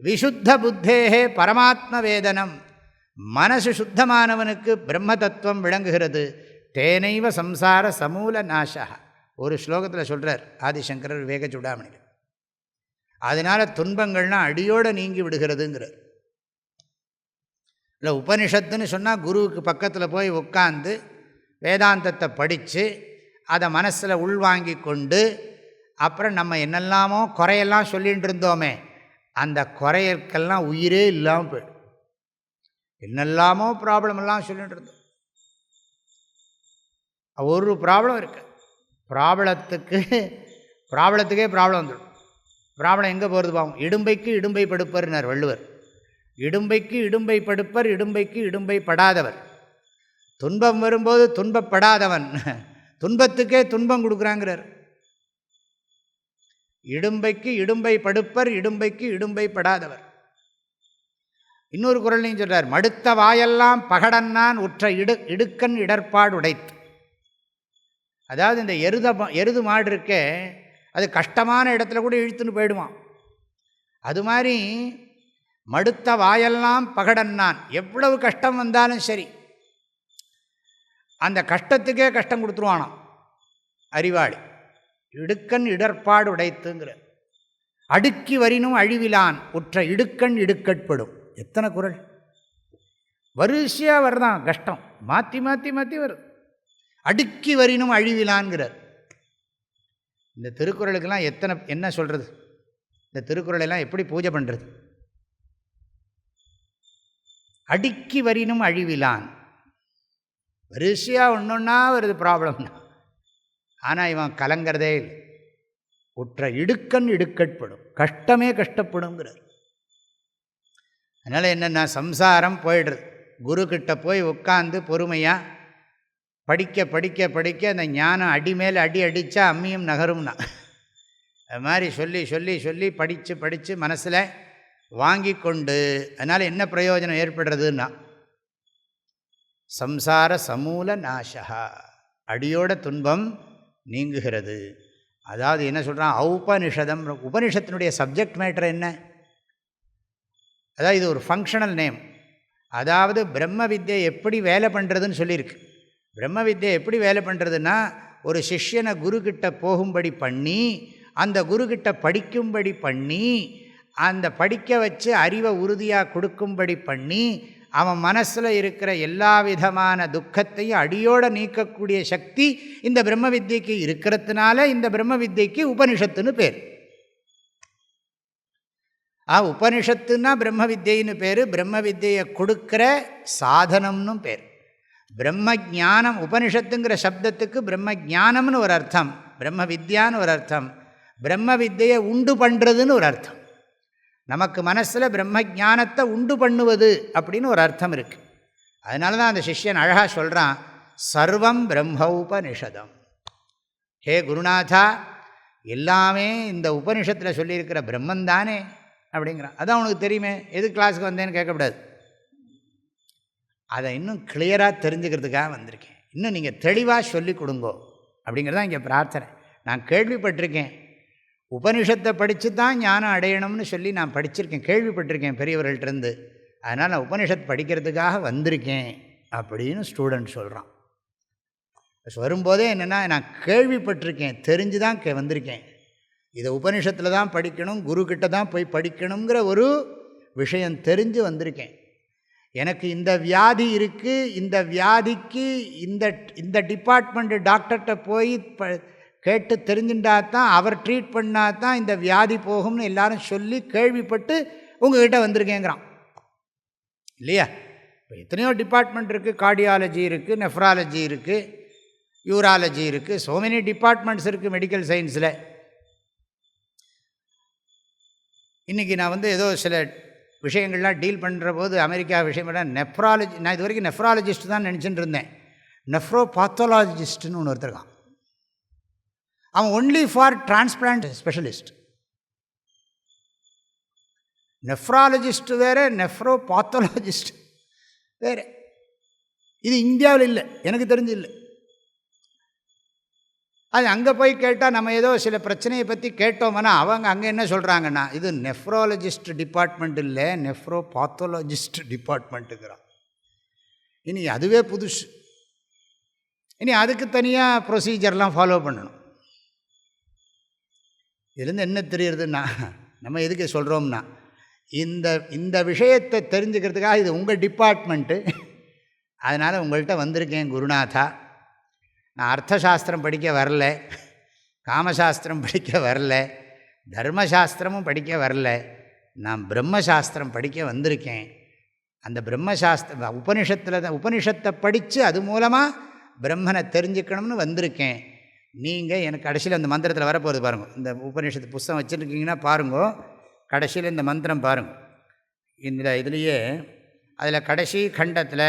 விசுத்த புத்தேஹே பரமாத்ம வேதனம், மனசு சுத்தமானவனுக்கு பிரம்ம தத்துவம் விளங்குகிறது. தேனைவ சம்சார சமூல நாசா. ஒரு ஸ்லோகத்தில் சொல்கிறார் ஆதிசங்கரர் விவேக சூடாமணியில். அதனால் துன்பங்கள்லாம் அடியோடு நீங்கி விடுகிறதுங்கிறார். இல்லை உபனிஷத்துன்னு சொன்னால் குருவுக்கு பக்கத்தில் போய் உட்காந்து வேதாந்தத்தை படித்து அதை மனசில் உள்வாங்கி கொண்டு அப்புறம் நம்ம என்னெல்லாமோ குறையெல்லாம் சொல்லிகிட்டு இருந்தோமே, அந்த குறையற்கெல்லாம் உயிரே இல்லாமல் போயிடும். என்னெல்லாமோ ப்ராப்ளமெல்லாம் சொல்லிகிட்டு இருந்தோம், ஒரு ப்ராப்ளம் இருக்குது. ப்ராப்ளத்துக்கே ப்ராப்ளம் வந்துடும். ப்ராப்ளம் எங்கே போகிறது பாவம்? இடும்பைக்கு இடும்பை படுப்பர்னார் வள்ளுவர். இடும்பைக்கு இடும்பை படுப்பர், இடும்பைக்கு இடும்பை படாதவர். துன்பம் வரும்போது துன்பப்படாதவன் துன்பத்துக்கே துன்பம் கொடுக்குறாங்கிறார். இடும்பைக்கு இடும்பை படுப்பர், இடும்பைக்கு இடும்பை படாதவர். இன்னொரு குறள்லையும் சொல்கிறார், மடுத்த வாயெல்லாம் பகடன்னான் உற்ற இடுக்கண் இடர்பாடு உடைத்து. அதாவது இந்த எருது மாடு இருக்கே, அது கஷ்டமான இடத்துல கூட இழுத்துன்னு போயிடுவான். அது மாதிரி மடுத்த வாயெல்லாம் பகடன்னான், எவ்வளவு கஷ்டம் வந்தாலும் சரி அந்த கஷ்டத்துக்கே கஷ்டம் கொடுத்துருவானாம் அறிவாளி. இடுக்கண் இடர்பாடு உடைத்துங்கிற. அடுக்கி வரினும் அழிவிலான் உற்ற இடுக்கண் இடுக்கட்படும். எத்தனை குறள் வரிசையாக வருதான், கஷ்டம் மாற்றி மாற்றி மாற்றி வருது. அடுக்கி வரினும் அழிவிலான்கிறார். இந்த திருக்குறளுக்கெல்லாம் என்ன சொல்கிறது? இந்த திருக்குறளெல்லாம் எப்படி பூஜை பண்ணுறது? அடுக்கி வரினும் அழிவிலான், வரிசையாக ஒன்றொன்னா வருது ப்ராப்ளம்னா. ஆனால் இவன் கலங்கிறதே இல்லை. உற்ற இடுக்கண் இடுக்கட்படும், கஷ்டமே கஷ்டப்படுங்கிறார். அதனால் என்னென்னா சம்சாரம் போயிடுறது. குருக்கிட்ட போய் உட்காந்து பொறுமையாக படிக்க படிக்க படிக்க அந்த ஞானம் அடி மேலே அடி அடித்தா அம்மியும் நகரும்னா, அது மாதிரி சொல்லி சொல்லி சொல்லி படித்து படித்து மனசில் வாங்கி கொண்டு, அதனால் என்ன பிரயோஜனம் ஏற்படுறதுன்னா சம்சார சமூல நாசா, அடியோட துன்பம் நீங்குகிறது. அதாவது என்ன சொல்கிறான், ஔபனிஷதம். உபனிஷத்தினுடைய சப்ஜெக்ட் மேட்டர் என்ன? அதாவது இது ஒரு ஃபங்க்ஷனல் நேம். அதாவது பிரம்ம வித்யை எப்படி வேலை பண்ணுறதுன்னு சொல்லியிருக்கு. பிரம்ம வித்யை எப்படி வேலை பண்ணுறதுன்னா, ஒரு சிஷ்யனை குருக்கிட்ட போகும்படி பண்ணி, அந்த குருக்கிட்ட படிக்கும்படி பண்ணி, அந்த படிக்க வச்சு அறிவை உறுதியாக கொடுக்கும்படி பண்ணி, அவன் மனசில் இருக்கிற எல்லா விதமான துக்கத்தையும் அடியோடு நீக்கக்கூடிய சக்தி இந்த பிரம்ம வித்யைக்கு இருக்கிறதுனால இந்த பிரம்ம வித்யைக்கு உபனிஷத்துன்னு பேர். உபனிஷத்துன்னா பிரம்ம வித்யின்னு பேர். பிரம்ம வித்யை கொடுக்குற சாதனம்னு பேர். பிரம்ம ஜானம், உபனிஷத்துங்கிற சப்தத்துக்கு பிரம்ம ஜானம்னு ஒரு அர்த்தம், பிரம்ம வித்யான்னு ஒரு அர்த்தம், பிரம்ம வித்யை உண்டு பண்ணுறதுன்னு ஒரு அர்த்தம். நமக்கு மனசில் பிரம்ம ஜானத்தை உண்டு பண்ணுவது அப்படின்னு ஒரு அர்த்தம் இருக்குது. அதனால தான் அந்த சிஷ்யன் அழகாக சொல்கிறான், சர்வம் பிரம்மோபனிஷதம். ஹே குருநாதா, எல்லாமே இந்த உபனிஷத்தில் சொல்லியிருக்கிற பிரம்மந்தானே அப்படிங்கிறான். அதான் உனக்கு தெரியுமே, எது கிளாஸுக்கு வந்தேன்னு கேட்கக்கூடாது. அதை இன்னும் கிளியராக தெரிஞ்சுக்கிறதுக்காக வந்திருக்கேன், இன்னும் நீங்கள் தெளிவாக சொல்லிக் கொடுங்கோ அப்படிங்கிறதான் இங்கே பிரார்த்தனை. நான் கேள்விப்பட்டிருக்கேன், உபனிஷத்தை படித்து தான் ஞானம் அடையணும்னு சொல்லி நான் படிச்சிருக்கேன், கேள்விப்பட்டிருக்கேன் பெரியவர்கள்ட்டேருந்து. அதனால் நான் உபனிஷத் படிக்கிறதுக்காக வந்திருக்கேன் அப்படின்னு ஸ்டூடெண்ட் சொல்கிறான். வரும்போதே என்னென்னா, நான் கேள்விப்பட்டிருக்கேன், தெரிஞ்சு தான் வந்திருக்கேன், இதை உபனிஷத்தில் தான் படிக்கணும், குருக்கிட்ட தான் போய் படிக்கணுங்கிற ஒரு விஷயம் தெரிஞ்சு வந்திருக்கேன். எனக்கு இந்த வியாதி இருக்குது, இந்த வியாதிக்கு இந்த டிபார்ட்மெண்ட்டு டாக்டர்கிட்ட போய் கேட்டு தெரிஞ்சுட்டா தான், அவர் ட்ரீட் பண்ணால் தான் இந்த வியாதி போகும்னு எல்லாரும் சொல்லி கேள்விப்பட்டு உங்கள்கிட்ட வந்திருக்கேங்கிறான் இல்லையா? இப்போ எத்தனையோ டிபார்ட்மெண்ட் இருக்குது, கார்டியாலஜி இருக்குது, நெஃப்ராலஜி இருக்குது, யூராலஜி இருக்குது, ஸோ மெனி டிபார்ட்மெண்ட்ஸ் இருக்குது மெடிக்கல் சயின்ஸில். இன்றைக்கி நான் ஏதோ சில விஷயங்கள்லாம் டீல் பண்ணுற போது அமெரிக்கா விஷயம் நெஃப்ராலஜி, நான் இது வரைக்கும் நெஃப்ராலஜிஸ்ட் தான் நினச்சிட்டு இருந்தேன். நெஃப்ரோபாத்தாலஜிஸ்ட்னு ஒன்று ஒருத்தருக்கான். அவன் only for transplant specialist. Nephrologist வேறு, நெஃப்ரோபாத்தாலஜிஸ்ட் வேறு. இது இந்தியாவில் இல்லை, எனக்கு தெரிஞ்சு இல்லை. அது அங்கே போய் கேட்டால் நம்ம ஏதோ சில பிரச்சனையை பற்றி கேட்டோம்னா அவங்க அங்கே என்ன சொல்கிறாங்கன்னா, இது நெஃப்ராலஜிஸ்ட் டிபார்ட்மெண்ட் இல்லை, நெஃப்ரோபாத்தாலஜிஸ்ட் டிபார்ட்மெண்ட்டுங்கிறான். இனி அதுவே புதுசு. இனி அதுக்கு தனியாக ப்ரொசீஜர்லாம் ஃபாலோ பண்ணணும். இதுலேருந்து என்ன தெரியுறதுன்னா, நம்ம எதுக்கு சொல்கிறோம்னா, இந்த விஷயத்தை தெரிஞ்சுக்கிறதுக்காக இது உங்கள் டிபார்ட்மெண்ட்டு, அதனால் உங்கள்கிட்ட வந்திருக்கேன் குருநாதா. நான் அர்த்தசாஸ்திரம் படிக்க வரல, காமசாஸ்திரம் படிக்க வரல, தர்மசாஸ்திரமும் படிக்க வரல, நான் பிரம்மசாஸ்திரம் படிக்க வந்திருக்கேன். அந்த பிரம்மசாஸ்திர உபனிஷத்தை படித்து அது மூலமாக பிரம்மனை தெரிஞ்சுக்கணும்னு வந்திருக்கேன். நீங்கள் எனக்கு கடைசியில் அந்த மந்திரத்தில் வரப்போகிறது பாருங்கள். இந்த உபனிஷத்து புஸ்தகம் வச்சுருக்கீங்கன்னா பாருங்கோ, கடைசியில் இந்த மந்திரம் பாருங்கள். இந்த இதுலேயே அதில் கடைசி கண்டத்தில்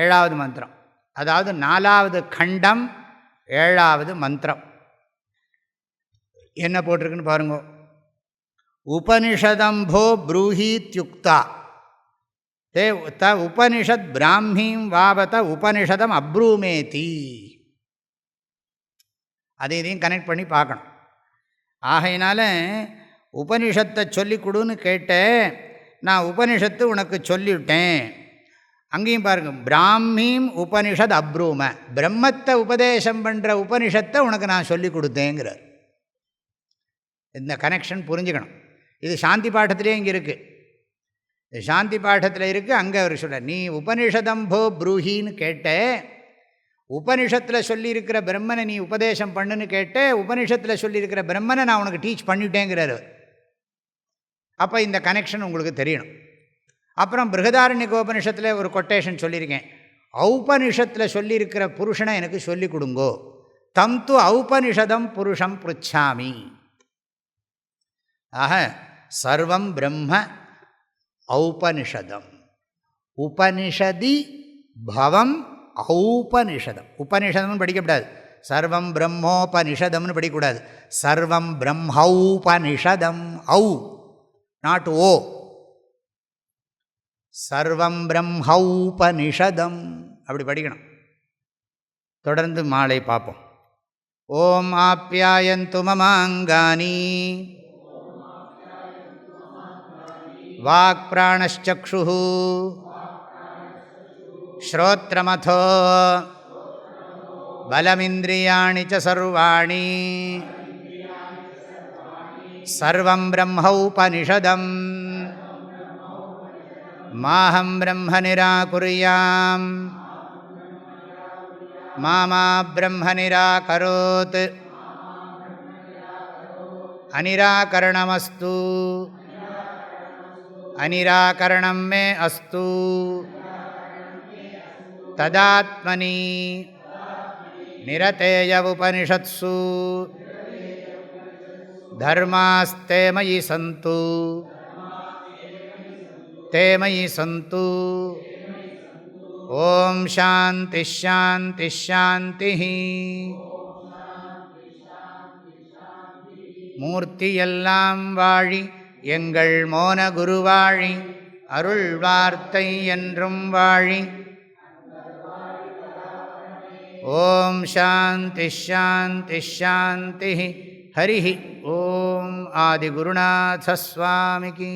7வது மந்திரம், அதாவது 4வது கண்டம் 7வது மந்திரம் என்ன போட்டிருக்குன்னு பாருங்க. உபனிஷதம்போ ப்ரூஹீத்யுக்தா தே உபனிஷத் பிராமீம் வாவத உபனிஷதம் அப்ரூமேதி. அதை இதையும் கனெக்ட் பண்ணி பார்க்கணும். ஆகையினால உபனிஷத்தை சொல்லிக் கொடுன்னு கேட்டேன், நான் உபனிஷத்து உனக்கு சொல்லிவிட்டேன். அங்கேயும் பாருங்கள், பிராமீம் உபனிஷத் அப்ரூம, பிரம்மத்தை உபதேசம் பண்ணுற உபனிஷத்தை உனக்கு நான் சொல்லிக் கொடுத்தேங்கிறார். இந்த கனெக்ஷன் புரிஞ்சுக்கணும். இது சாந்தி பாட்டத்திலே இங்கே இருக்குது, இது சாந்தி பாட்டத்தில் இருக்குது. அங்கே அவர் சொல்கிறார், நீ உபனிஷதம்போ ப்ரூஹின்னு கேட்ட, உபனிஷத்தில் சொல்லியிருக்கிற பிரம்மனை நீ உபதேசம் பண்ணுன்னு கேட்ட, உபனிஷத்தில் சொல்லியிருக்கிற பிரம்மனை நான் உனக்கு டீச் பண்ணிவிட்டேங்கிறார். அப்போ இந்த கனெக்ஷன் உங்களுக்கு தெரியணும். அப்புறம் பிருகதாரண்யக உபனிஷத்தில் ஒரு கொட்டேஷன் சொல்லியிருக்கேன், ஔபனிஷத்தில் சொல்லியிருக்கிற புருஷனை எனக்கு சொல்லிக் கொடுங்கோ. தம் து ஔபனிஷதம் புருஷம் பிருச்சாமி. ஆக சர்வம் பிரம்ம ஔபனிஷதம். உபனிஷதி பவம் ஔபனிஷதம். உபனிஷதம்னு படிக்கக்கூடாது, சர்வம் பிரம்மோபனிஷதம்னு படிக்கக்கூடாது, சர்வம் பிரம்மௌபனிஷதம். ஔ நாட் ஓ. சர்வம் பிரம்மௌபனிஷதம் அப்படி படிக்கணும். தொடர்ந்து மாலை பார்ப்போம். ஓம் ஆப்யாயந்து மமாங்கானி வாக் பிராணச்சக்ஷுः ஸ்ரோத்ரமதோ பலமிந்திரியாணி ச சர்வாணி சர்வம் பிரம்மௌபனிஷதம் மாஹம் பிரம்ம நிராகுர்யாம் மாமா பிரம்ம நிராகரோத் அநிராகரணமஸ்து அநிராகரணம் மே அஸ்து ததாத்மனி நிரதேய உபனிஷத்சு தர்மாஸ்தே மயி சந்து தே மயி சந்து. ஓம் சாந்தி ஷாந்தி ஷாந்தி. மூர்த்தியெல்லாம் வாழி எங்கள் மோன குருவாழி, அருள் வார்த்தை என்றும் வாழி. ஓம் சாந்தி ஷாந்தி ஷாந்தி. ஹரி ஓம். ஆதிகுருநாத ஸ்வாமிகி.